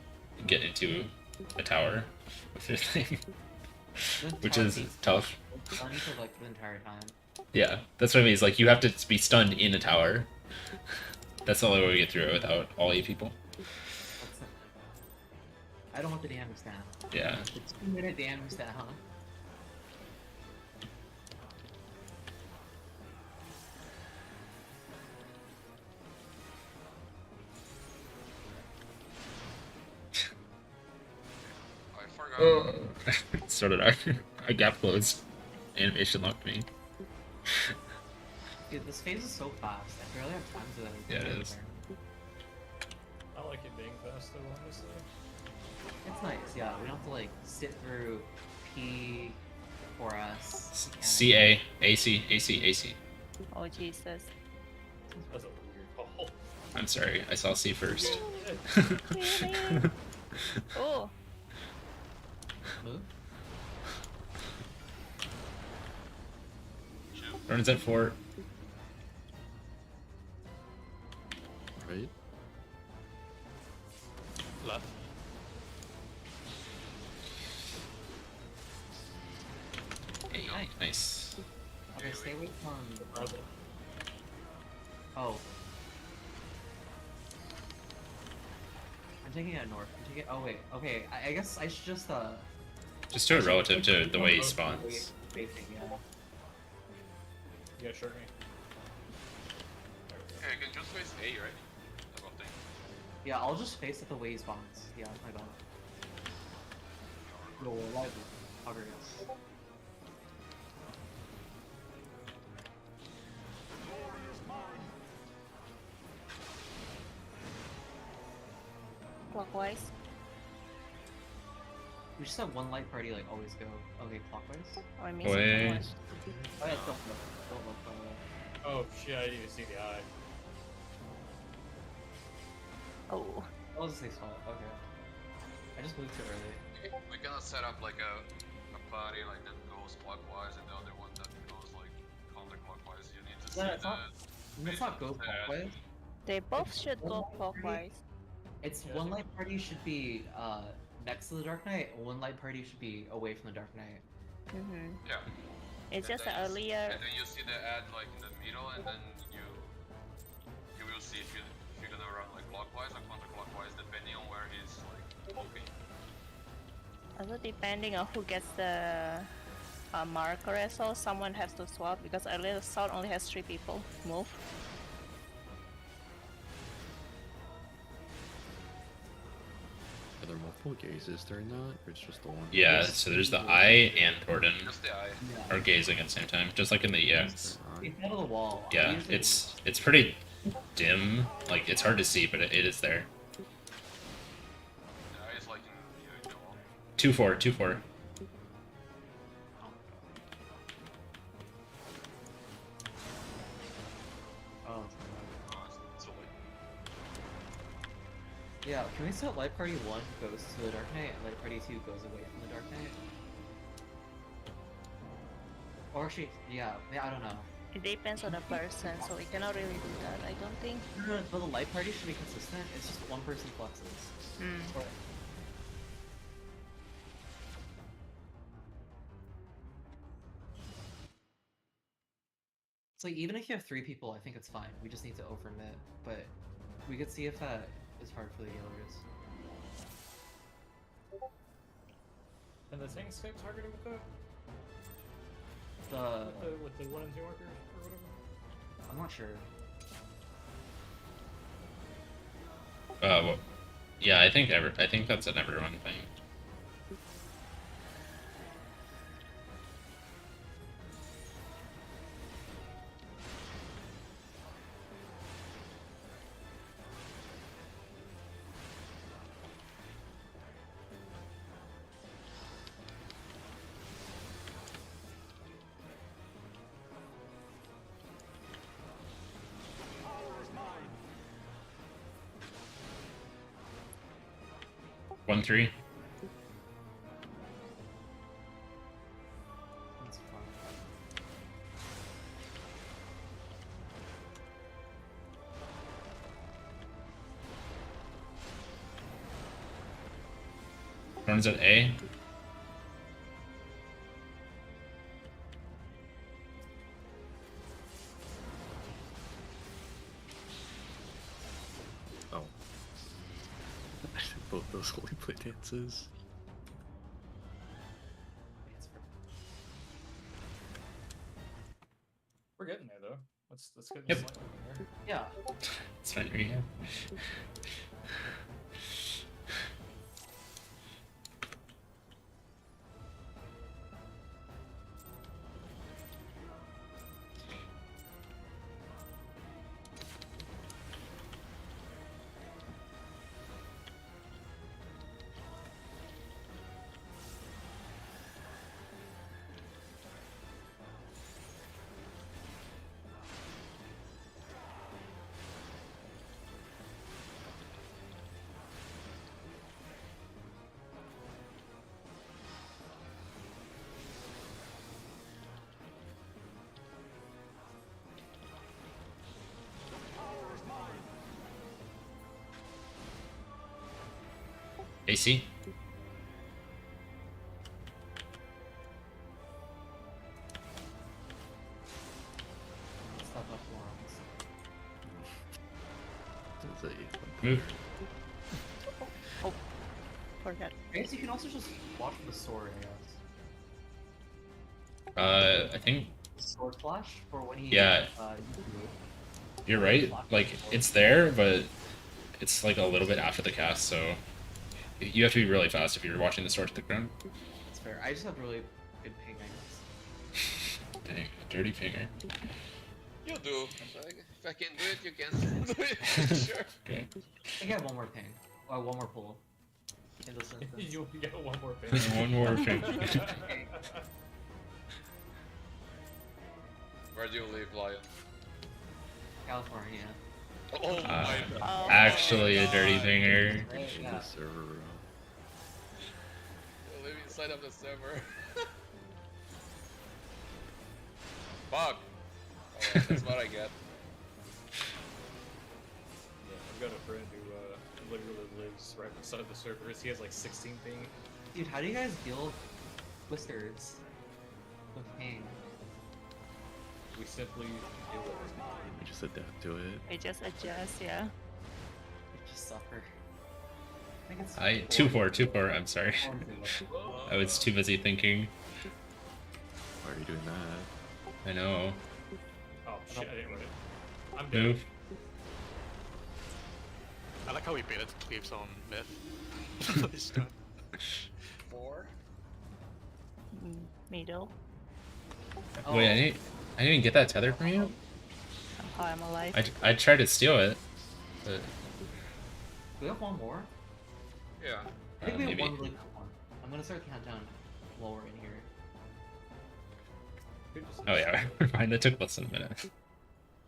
get into a tower with their thing, The which tower is seems tough. stunned for like the entire time. Yeah, that's what I mean. Is like you have to be stunned in a tower. That's the only way we get through it without all 8 people. That's it. I don't want the damage stat. Yeah. The 2-minute damage stat, huh? I forgot. So did I. I gap closed. Animation locked me. Dude, this phase is so fast. I barely have time to. Yeah, it do is. anything. I like it being fast though, honestly. It's nice, yeah. We don't have to like sit through P for us. CA, AC, AC, AC. Oh Jesus. That's a weird call. I'm sorry, I saw C first. Really? Oh. Move. Runs at 4. Right? Left. Hey, nice. Okay, stay away from. Oh. I'm taking it north. I'm taking. Oh wait. Okay. I guess I should just Just do it relative to the way he Wait. spawns. Facing, yeah. Yeah, sure. Yeah, you can just face A, right? That's one thing. Yeah, I'll just face it the way he spawns. Yeah, my bad. No, live. Cover yes. Clockwise. We just have one light party, like, always go. Okay, clockwise? Or missing Wait. one. Oh, yeah, don't look. Don't look. Oh shit, I didn't even see the eye. Oh. I'll just say fault. Okay. I just moved too early. We cannot set up like a party like that goes clockwise and the other one that goes like counterclockwise. You need to see Yeah, it's not. the. Let's not go clockwise. They both should go clockwise. It's one light party should be next to the Dark Knight, and one light party should be away from the Dark Knight. Mm-hmm. Yeah. It's And just then that you earlier. And then you see the ad like in the middle, and then you will see if you're gonna run like clockwise or counterclockwise depending on where he's like looking. Also depending on who gets the marker as well, someone has to swap because earlier the South only has 3 people move. Are there multiple gazes during that, or it's just the one? Yeah, so there's the eye and Torden Just the eye. are gazing at the same time, just like in the EX. In front of the wall. Yeah, Usually- it's pretty dim. Like it's hard to see, but it is there. The eye is like in the wall. 2-4, 2-4. Oh, It's only. yeah. Can we set light party 1 goes to the Dark Knight and light party 2 goes away from the Dark Knight? Or actually, yeah, I don't know. It depends on the person, so we cannot really do that, I don't think. No, but the light party should be consistent. It's just one person flexes. Hmm. Or- So even if you have 3 people, I think it's fine. We just need to overmit, but we could see if that is hard for the healers. And the tanks get targeted with the The with the 1 and 2 markers or whatever. I'm not sure. Well, yeah, I think that's an everyone thing. One 3. That's fine. Runs at A. Oh. Both those holy play dances. We're getting there though. Let's get Yep. slightly there. Yeah. It's fine, yeah. AC. Stop up forums. It's a Move. Forgot. I guess you can also just watch the sword, I guess. I think Sword flash for when he. Yeah. You're right. Like it's there, but it's like a little bit after the cast, so you have to be really fast if you're watching the sword to the ground. That's fair. I just have really good ping, I guess. Dang, dirty finger. You do. Like, if I can do it, you can do it. Sure. Okay. I think I have one more ping. Or one more pull. In this instance. You get one more ping. One more thing. Where do you live, Lion? California. Oh my god. Actually, a dirty finger. Right, Change yeah. the server. You live inside of the server. Fuck. Alright, that's what I get. Yeah, I've got a friend who literally lives right beside the servers. He has like 16 ping. Dude, how do you guys deal with twisters? With ping? We simply deal with it. We just adapt to it. I just adjust, yeah. You just suffer. I think it's 2-4. I'm sorry. 4-2. I was too busy thinking. Why are you doing that? I know. Oh shit, I didn't run it. I'm dead. Move. I like how we baited cleaves on myth. This time. 4? Middle. Oh, Wait, I didn't even get that tether from you. Somehow I'm alive. I tried to steal it, but we have one more? Yeah. I think we have maybe. one really quick one. I'm gonna start the countdown while we're in here. Oh yeah, we're fine. That took less than a minute.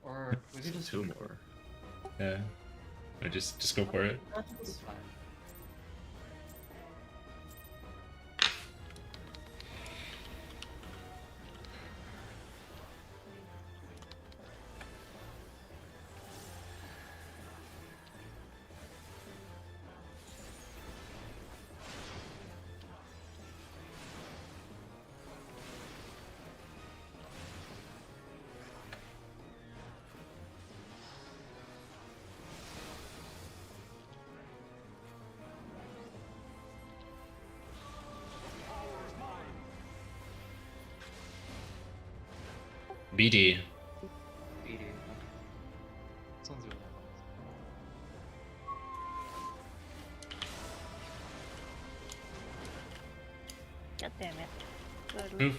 Or we could just 2 more. Yeah. Or just go for it. This is fine. BD. BD. Sounds really God damn it. Good. Move.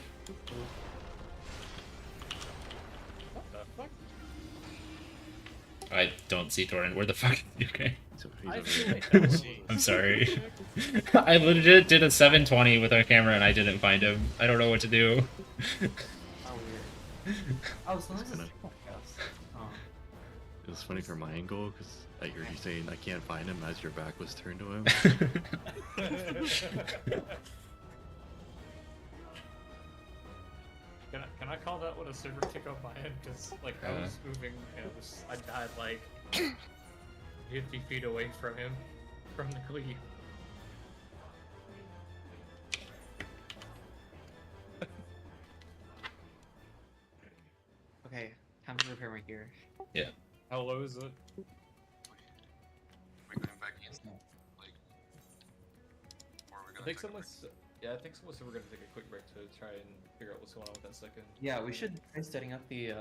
What the fuck? I don't see Thorin. Where the fuck is he? Okay. So he's I over feel there. like that was I'm sorry. I legit did a 720 with our camera and I didn't find him. I don't know what to do. How weird. Oh, so this is gonna- Oh. It was funny from my angle because I heard you saying I can't find him as your back was turned to him. Can I call that one a server kick on my end? Because like I was moving and I died like 50 feet away from him, from the cleave. Okay, time to repair my gear. How low is it? We're going back in? Like, or we're I gonna think take a break? I think someone said we're gonna take a quick break to try and figure out what's going on with that second. Yeah, we should try setting up the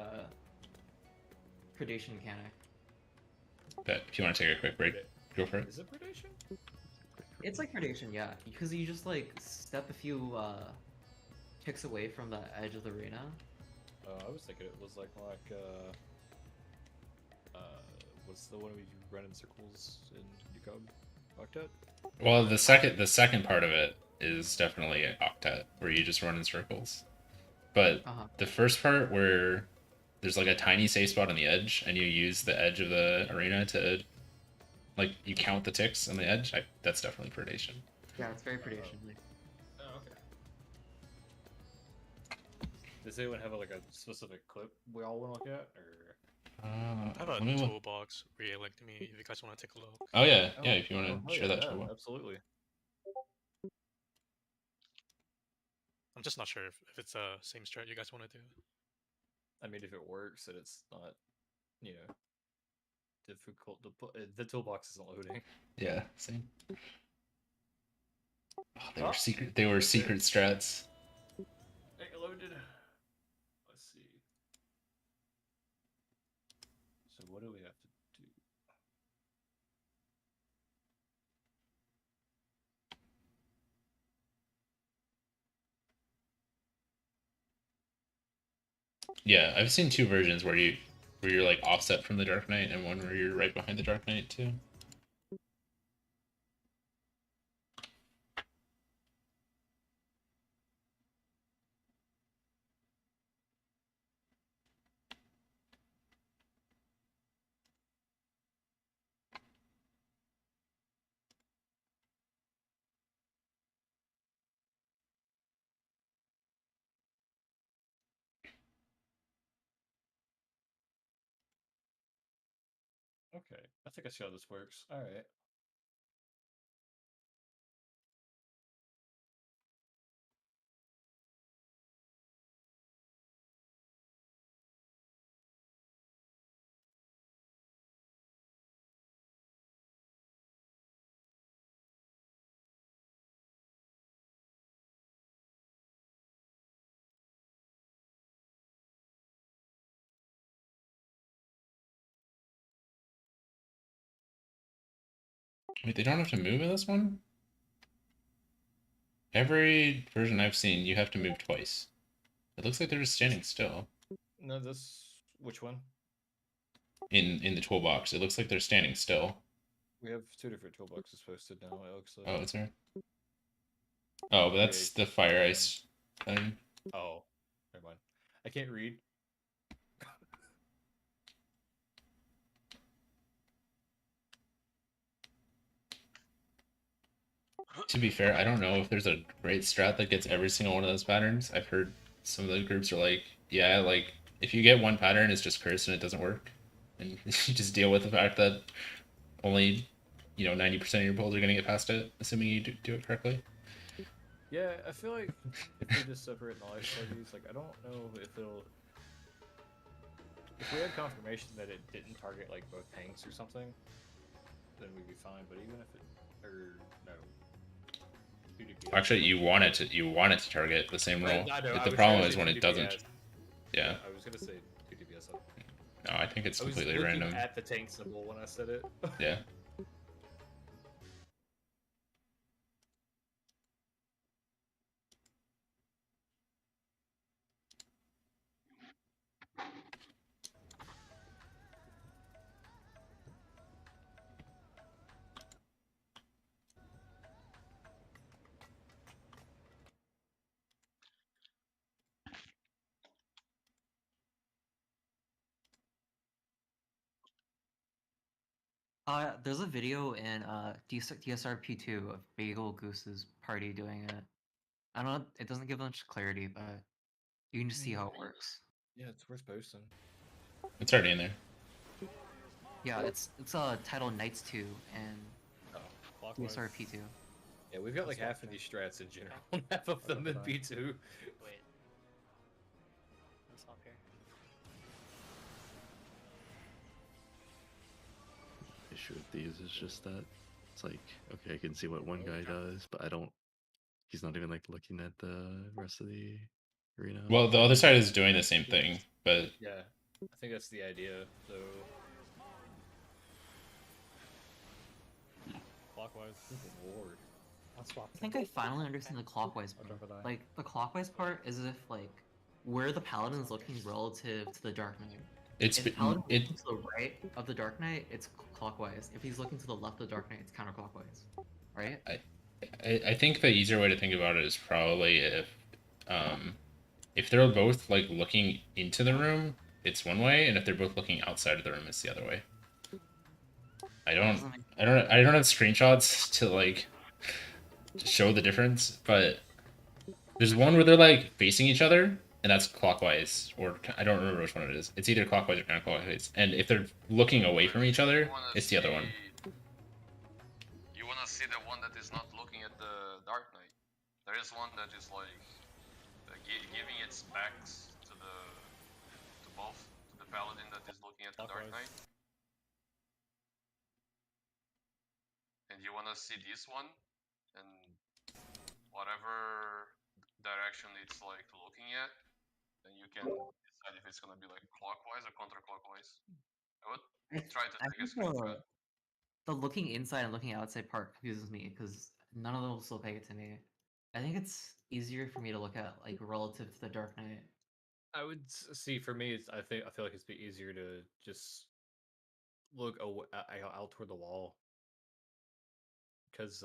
predation mechanic. But if you want to take a quick break, go for it. Is it predation? It's like predation, yeah, because you just like step a few ticks away from the edge of the arena. I was thinking it was like what's the one where you run in circles and you come octet? Well, the second part of it is definitely an octet where you just run in circles. But the first part where there's like a tiny safe spot on the edge and you use the edge of the arena to like you count the ticks on the edge, that's definitely predation. Yeah, it's very predation. Oh, okay. Does anyone have like a specific clip we all want to look at, or? I have a let me look. toolbox where you linked to me if you guys want to take a look. Oh yeah, if you want to Oh, share that yeah, toolbox. absolutely. I'm just not sure if it's a same strat you guys want to do. I mean, if it works and it's not, you know, difficult to put. The toolbox isn't loading. Yeah, same. Oh, they Oh, were secret. They were secret strats. It loaded. Let's see. So what do we have to do? Yeah, I've seen two versions where you're like offset from the Dark Knight, and one where you're right behind the Dark Knight too. Okay, I think I see how this works. All right. Wait, they don't have to move in this one? Every version I've seen, you have to move twice. It looks like they're just standing still. No, this. Which one? In the toolbox, it looks like they're standing still. We have two different toolboxes posted now. It looks like. Oh, it's there. Oh, but that's the fire ice thing. Oh, never mind. I can't read. To be fair, I don't know if there's a great strat that gets every single one of those patterns. I've heard some of the groups are like, yeah, like if you get one pattern, it's just cursed and it doesn't work, and you just deal with the fact that only 90% of your pulls are gonna get past it, assuming you do it correctly. Yeah, I feel like if we just separate knowledge parties, like I don't know if it'll. If we had confirmation that it didn't target like both tanks or something, then we'd be fine. But even if it, or no. Actually, you want it to target the same roll. I know, The problem is when it doesn't. Yeah. Yeah. I was gonna say 2 DPS up. No, I think it's I was completely looking random. at the tank symbol when I said it. Yeah. There's a video in DSR P2 of Bagel Goose's party doing it. I don't know, it doesn't give much clarity, but you can just see how it works. Yeah, it's worth posting. It's already in there. Yeah, it's titled Knights 2 and Clockwise. DSR P2. Yeah, we've got like half of these strats in general, and half of them in P2. Wait. Let's hop here. The issue with these is just that it's like, okay, I can see what one guy does, but he's not even like looking at the rest of the arena. Well, the other side is doing the same thing, but Yeah, I think that's the idea, though. Clockwise. Good lord. I think I finally understand the clockwise part. Like, the clockwise part is if, like, where the paladin's looking relative to the Dark Knight. If paladin's looking to the right of the Dark Knight, it's clockwise. If he's looking to the left of the Dark Knight, it's counterclockwise. Right? I think the easier way to think about it is probably if they're both like looking into the room, it's one way, and if they're both looking outside of the room, it's the other way. I don't have screenshots to like show the difference, but there's one where they're like facing each other, and that's clockwise, or I don't remember which one it is. It's either clockwise or counterclockwise, and if they're looking away from each other, it's the other one. You wanna see the one that is not looking at the Dark Knight? There is one that is like giving its backs to both to the paladin that is looking at the Dark Knight. And you wanna see this one, and whatever direction it's like looking at, then you can decide if it's gonna be like clockwise or counterclockwise. I would try to I take a think screenshot. the looking inside and looking outside part confuses me because none of them will still peg it to me. I think it's easier for me to look at like relative to the Dark Knight. I would see for me. I feel like it's be easier to just look out toward the wall because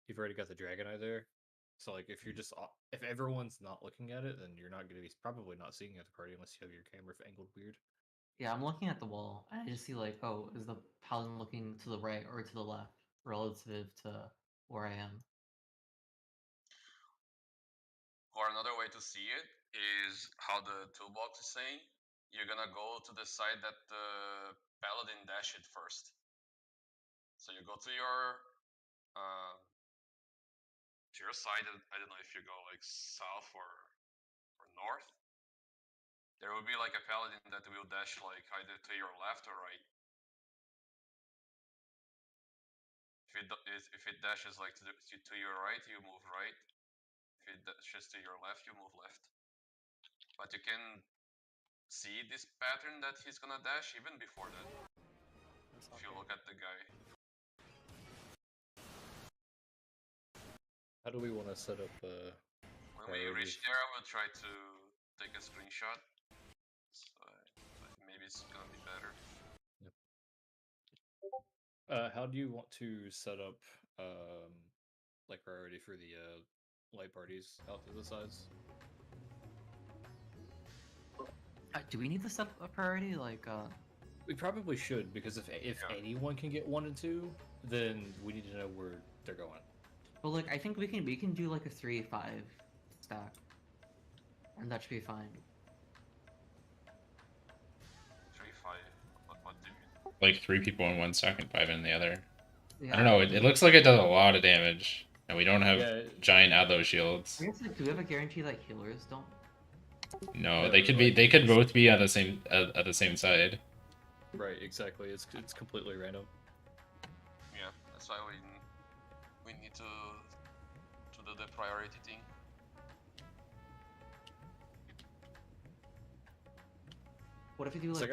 you've already got the dragon eye there. So like if you're just if everyone's not looking at it, then you're not going to be probably not seeing at the party unless you have your camera angled weird. Yeah, I'm looking at the wall and I just see like, oh, is the paladin looking to the right or to the left relative to where I am? Or another way to see it is how the toolbox is saying. You're gonna go to the side that the paladin dashed first. So you go to your side. I don't know if you go like south or north. There will be like a paladin that will dash like either to your left or right. If it dashes like to your right, you move right. If it dashes to your left, you move left. But you can see this pattern that he's gonna dash even before that. If you look at the guy. How do we want to set up? When we reach there, I will try to take a screenshot. So maybe it's gonna be better. How do you want to set up like priority for the light parties out to the sides? Do we need to set a priority? Like, we probably should, because if anyone can get 1 and 2, then we need to know where they're going. But like, I think we can do like a 3-5 stack, and that should be fine. 3-5. What do you mean? Like 3 people in one stack and 5 in the other. Yeah. I don't know. It looks like it does a lot of damage, and we don't have giant Adlo shields. I guess like, do we have a guarantee that healers don't? No, Yeah, they could like, be. They could both be on the same side. Right, exactly. It's completely random. Yeah, that's why we need to do the priority thing. What if we do like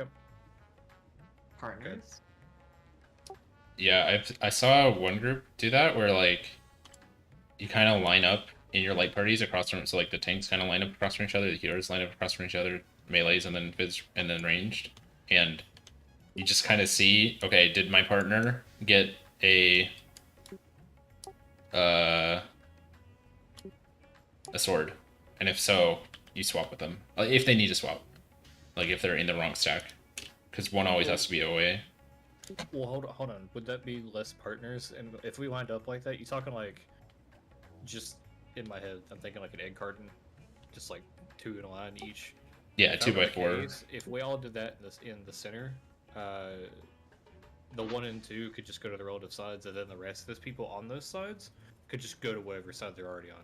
partners? Yeah, I saw one group do that where like you kind of line up in your light parties across from, so like the tanks kind of line up across from each other, the healers line up across from each other, melees and then and then ranged, and you just kind of see, okay, did my partner get a sword, and if so, you swap with them if they need to swap, like if they're in the wrong stack, because one always has to be OA. Well, hold on. Would that be less partners? And if we wind up like that, you talking like, just in my head, I'm thinking like an egg carton, just like 2 in a line each. Yeah, 2x4. If we all did that in the center, the 1 and 2 could just go to the relative sides, and then the rest of those people on those sides could just go to whatever side they're already on.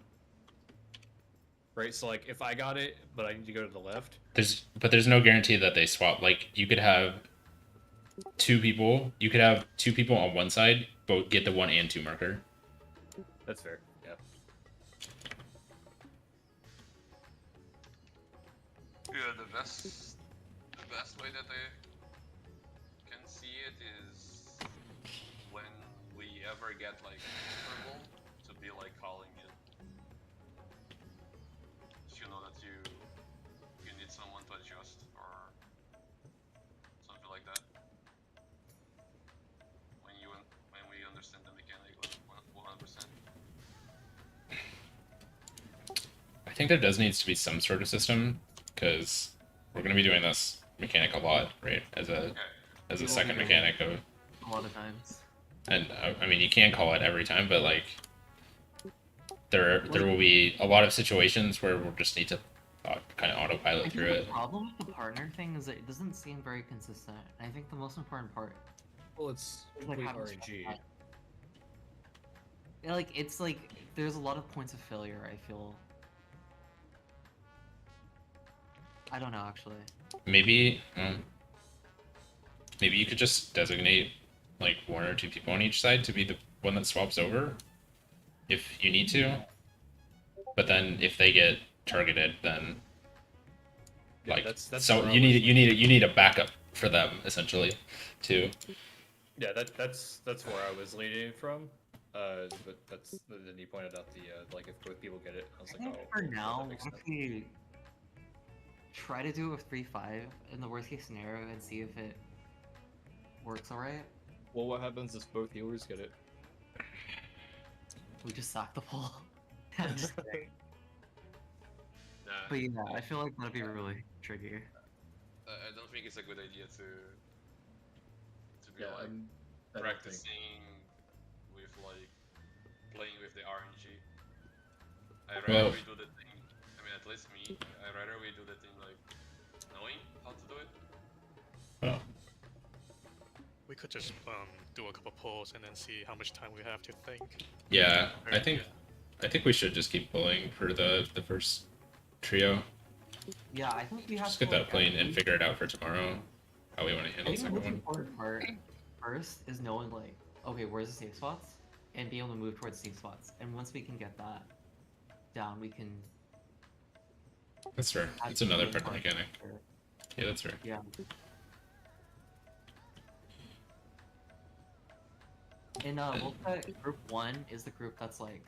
Right, so like if I got it, but I need to go to the left. There's no guarantee that they swap. Like you could have 2 people. You could have 2 people on one side, both get the 1 and 2 marker. That's fair. Yeah. Yeah, the best way that I can see it is when we ever get like comfortable to be like calling it. If you know that you need someone to adjust or something like that. When we understand the mechanic 100%. I think there does needs to be some sort of system, because we're going to be doing this mechanic a lot, right? As a second mechanic of a lot of times. And I mean, you can't call it every time, but like there will be a lot of situations where we'll just need to kind of autopilot through it. The problem with the partner thing is that it doesn't seem very consistent. I think the most important part. Well, it's complete RNG. Yeah, like it's like there's a lot of points of failure. I feel. I don't know actually. Maybe, maybe you could just designate like 1 or 2 people on each side to be the one that swaps over, if you need to. But then if they get targeted, then Yeah, like that's so where I you was need a backup for them essentially, too. Yeah, that's where I was leading from. But then you pointed out the like if both people get it, I was I like, think oh, for that now, makes what sense. if we try to do it with 3-5 in the worst case scenario and see if it works alright? Well, what happens if both healers get it? We just sack the poll. I'm just kidding. Nah, But yeah, I feel like that'd be really tricky. I don't think it's a good idea to be Yeah, like I don't think. practicing with like playing with the RNG. I'd Well- rather we do the thing. I mean, at least me. I'd rather we do the thing like knowing how to do it. Well, We could just do a couple polls and then see how much time we have to think. yeah, Or- I think we should just keep pulling for the first trio. Yeah, I think we have Just to get that plane and figure it out for tomorrow. How we want to I handle the think the second most one. important part first is knowing like, okay, where's the safe spots? And being able to move towards safe spots. And once we can get that down, we can That's fair. That's another part of the mechanic. Yeah, that's fair. Yeah. And we'll put group 1 is the group that's like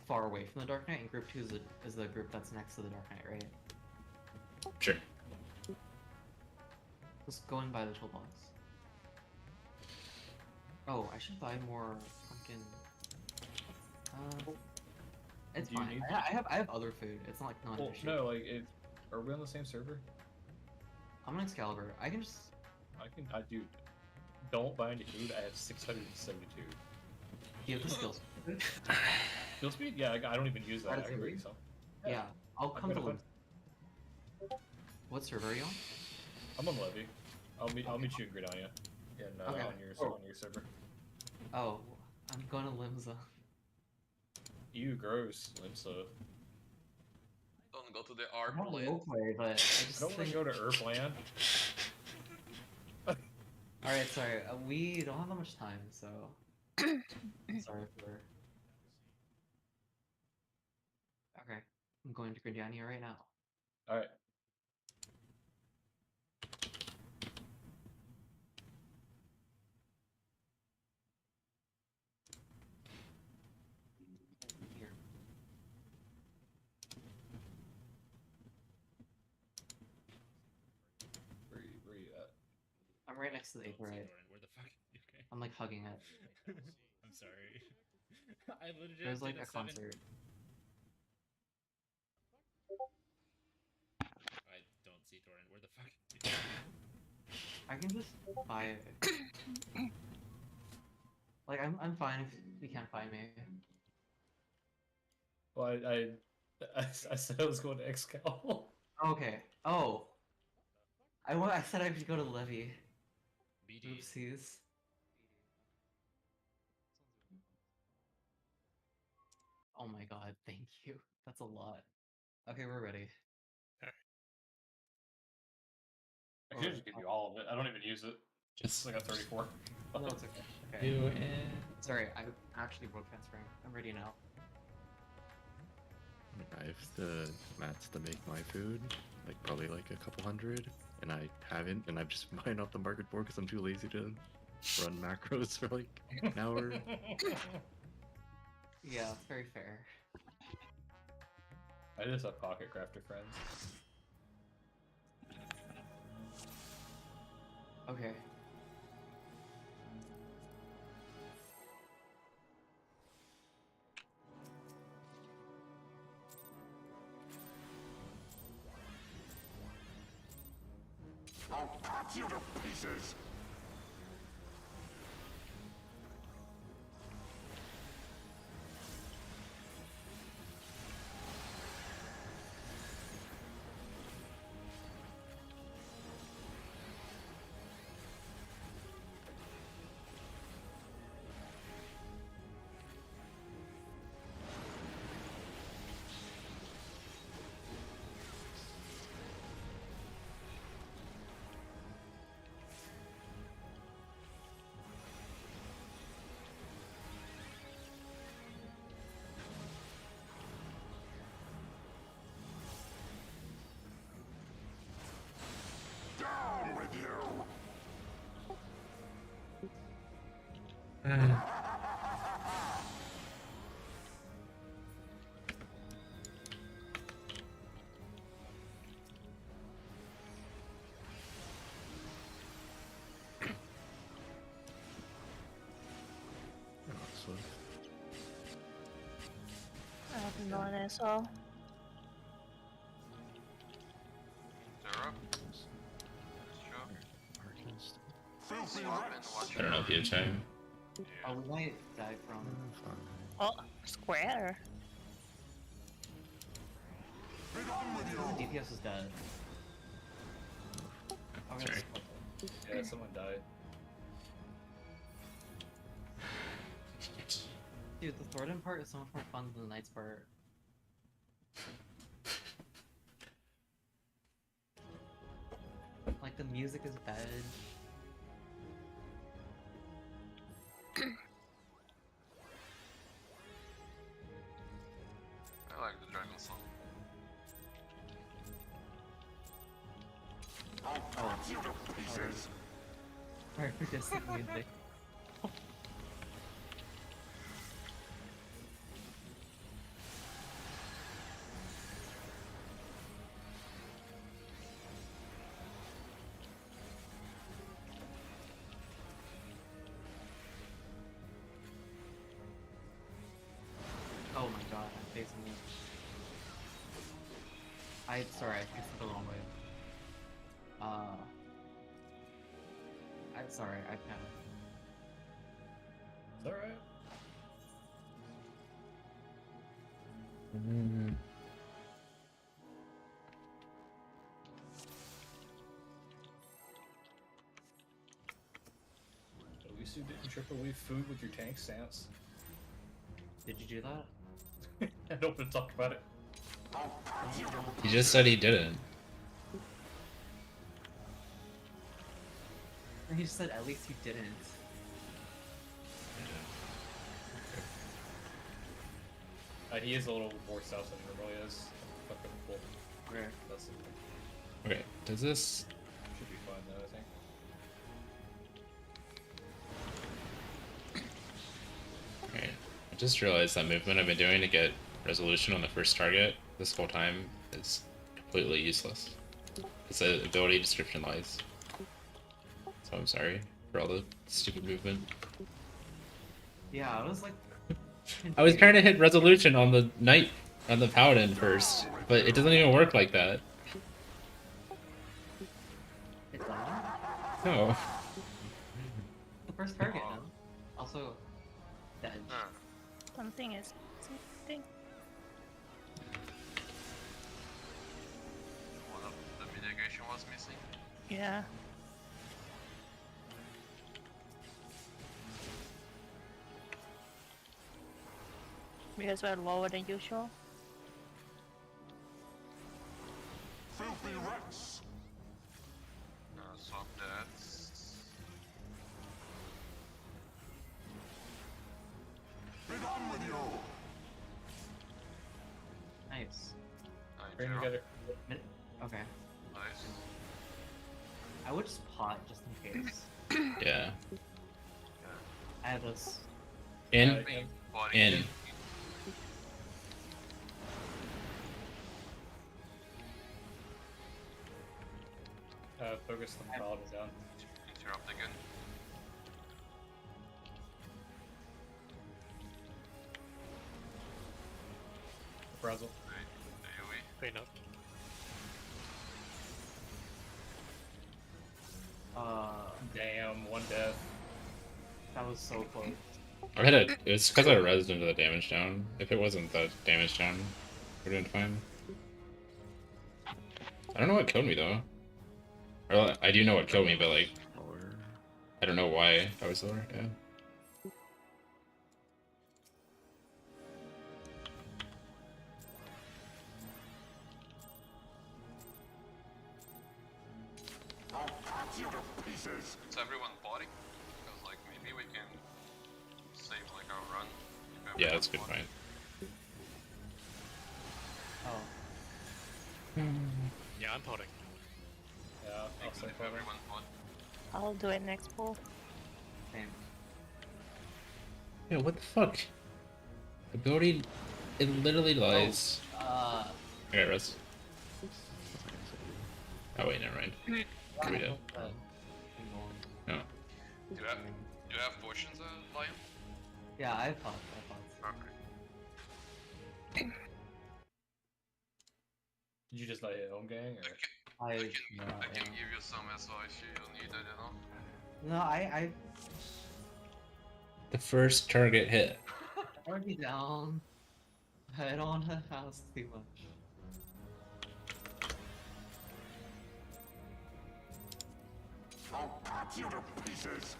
far away from the Dark Knight, and group 2 is the group that's next to the Dark Knight, right? Sure. Just going by the toolbox. Oh, I should buy more pumpkin. It's Do you fine. need- I have other food. It's not like not an Well, issue. no, like, are we on the same server? I'm an Excalibur. I can just. Do. Don't buy any food. I have 672. Do you have the skills? Skill speed? Yeah, I don't even use that. That's I can it. bring some. Yeah, I'll I'm come to gonna Lim. What server are you on? I'm on Levy. I'll meet you in Gridania. And Okay. on your server. Oh, I'm going to Limsa. You gross, Limsa. Don't go to the I ARP want to land. roleplay, but I I just don't want think. to go to Earthland. Alright, sorry. We don't have that much time, so. Sorry for. Okay, I'm going to Gridania right now. Alright. Here. Where you at? I'm right next to the Aetherite. Where the fuck? Okay. I'm like hugging it. I'm sorry. I legit There's like a concert. I don't see Thorin. Where the fuck? I can just buy it. Like I'm fine if you can't buy me. Well, I said I was going to Excal. Okay. Oh. I said I would go to Levy. BD. Oopsies. Oh my god, thank you. That's a lot. Okay, we're ready. I could just give you all of it. I don't even use it. Just I got 34. No, it's okay. Okay. do it. Sorry, I actually broke transferring. I'm ready now. I have the mats to make my food, like probably like a couple hundred, and I haven't, and I've just buying off the market board because I'm too lazy to run macros for like an hour. Yeah, it's very fair. I just have pocket crafter friends. Okay. I'll cut you to pieces! I have none as well. Zero. Filthy Swap and rats. watch I don't know if you have time. Oh, we might die from. Oh, square. Get on with you. DPS is dead. Oh, Sorry. Yeah, someone died. Dude, the Thornton part is so much more fun than the Knights part. Like, the music is bad. I like the dragon song. I'll cut you to pieces. Sorry for dissing the music. Oh my god, I'm facing it. Sorry, I fixed it the wrong way. I'm sorry, I kind of. It's alright. At least you didn't triple leaf food with your tank stance. Did you do that? I don't want to talk about it. I'll cut you to He just said he didn't. He just said at least you didn't. He is a little more south than he normally is. Fucking cool. Okay. That's it. Okay, does this... Should be fine though, I think. Okay, I just realized that movement I've been doing to get resolution on the first target this whole time is completely useless. It's an ability description lies. So I'm sorry for all the stupid movement. Yeah, I was like. I was trying to hit resolution on the knight, on the paladin first, but it doesn't even work like that. It doesn't? No. The first target, no? Also, the edge. Something is. Something. One of the mitigation was missing. Yeah. Because we're lower than usual. filthy rats. Swap that. Get on with you. Nice. Bring Zero. together. Okay. Nice. I would just pot just in case. Yeah. I have this. In? Body. In. Focus the paladin down. Interrupt again. Frazzle. AoE. Wait, no. Damn, one death. That was so close. I had a. It's because I rezzed into the damage down. If it wasn't the damage down, we're doing fine. I don't know what killed me though. Or I do know what killed me, but like, I don't know why I was lower. Yeah. I'll cut you to pieces. Is everyone body? Because like maybe we can save like our run. if Yeah, everyone's that's a good body. point. Oh. Yeah, I'm potting. Yeah, I'll Even say if cover. everyone body. I'll do it next pull. Same. Yeah, what the fuck? Ability, it literally lies. Okay, Russ. Oh wait, never mind. We do. No. Do you have potions, Lion? Yeah, I thought. Okay. Did you just like hit home gang or? I I can give you some SO if you need it, you know? No, I The first target hit. already down. I don't want to house too much. I'll cut you to pieces.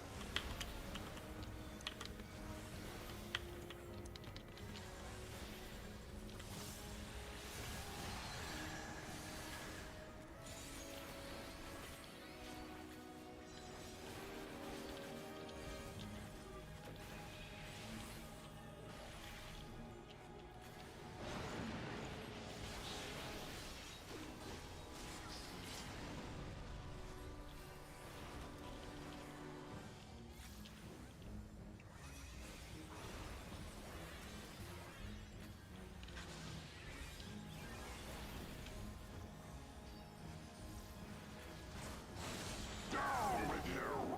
Down with you.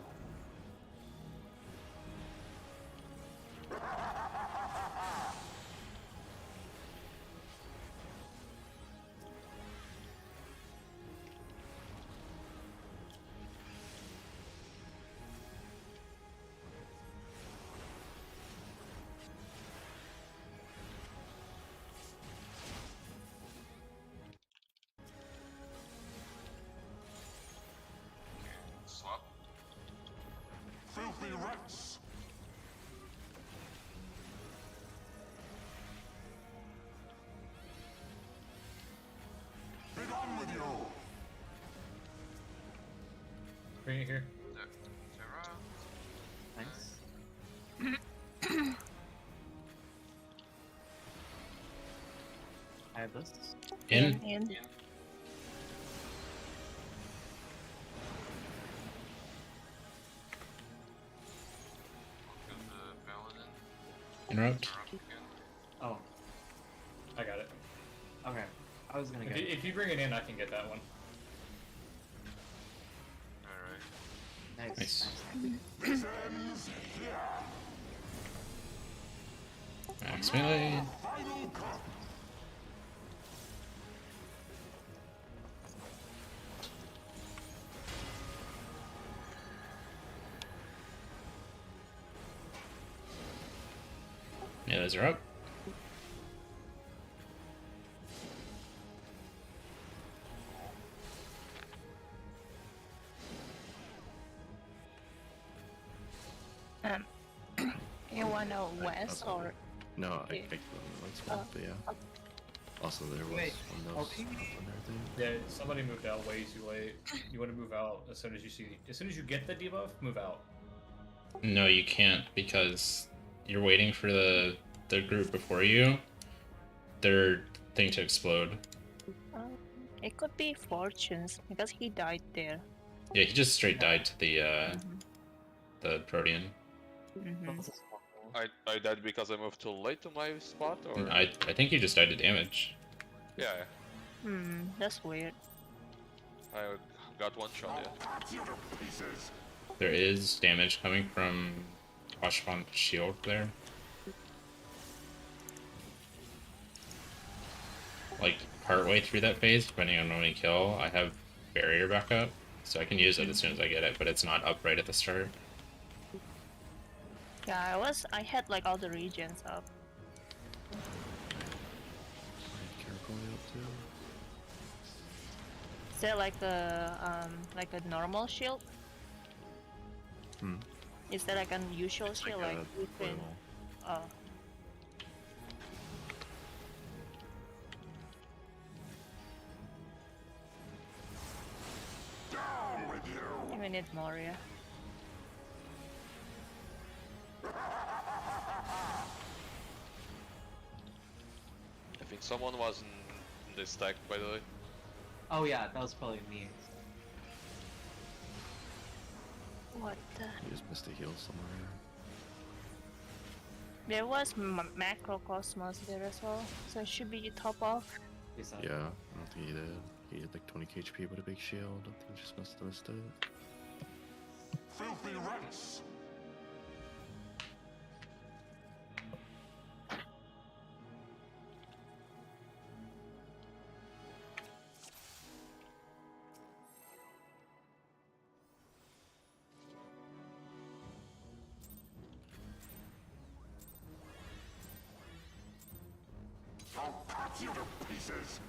Swap. Filthy rats. Be gone with you. Bring it here. Terra. Thanks. I have this. In. Paladin. Interrupt. Oh, I got it. okay. I was gonna If get you, it. if you bring it in, I can get that one. Alright. Nice. Nice. Max melee. Final cut. Yeah, those are up. You wanna west or No, I Yeah. picked one in the right spot, but yeah. Also, there was Wait, one of those okay. up and everything. Yeah, somebody moved out way too late. You want to move out as soon as you get the debuff, move out. No, you can't because you're waiting for the group before you. Their thing to explode. it could be Fortunes because he died there. Yeah, he just straight died to the Protean. Mm-hmm. I died because I moved too late to my spot, or I think you just died to damage. yeah, That's weird. I got one shot. Yeah. Cut you to pieces. There is damage coming from Oshpon's shield there. Like partway through that phase, depending on when we kill, I have barrier back up, so I can use it as soon as I get it, but it's not up right at the start. Yeah, I had like all the regions up. Carefully up too. Is there like a normal shield? Hmm. Is there like an usual It's like shield like a you can? foil. Oh, Down with you. we need Moria. I think someone was in this stack, by the way. Oh yeah, that was probably me. What the? You just missed a heal somewhere. There was Macrocosmos there as well, so it should be top off. Peace out. Yeah, I don't think he did. He had like 20 HP with a big shield. I think he just missed it. Filthy rats! I'll cut you to pieces!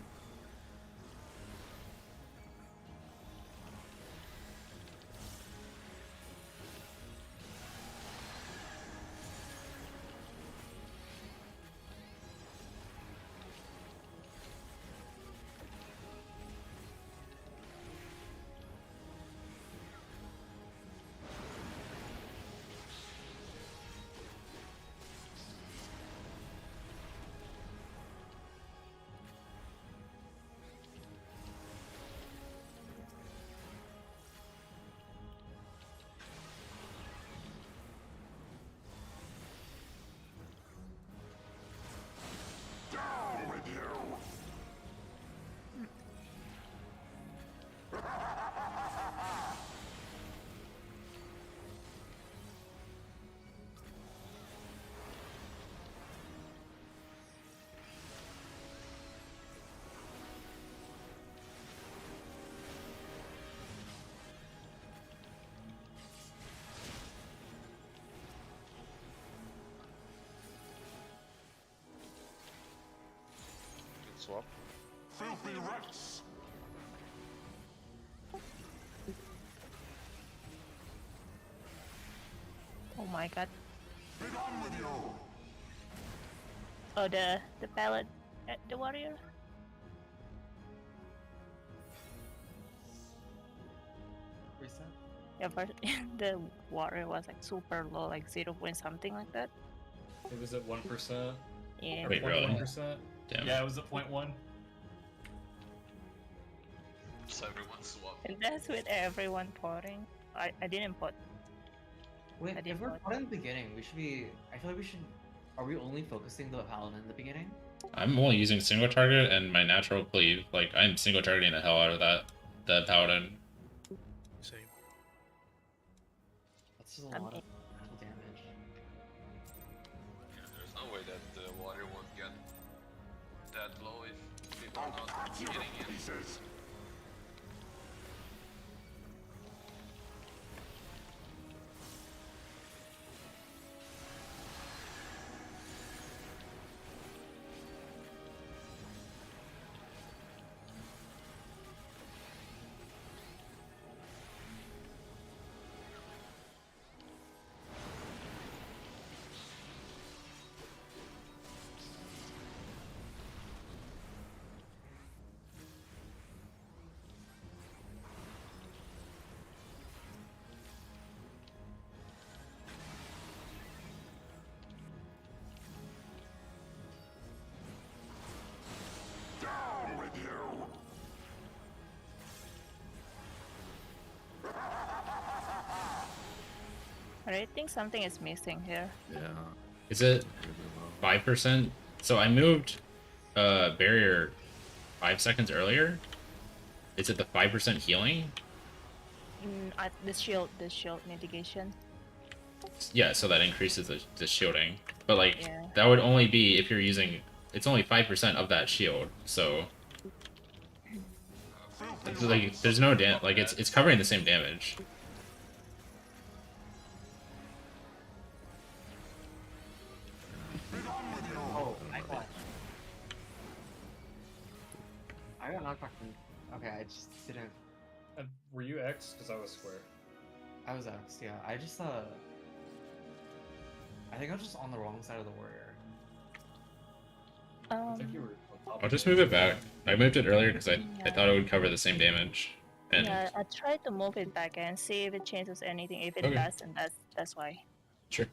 Down with you! Good swap. Filthy rats! Oh my god. Be gone with you! Oh, the pallet at the warrior. Reset. Yeah, but the warrior was like super low, like 0 point something like that. It was at 1%. Yeah. Or Wait, really? 0.1%. Damn. Yeah, it was at 0.1. So everyone swap. And that's with everyone potting. I didn't pot. Wait, I if didn't we're vote. caught in the beginning, we should be. I feel like we should. Are we only focusing the paladin in the beginning? I'm only using single target and my natural cleave. Like I'm single targeting the hell out of that paladin. Same. That's just a I'm lot of in. natural damage. Yeah, there's no way that the water won't get that low if people are I'll not cut you getting to it. pieces! Down with you! I think something is missing here. Yeah. Is it Very low. 5%? So I moved barrier 5 seconds earlier. Is it the 5% healing? The shield mitigation. Yeah, so that increases the shielding. But like Yeah. that would only be if you're using it's only 5% of that shield. So it's like there's no like it's covering the same damage. Oh, I got. I got knocked back from. Okay, I just didn't. Were you X? Because I was square. I was X, yeah. I just I think I was just on the wrong side of the warrior. I think you were on top I'll of just me. move it back. I moved it earlier because I Yeah. thought it would cover the same damage. And Yeah, I tried to move it back and see if it changes anything. If it Okay. does, and that's why. sure.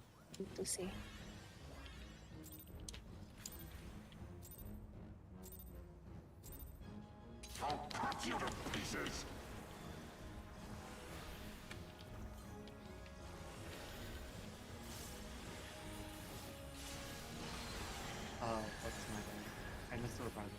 To see. I'll cut you to pieces! Friday.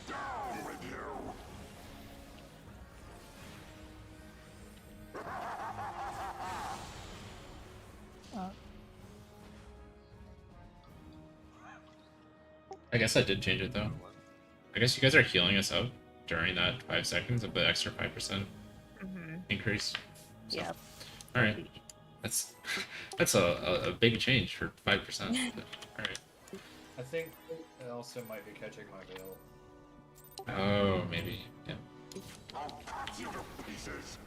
Down with you! I guess I did change it though. I guess you guys are healing us up during that 5 seconds of the extra 5% Mm-hmm. increase. So, Yep. all right, that's a big change for 5%. All right. I think it also might be catching my veil. Oh, maybe. Yeah. I'll cut you to pieces!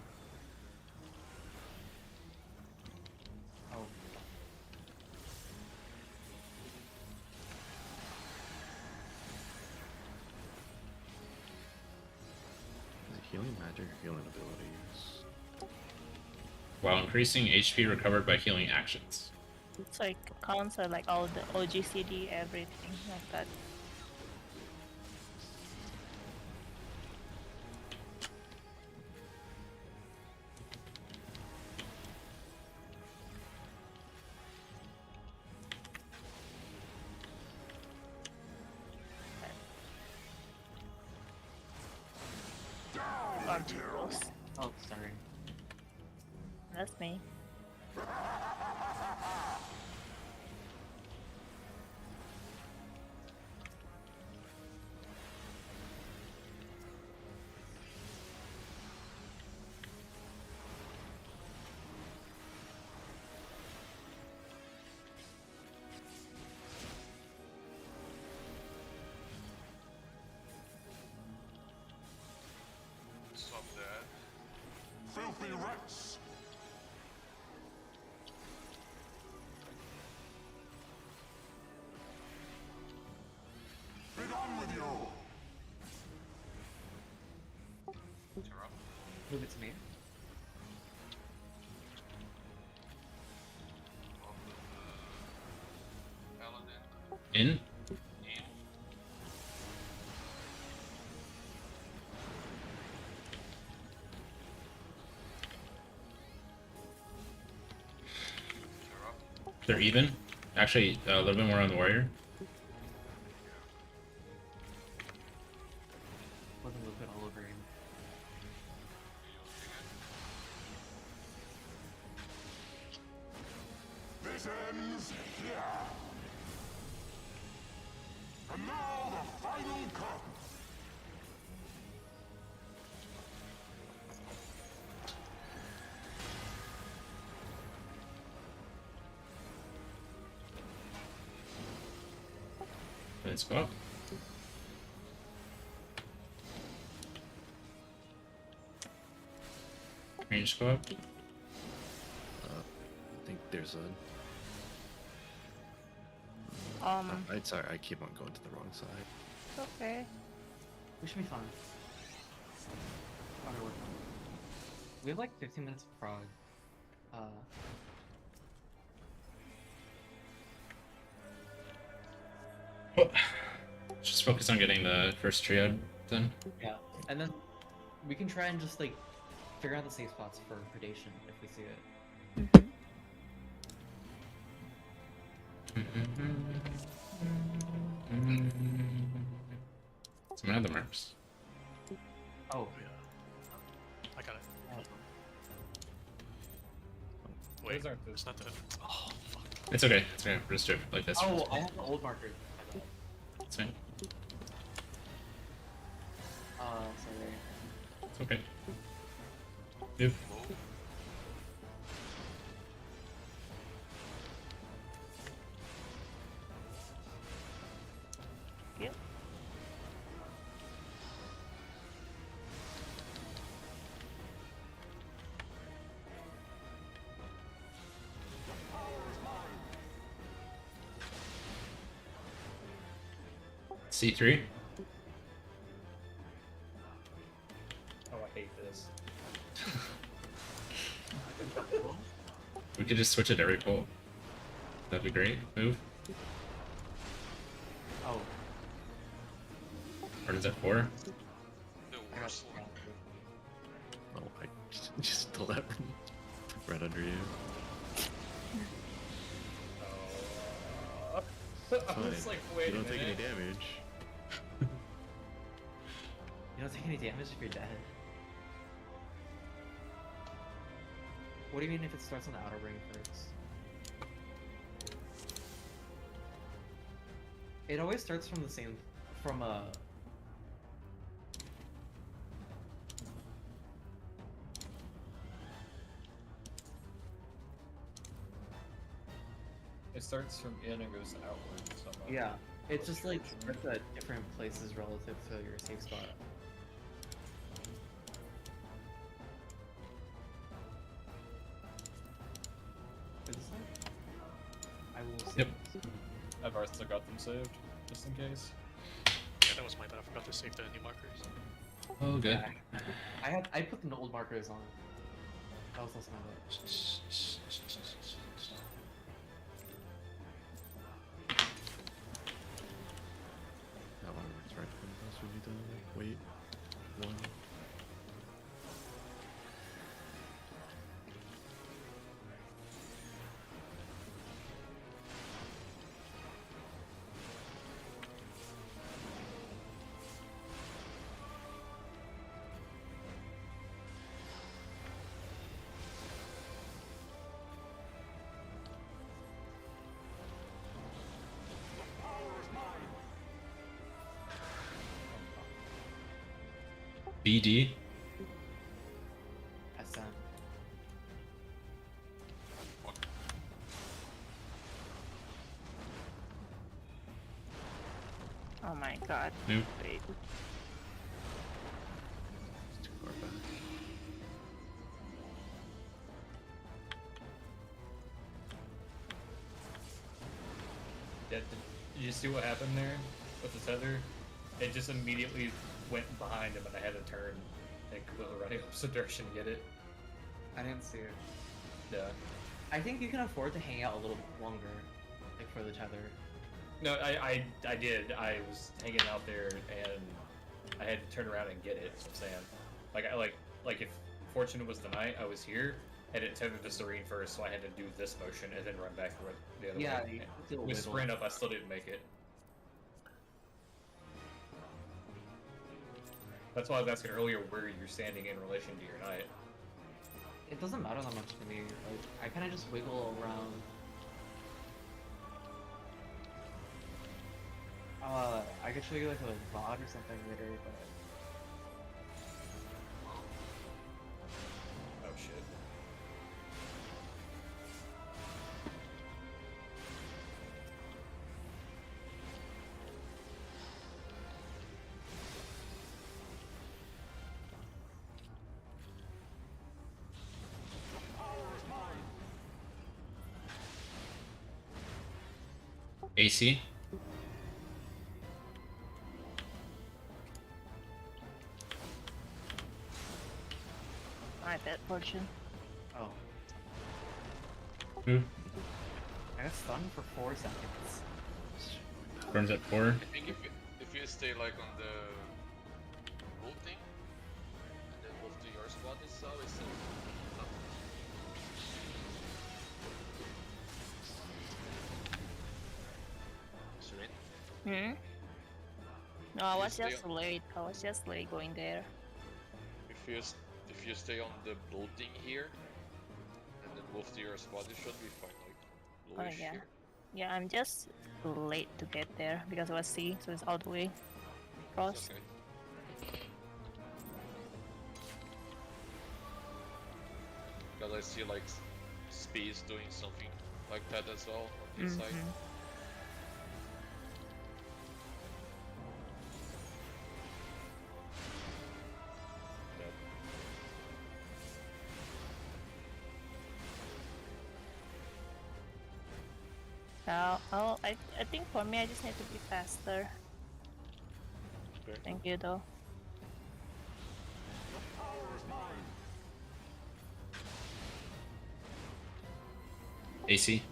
Oh, Is it healing magic or healing abilities? While increasing HP recovered by healing actions. It's like counts are like all the OGCD, everything like that. Down with you! oh, sorry. That's me. Stop that. Filthy rats! Be gone with you! Terra. Move it to me. Of the paladin. In? In. Terra. They're even. Actually, a little bit more on the warrior. Let them move it all over him. This ends here! And now the final cut! Let's go up. Range go up. I think there's a. Sorry, I keep on going to the wrong side. Okay. We should be fine. Okay, we're fine. We have like 15 minutes of prog. Just focus on getting the first triad then. Yeah, and then we can try and just like figure out the safe spots for predation if we see it. Someone had the marks. Oh, I got it. oh. Wait, Those aren't the- it's not the. Oh, fuck. It's okay. It's okay. We're just do it like this. Oh, I have the old marker. It's fine. Sorry. It's okay. Move. Yep. C3. Oh, I hate this. We could just switch it every pull. That'd be great. Move. Oh, Or is that 4? The I got worst one. Oh, I just stole that from right under you. I was Fine. like, wait You a don't take any minute. damage. you don't take any damage if you're dead. What do you mean if it starts on the outer ring first? It always starts from the same, from a. It starts from in and goes outward somehow. Yeah, it's just like starts at different places relative to your safe spot. Is this it? I will see. Yep. I've also got them saved, just in case. Yeah, that was my bad. I forgot to save the new markers. Oh, good. Yeah, I put the old markers on. That was also my bad. That one works right from us. We need to wait. One. BD. SM. Oh my god. Move. Wait. It's too far back. Yeah, did you see what happened there with the tether? It just immediately went behind him and I had to turn and completely run the opposite direction to get it. I didn't see it. Yeah. I think you can afford to hang out a little bit longer, like for the tether. No, I did. I was hanging out there and I had to turn around and get it. That's what I'm saying. Like if Fortune was the night, I was here, and it tethered to Serene first, so I had to do this motion and then run back the other Yeah, way. you still With wiggle. sprint up, I still didn't make it. That's why I was asking earlier where you're standing in relation to your knight. It doesn't matter that much to me. Like I kind of just wiggle around. I could show you like a VOD or something later, but Oh shit. AC. My bad, Fortune. oh, Move. I got stunned for 4 seconds. Burns at 4. I think if you stay like on the blue thing and then move to your spot, it's always Serene? No, I You was stay just on- late. I was just late going there. If you stay on the blue thing here and then move to your spot, it should be fine. Like bluish yeah. here. Yeah, I'm just late to get there because it was C, so it's all the way across. It's okay. Because I see like Space doing something like that as well on his side. Mhm. So, I think for me, I just need to be faster. Okay. Thank you, though. AC.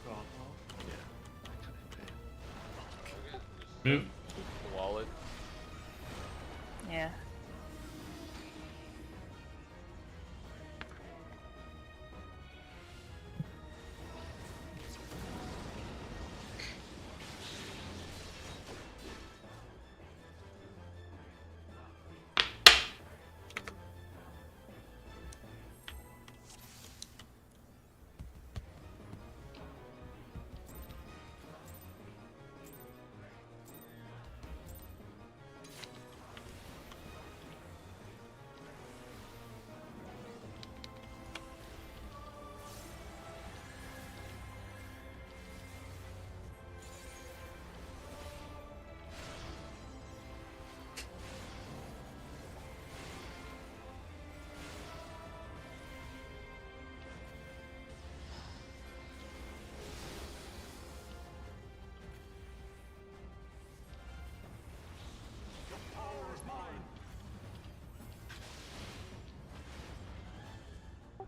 Go on. Yeah. I couldn't pay. Okay, just Move. wallet. Yeah.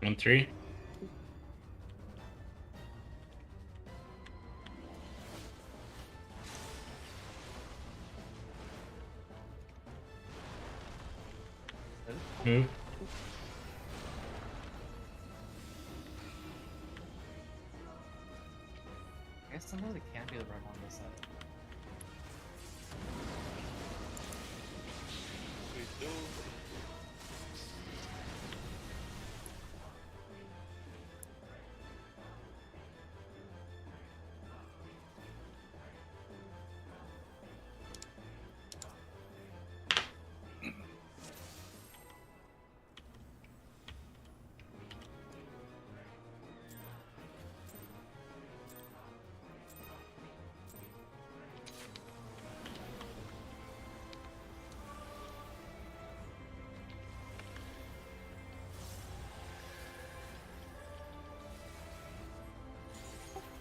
One, three. Move. I guess somehow they can't be the run on this side. We do.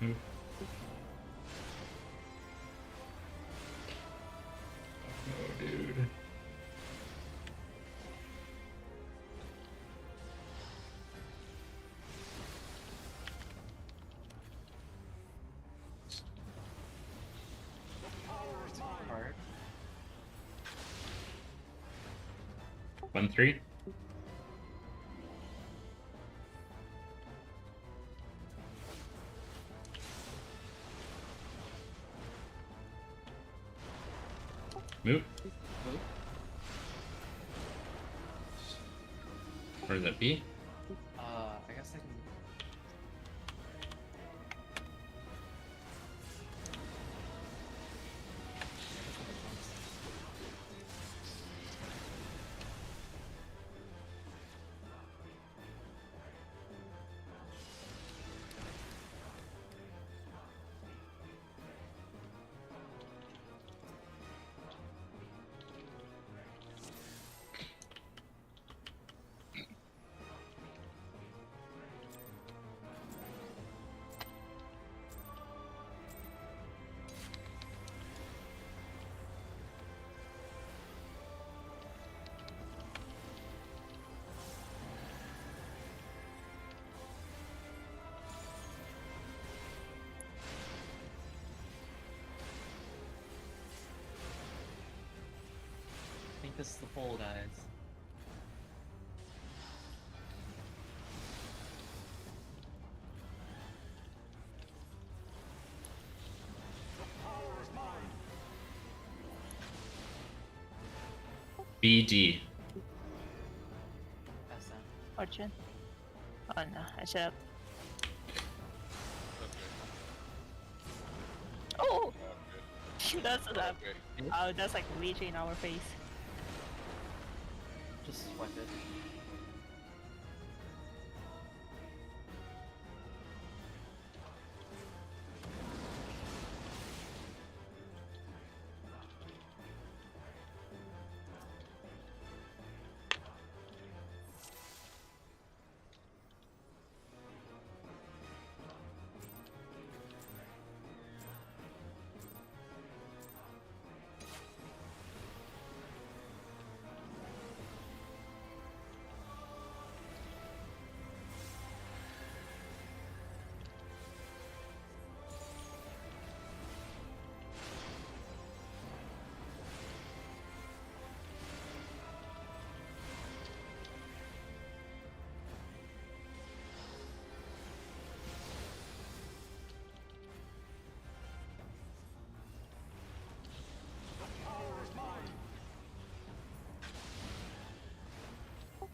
Move. Oh, dude. Hard. 1, 3. Move. Move. Where does that be? I guess I can. I think this is the pull, guys. BD. Pass down. Fortune. Oh no, I should have. Okay. Oh! Okay. That's enough. Okay. Oh, that's like reaching in our face. Just swipe it.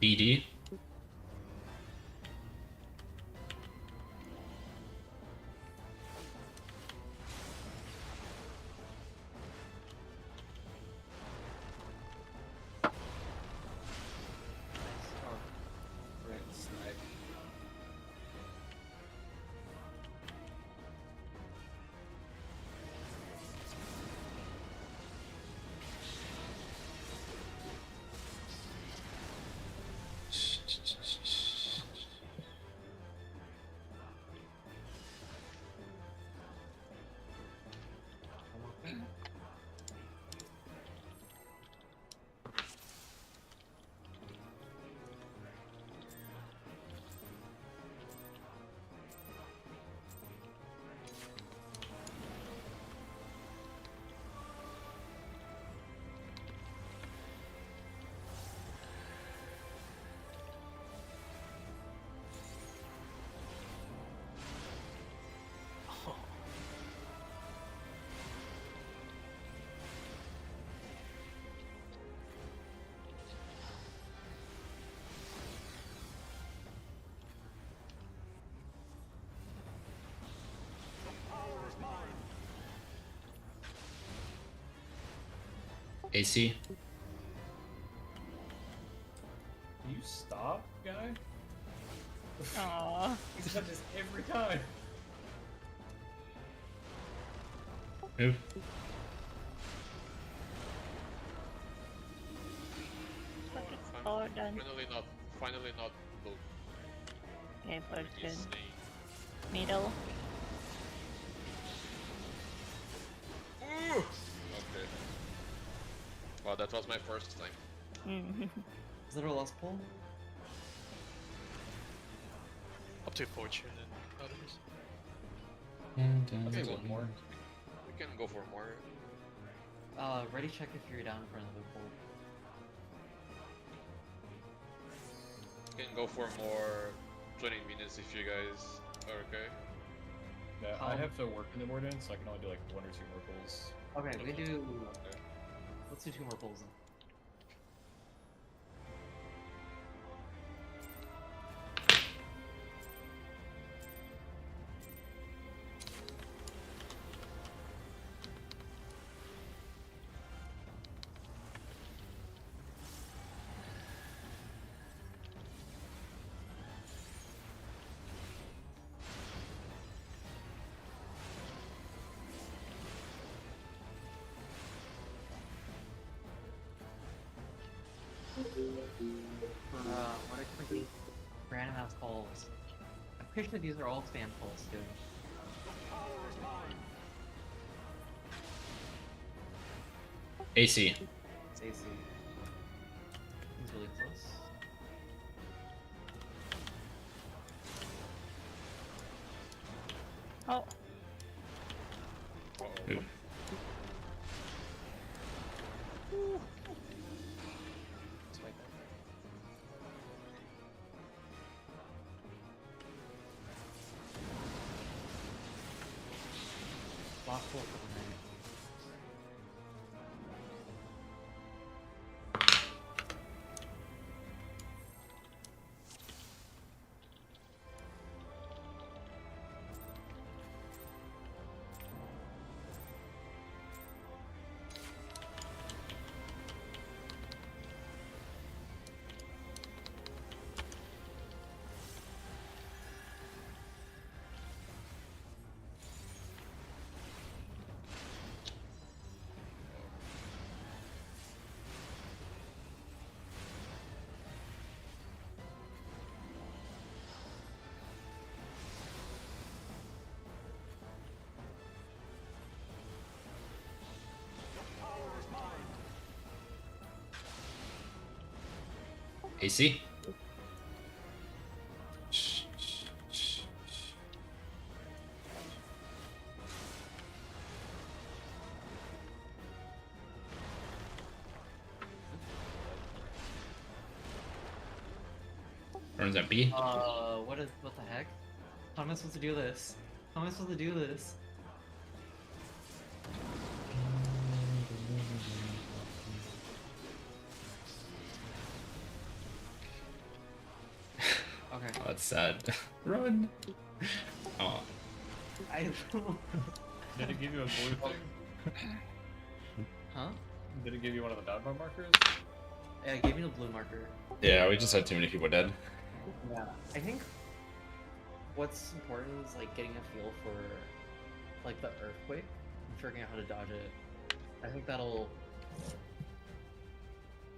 BD. Right, snag. AC. You stop, guy? Aww. He's got this every time. Move. Oh, done. Finally not blue. Okay, He's good. staying. Middle. Ooh! Okay. Well, that was my first time. Is that our last pull? Up to fortune and others. Okay, one more. We can go for more. Ready check if you're down for another pull. We can go for more 20 minutes if you guys are okay. Yeah, I have to work in the morning, so I can only do like 1 or 2 more pulls. Okay, we do. Okay. Let's do 2 more pulls then. What are quickly random ass calls? I'm pretty sure these are all spam calls too. AC. It's AC. He's really close. Oh, Move. It's right there. Last pull for the night. AC. Runs at B. What the heck? How am I supposed to do this? How am I supposed to do this? that's sad. Run. Oh. I. Did it give you a blue thing? Huh? Did it give you one of the dodgeball markers? Yeah, it gave me the blue marker. Yeah, we just had too many people dead. Yeah. I think what's important is like getting a feel for like the earthquake and figuring out how to dodge it. I think that'll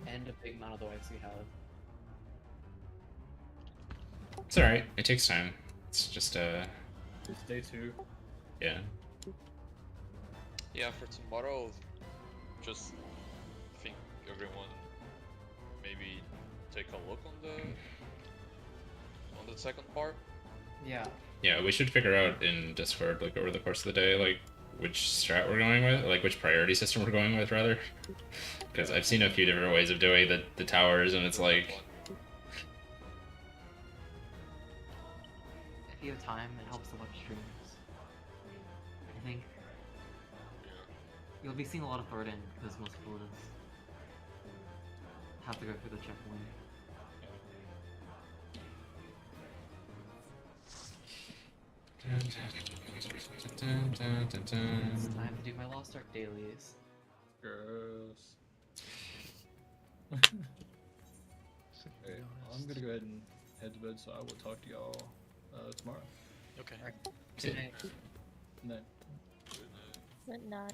end a big amount of the wipes we have. It's alright. It takes time. It's just It's day 2. yeah. Yeah, for tomorrow, just think everyone maybe take a look on the second part. Yeah. Yeah, we should figure out in Discord, like, over the course of the day, like, which strat we're going with, like, which priority system we're going with, rather. Because I've seen a few different ways of doing the towers, and it's like... If you have time, it helps to watch streams. I think you'll be seeing a lot of Thornton because most people just have to go through the checkpoint. It's time to do my Lost Ark dailies. Gross. Okay, I'm gonna go ahead and head to bed, so I will talk to y'all tomorrow. Okay. Good night. Good night. But not.